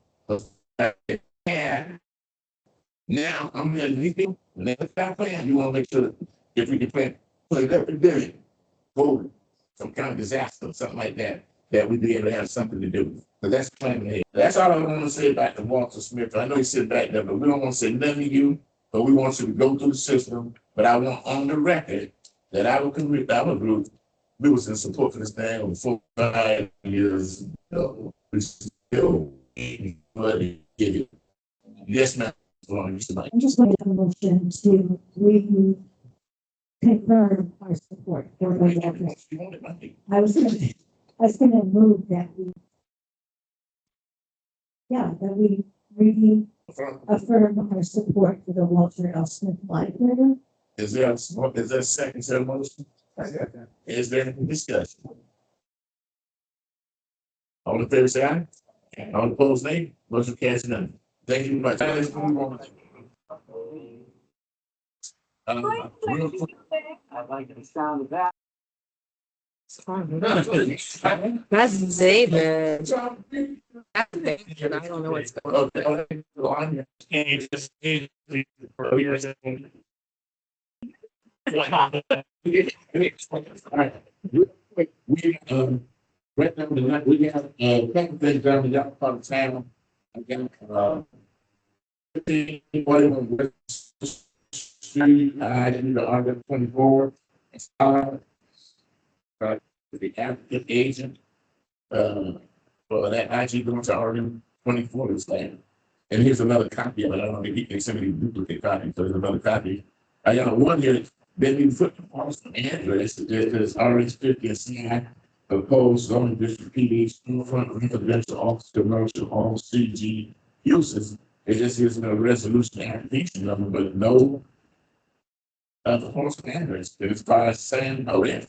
I'm going to leave you. Next time plan, you want to make sure that if we can plan an epidemic, COVID, some kind of disaster, something like that, that we'd be able to have something to do. So that's the plan ahead. That's all I want to say about the Walter Smith. I know he said back there, but we don't want to say nothing to you, but we want you to go through the system. But I want on the record that our group, we was in support for this thing over 4 or 5 years ago. We still money give it. Yes, ma'am. I'm just going to motion to confirm our support for the I was gonna move that we really affirm our support for the Walter L. Smith Library. Is there a second to the motion? Is there any discussion? All in favor, say aye. All opposed, nay. Motion carries none. Thank you very much. Real quick. I like the sound of that. That's David. That's David. I don't know what's going on. Right now, we have a couple things down in the upper part of town. Again, Street, I did the August 24. The applicant agent for that actually going to Oregon 24 is land. And here's another copy of it. I don't know if you can send me a duplicate copy, so there's another copy. I got one here, then we put the Austin address, there's RH 50 and CI, proposed zoning district PD, storefront, residential, office, commercial, all CG uses. It just gives me a resolution application number, but no the Austin address. It's by Sam Orange.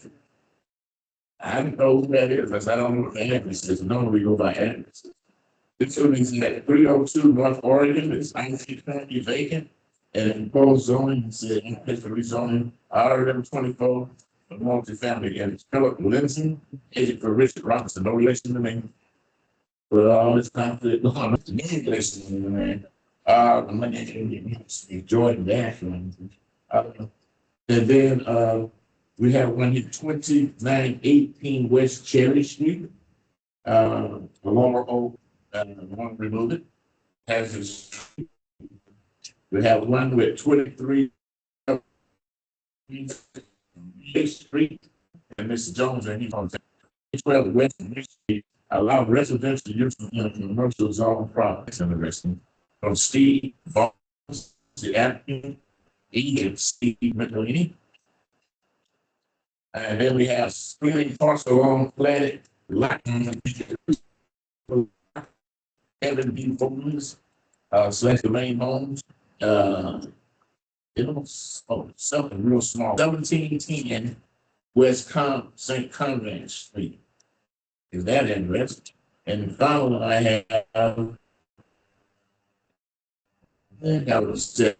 I don't know who that is, because I don't know what the address is. Normally we go by addresses. This one is at 302 North Oregon. It's IT currently vacant. And it proposed zoning said in place for rezoning RM 24 multifamily. And it's Philip Lindsay, agent for Richard Robinson. No relation to me. But all this conflict going on, no relation to me. My name is Jordan Dashman. And then we have one here, 2918 West Cherry Street. The lower oak, one remove it. Has this. We have one with 23 Street, and Mr. Jones, and he's on 12 West Street. allow residential use in a commercial zone products and the rest. From Steve Barnes, the applicant, and Steve McLean. And then we have screening parcel along platted lot. Evan B. Foles, select the main homes, it was, something real small, 1710 St. Conrad Street. Is that interesting? And the final one I have, I think I was set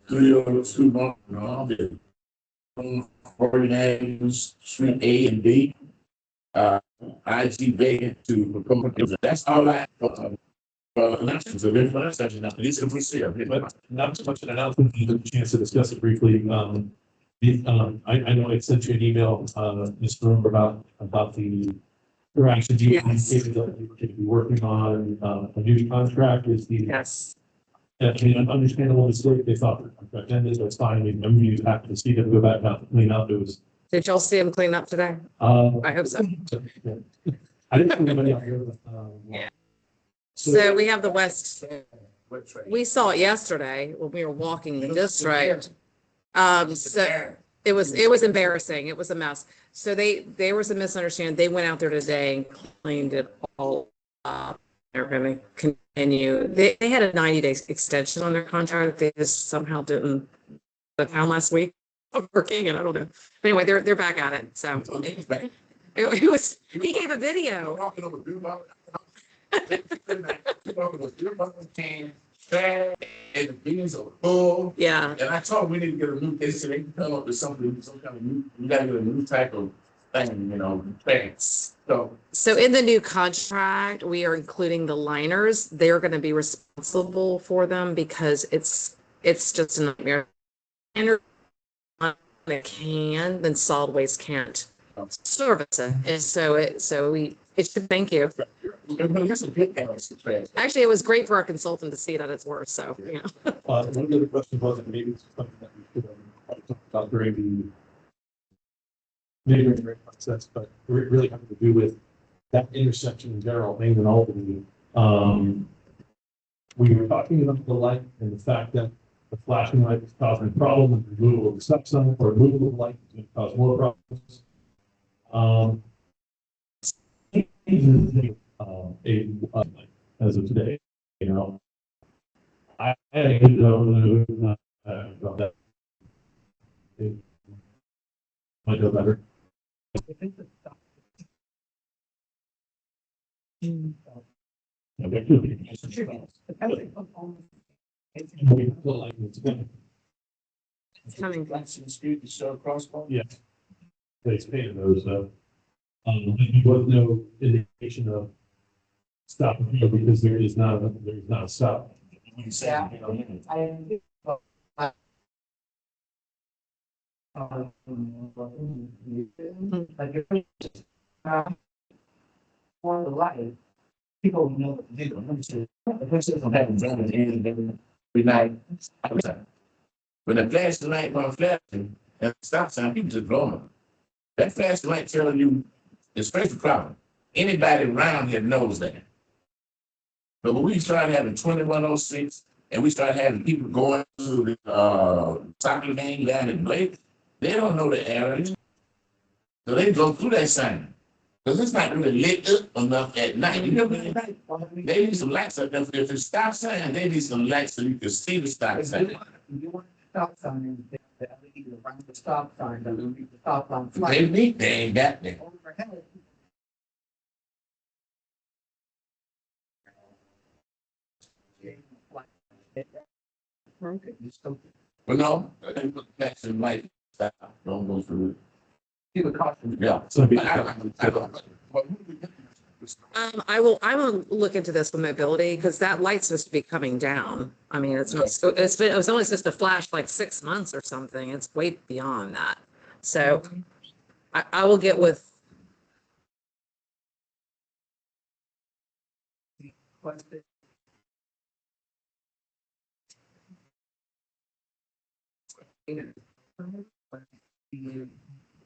302 North, 49 Street A and B. IG vacant to, that's all I, announcements of information, nothing, these are we see. But not so much an announcement, you had a chance to discuss it briefly. I know I sent you an email, Mr. Rumber, about the interaction you indicated that you could be working on, a new contract is the. Yes. Yeah, I mean, an understandable mistake, they thought the contract ended, so it's fine, I mean, I'm you have to see them go back out, clean up, it was. Did y'all see him clean up today? I hope so. I didn't see anybody out here, but, Yeah. So we have the West. We saw it yesterday when we were walking the district. So it was embarrassing. It was a mess. So there was a misunderstanding. They went out there today and cleaned it all up. They're going to continue. They had a 90-day extension on their contract. They just somehow didn't the town last week working, and I don't know. But anyway, they're back at it. So it was. He gave a video. And the beans are full. Yeah. And I told them we need to get a new, they said they can come up with something, some kind of new, we gotta get a new type of thing, thanks. So in the new contract, we are including the liners. They're going to be responsible for them because it's just a nightmare. Liner can, then solid waste can't service it. And so it should, thank you. Actually, it was great for our consultant to see that it's worse. So, yeah. one of the other questions was, and maybe it's something that we should have talked about during the neighboring process, but really having to do with that intersection in general, Main and Albany. We were talking about the light and the fact that the flashing light is causing a problem, and removal of the stop sign or removal of the light is going to cause more problems. As of today, I don't know about that. It might go better. It's coming. Yeah. They painted those, there was no indication of stopping here because there is not a stop. For the light, people know what to do. The person don't have driving in every night. When the flash light on flashing, and stop sign, people just blowing. That flash light telling you it's straight to problem. Anybody around here knows that. But when we started having 2106 and we started having people going to the soccer game down in Blake, they don't know the area. So they go through that sign. Because it's not really lit up enough at night. You know what I mean? They need some lights up there. If it's stop sign, they need some lights so you can see the stop sign. You want the stop sign and the LED around the stop sign, the stop line. They ain't got that. Well, no, they put flashing light. Don't go through it. Yeah. I will look into this with mobility because that light's supposed to be coming down. I mean, it was only supposed to flash like 6 months or something. It's way beyond that. So I will get with.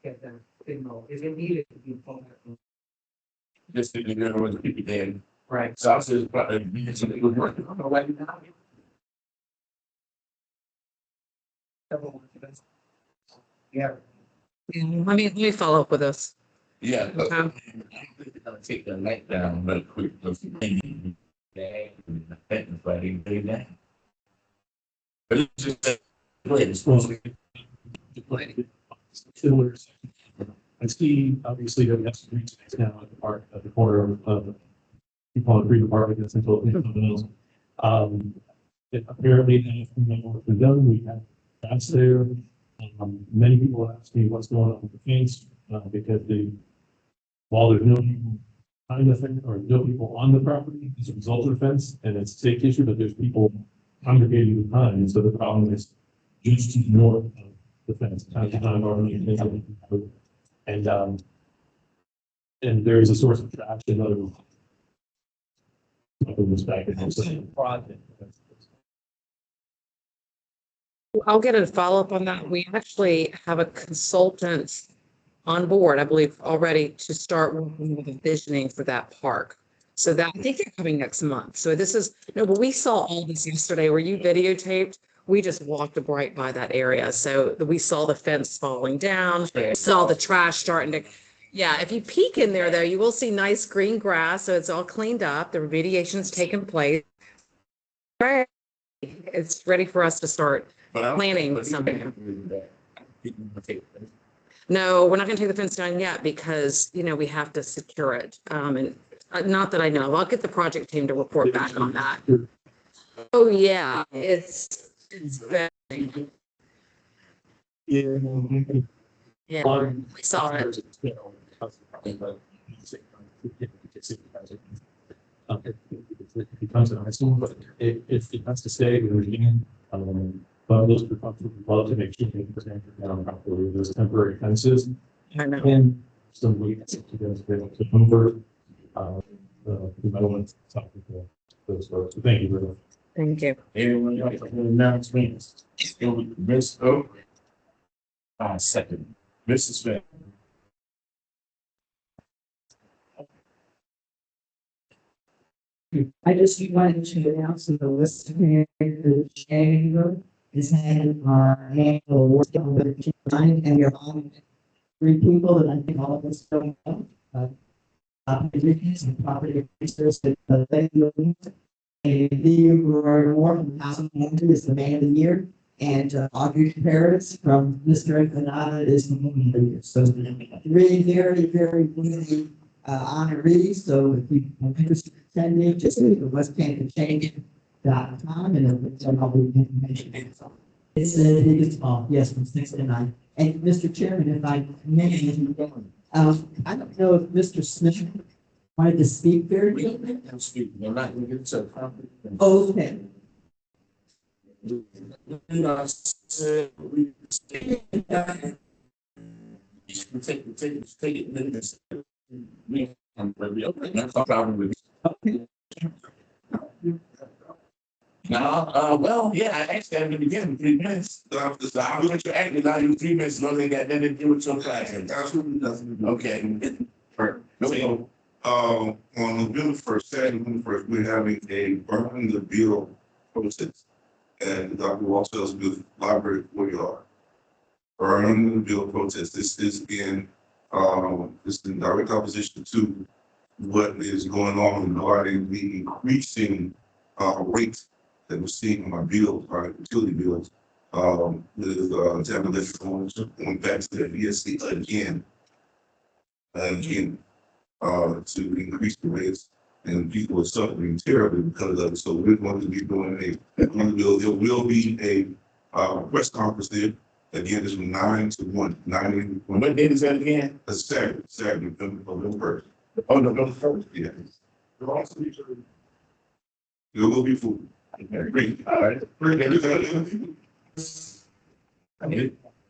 Get that signal, if it needed to be. Just to get with the people there. Right. So I was just, but, Yeah. Yeah, let me follow up with this. yeah. Okay. I'm gonna take the light down real quick. But it's just, it's supposed to be. I see, obviously, that we have some green space now at the park, at the corner of, you call it green park, I guess, until something else. Apparently, what's been done, we have that's there. Many people ask me what's going on with the fence, because while there's no people behind the fence or no people on the property as a result of the fence, and it's a safety issue, but there's people congregating behind, and so the problem is just to the north of the fence, time to time, and there is a source of trash and other. Back in the project. I'll get a follow-up on that. We actually have a consultant on board, I believe, already to start working with the visioning for that park. So that, I think they're coming next month. So this is, no, but we saw all this yesterday where you videotaped. We just walked right by that area. So we saw the fence falling down, saw the trash starting to, yeah, if you peek in there though, you will see nice green grass. So it's all cleaned up. The remediation's taken place. Right. It's ready for us to start planning something. No, we're not gonna take the fence down yet because, you know, we have to secure it. And not that I know, I'll get the project team to report back on that. Oh, yeah, it's very. Yeah. Yeah, we saw it. It becomes an eyesore, but if it has to stay, we're again, but those would love to make sure they can down properly, those temporary fences. I know. And some weeks to go to over, the development. Those folks, so thank you very much. Thank you. Anyone else have any announcements? Miss Oak. Second, Mrs. Smith. I just wanted to announce in the list of the chamber is having our annual working with the line, and you're on 3 people that I think all of us don't know. Opportunities and property research that they do. And the more from Housing Manager is the man of the year, and Audrey Paris from Mr. Empanada is the woman of the year. So really very honorees. So if you are interested in attending, just go to westcampandchange.com and it'll all the information. It's yes, from 6 to 9. And Mr. Chairman, if I may, I don't know if Mr. Smith wanted to speak very quickly. I'm speaking, I'm not gonna get to a conference. Okay. Take it minutes. I'm very okay. That's no problem with me. Now, well, yeah, I asked that in the beginning, 3 minutes. So I'll let you act it now, you 3 minutes, no, they got nothing to do with your class. Absolutely nothing. Okay. So, on November 1st, Saturday, November 1st, we're having a burning the bill protest at Dr. Waltell's library courtyard. Burning the bill protest. This is in direct opposition to what is going on regarding the increasing rate that we're seeing on our bills, our utility bills. With Tampa legislation going back to the VSC again, to increase the rates, and people are suffering terribly because of it. So we're going to be doing there will be a press conference there. Again, it's from 9 to 1. 9 to 1. What date is that again? That's Saturday, November 1st. Oh, November 1st. Yeah. There will be food. Great. All right.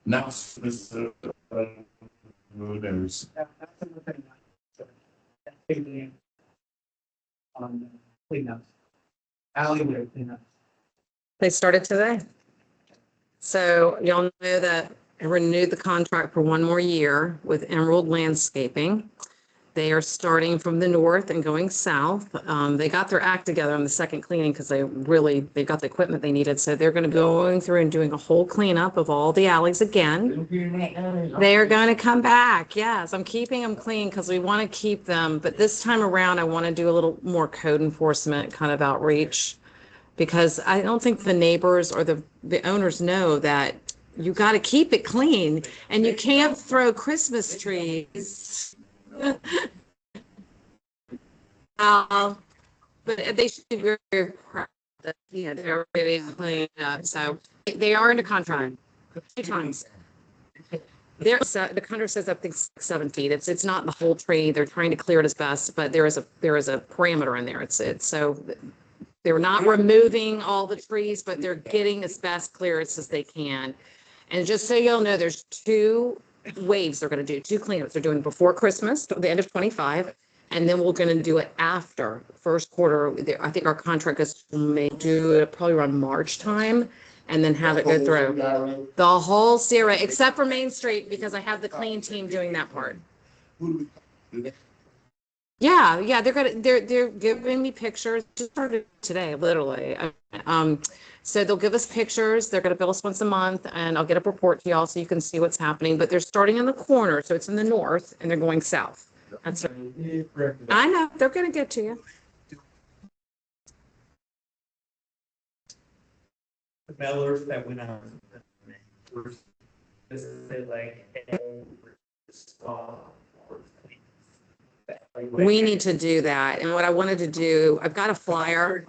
Now, there's On cleanup. Alleyway cleanup. They started today. So y'all know that I renewed the contract for 1 more year with Emerald Landscaping. They are starting from the north and going south. They got their act together on the second cleaning because they've got the equipment they needed. So they're going to be going through and doing a whole cleanup of all the alleys again. They are going to come back. Yes, I'm keeping them clean because we want to keep them. But this time around, I want to do a little more code enforcement kind of outreach because I don't think the neighbors or the owners know that you got to keep it clean and you can't throw Christmas trees. But they should be very proud that, they're really cleaning up. So they are into contract 2 times. The contract says up to 7 feet. It's not the whole tree. They're trying to clear it as best, but there is a parameter in there. It's so they're not removing all the trees, but they're getting as best clearance as they can. And just so y'all know, there's 2 waves they're going to do, 2 cleanups. They're doing before Christmas, the end of 25, and then we're going to do it after first quarter. I think our contract is may do it probably around March time, and then have it go through the whole CRA except for Main Street because I have the clean team doing that part. Yeah, they're giving me pictures. Just started today, literally. So they'll give us pictures. They're gonna bill us once a month, and I'll get a report to y'all so you can see what's happening. But they're starting in the corner, so it's in the north, and they're going south. That's right. I know they're gonna get to you. The mailers that went out. This is like. We need to do that. And what I wanted to do, I've got a flyer.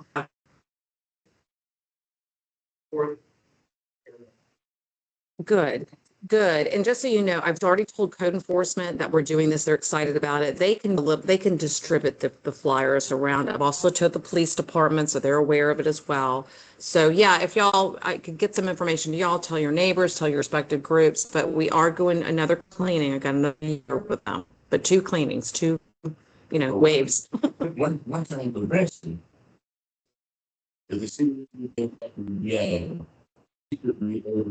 Good. And just so you know, I've already told code enforcement that we're doing this. They're excited about it. They can distribute the flyers around. I've also told the police department, so they're aware of it as well. So yeah, if I could get some information to y'all, tell your neighbors, tell your respective groups, but we are doing another cleaning. I got another year with them, but 2 cleanings, 2 waves. One thing for the rest is the city, be able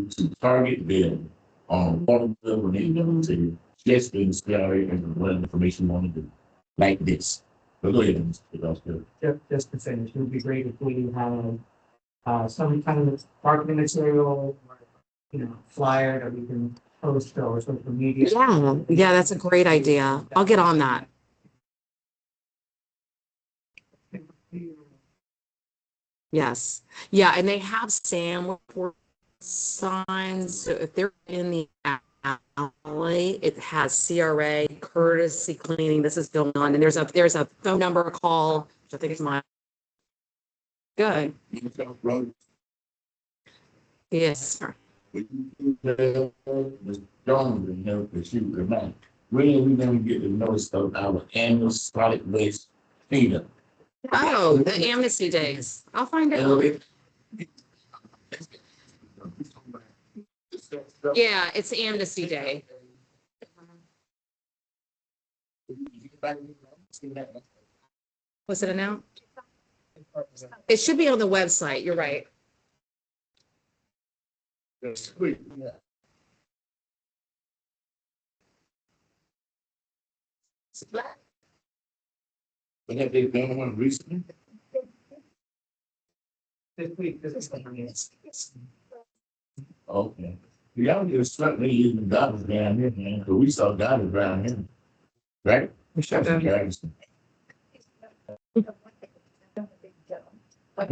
to target them on one of them when they go to just in scary and what information you want to do like this. But go ahead, Just to finish, it would be great if we have some kind of marketing material, or, flyer that we can post or social media. Yeah, that's a great idea. I'll get on that. Yes. Yeah, and they have SAM signs. So if they're in the alley, it has CRA, courtesy cleaning. This is going on. And there's a phone number, a call, which I think is mine. Good. Yes, sir. When are we gonna get the notice of our annual solid waste cleanup? Oh, the amnesty days. I'll find out. Yeah, it's amnesty day. Was it announced? It should be on the website. You're right. But have they done one recently? This week, this Okay. Y'all just certainly even got us down here, man, because we saw God around here. Right? We sure do. I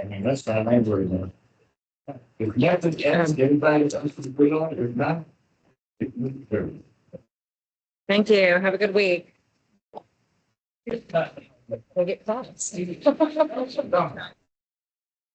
mean, that's not my word, man. If you have to ask everybody else to put on, if not, Thank you. Have a good week. We'll get thoughts.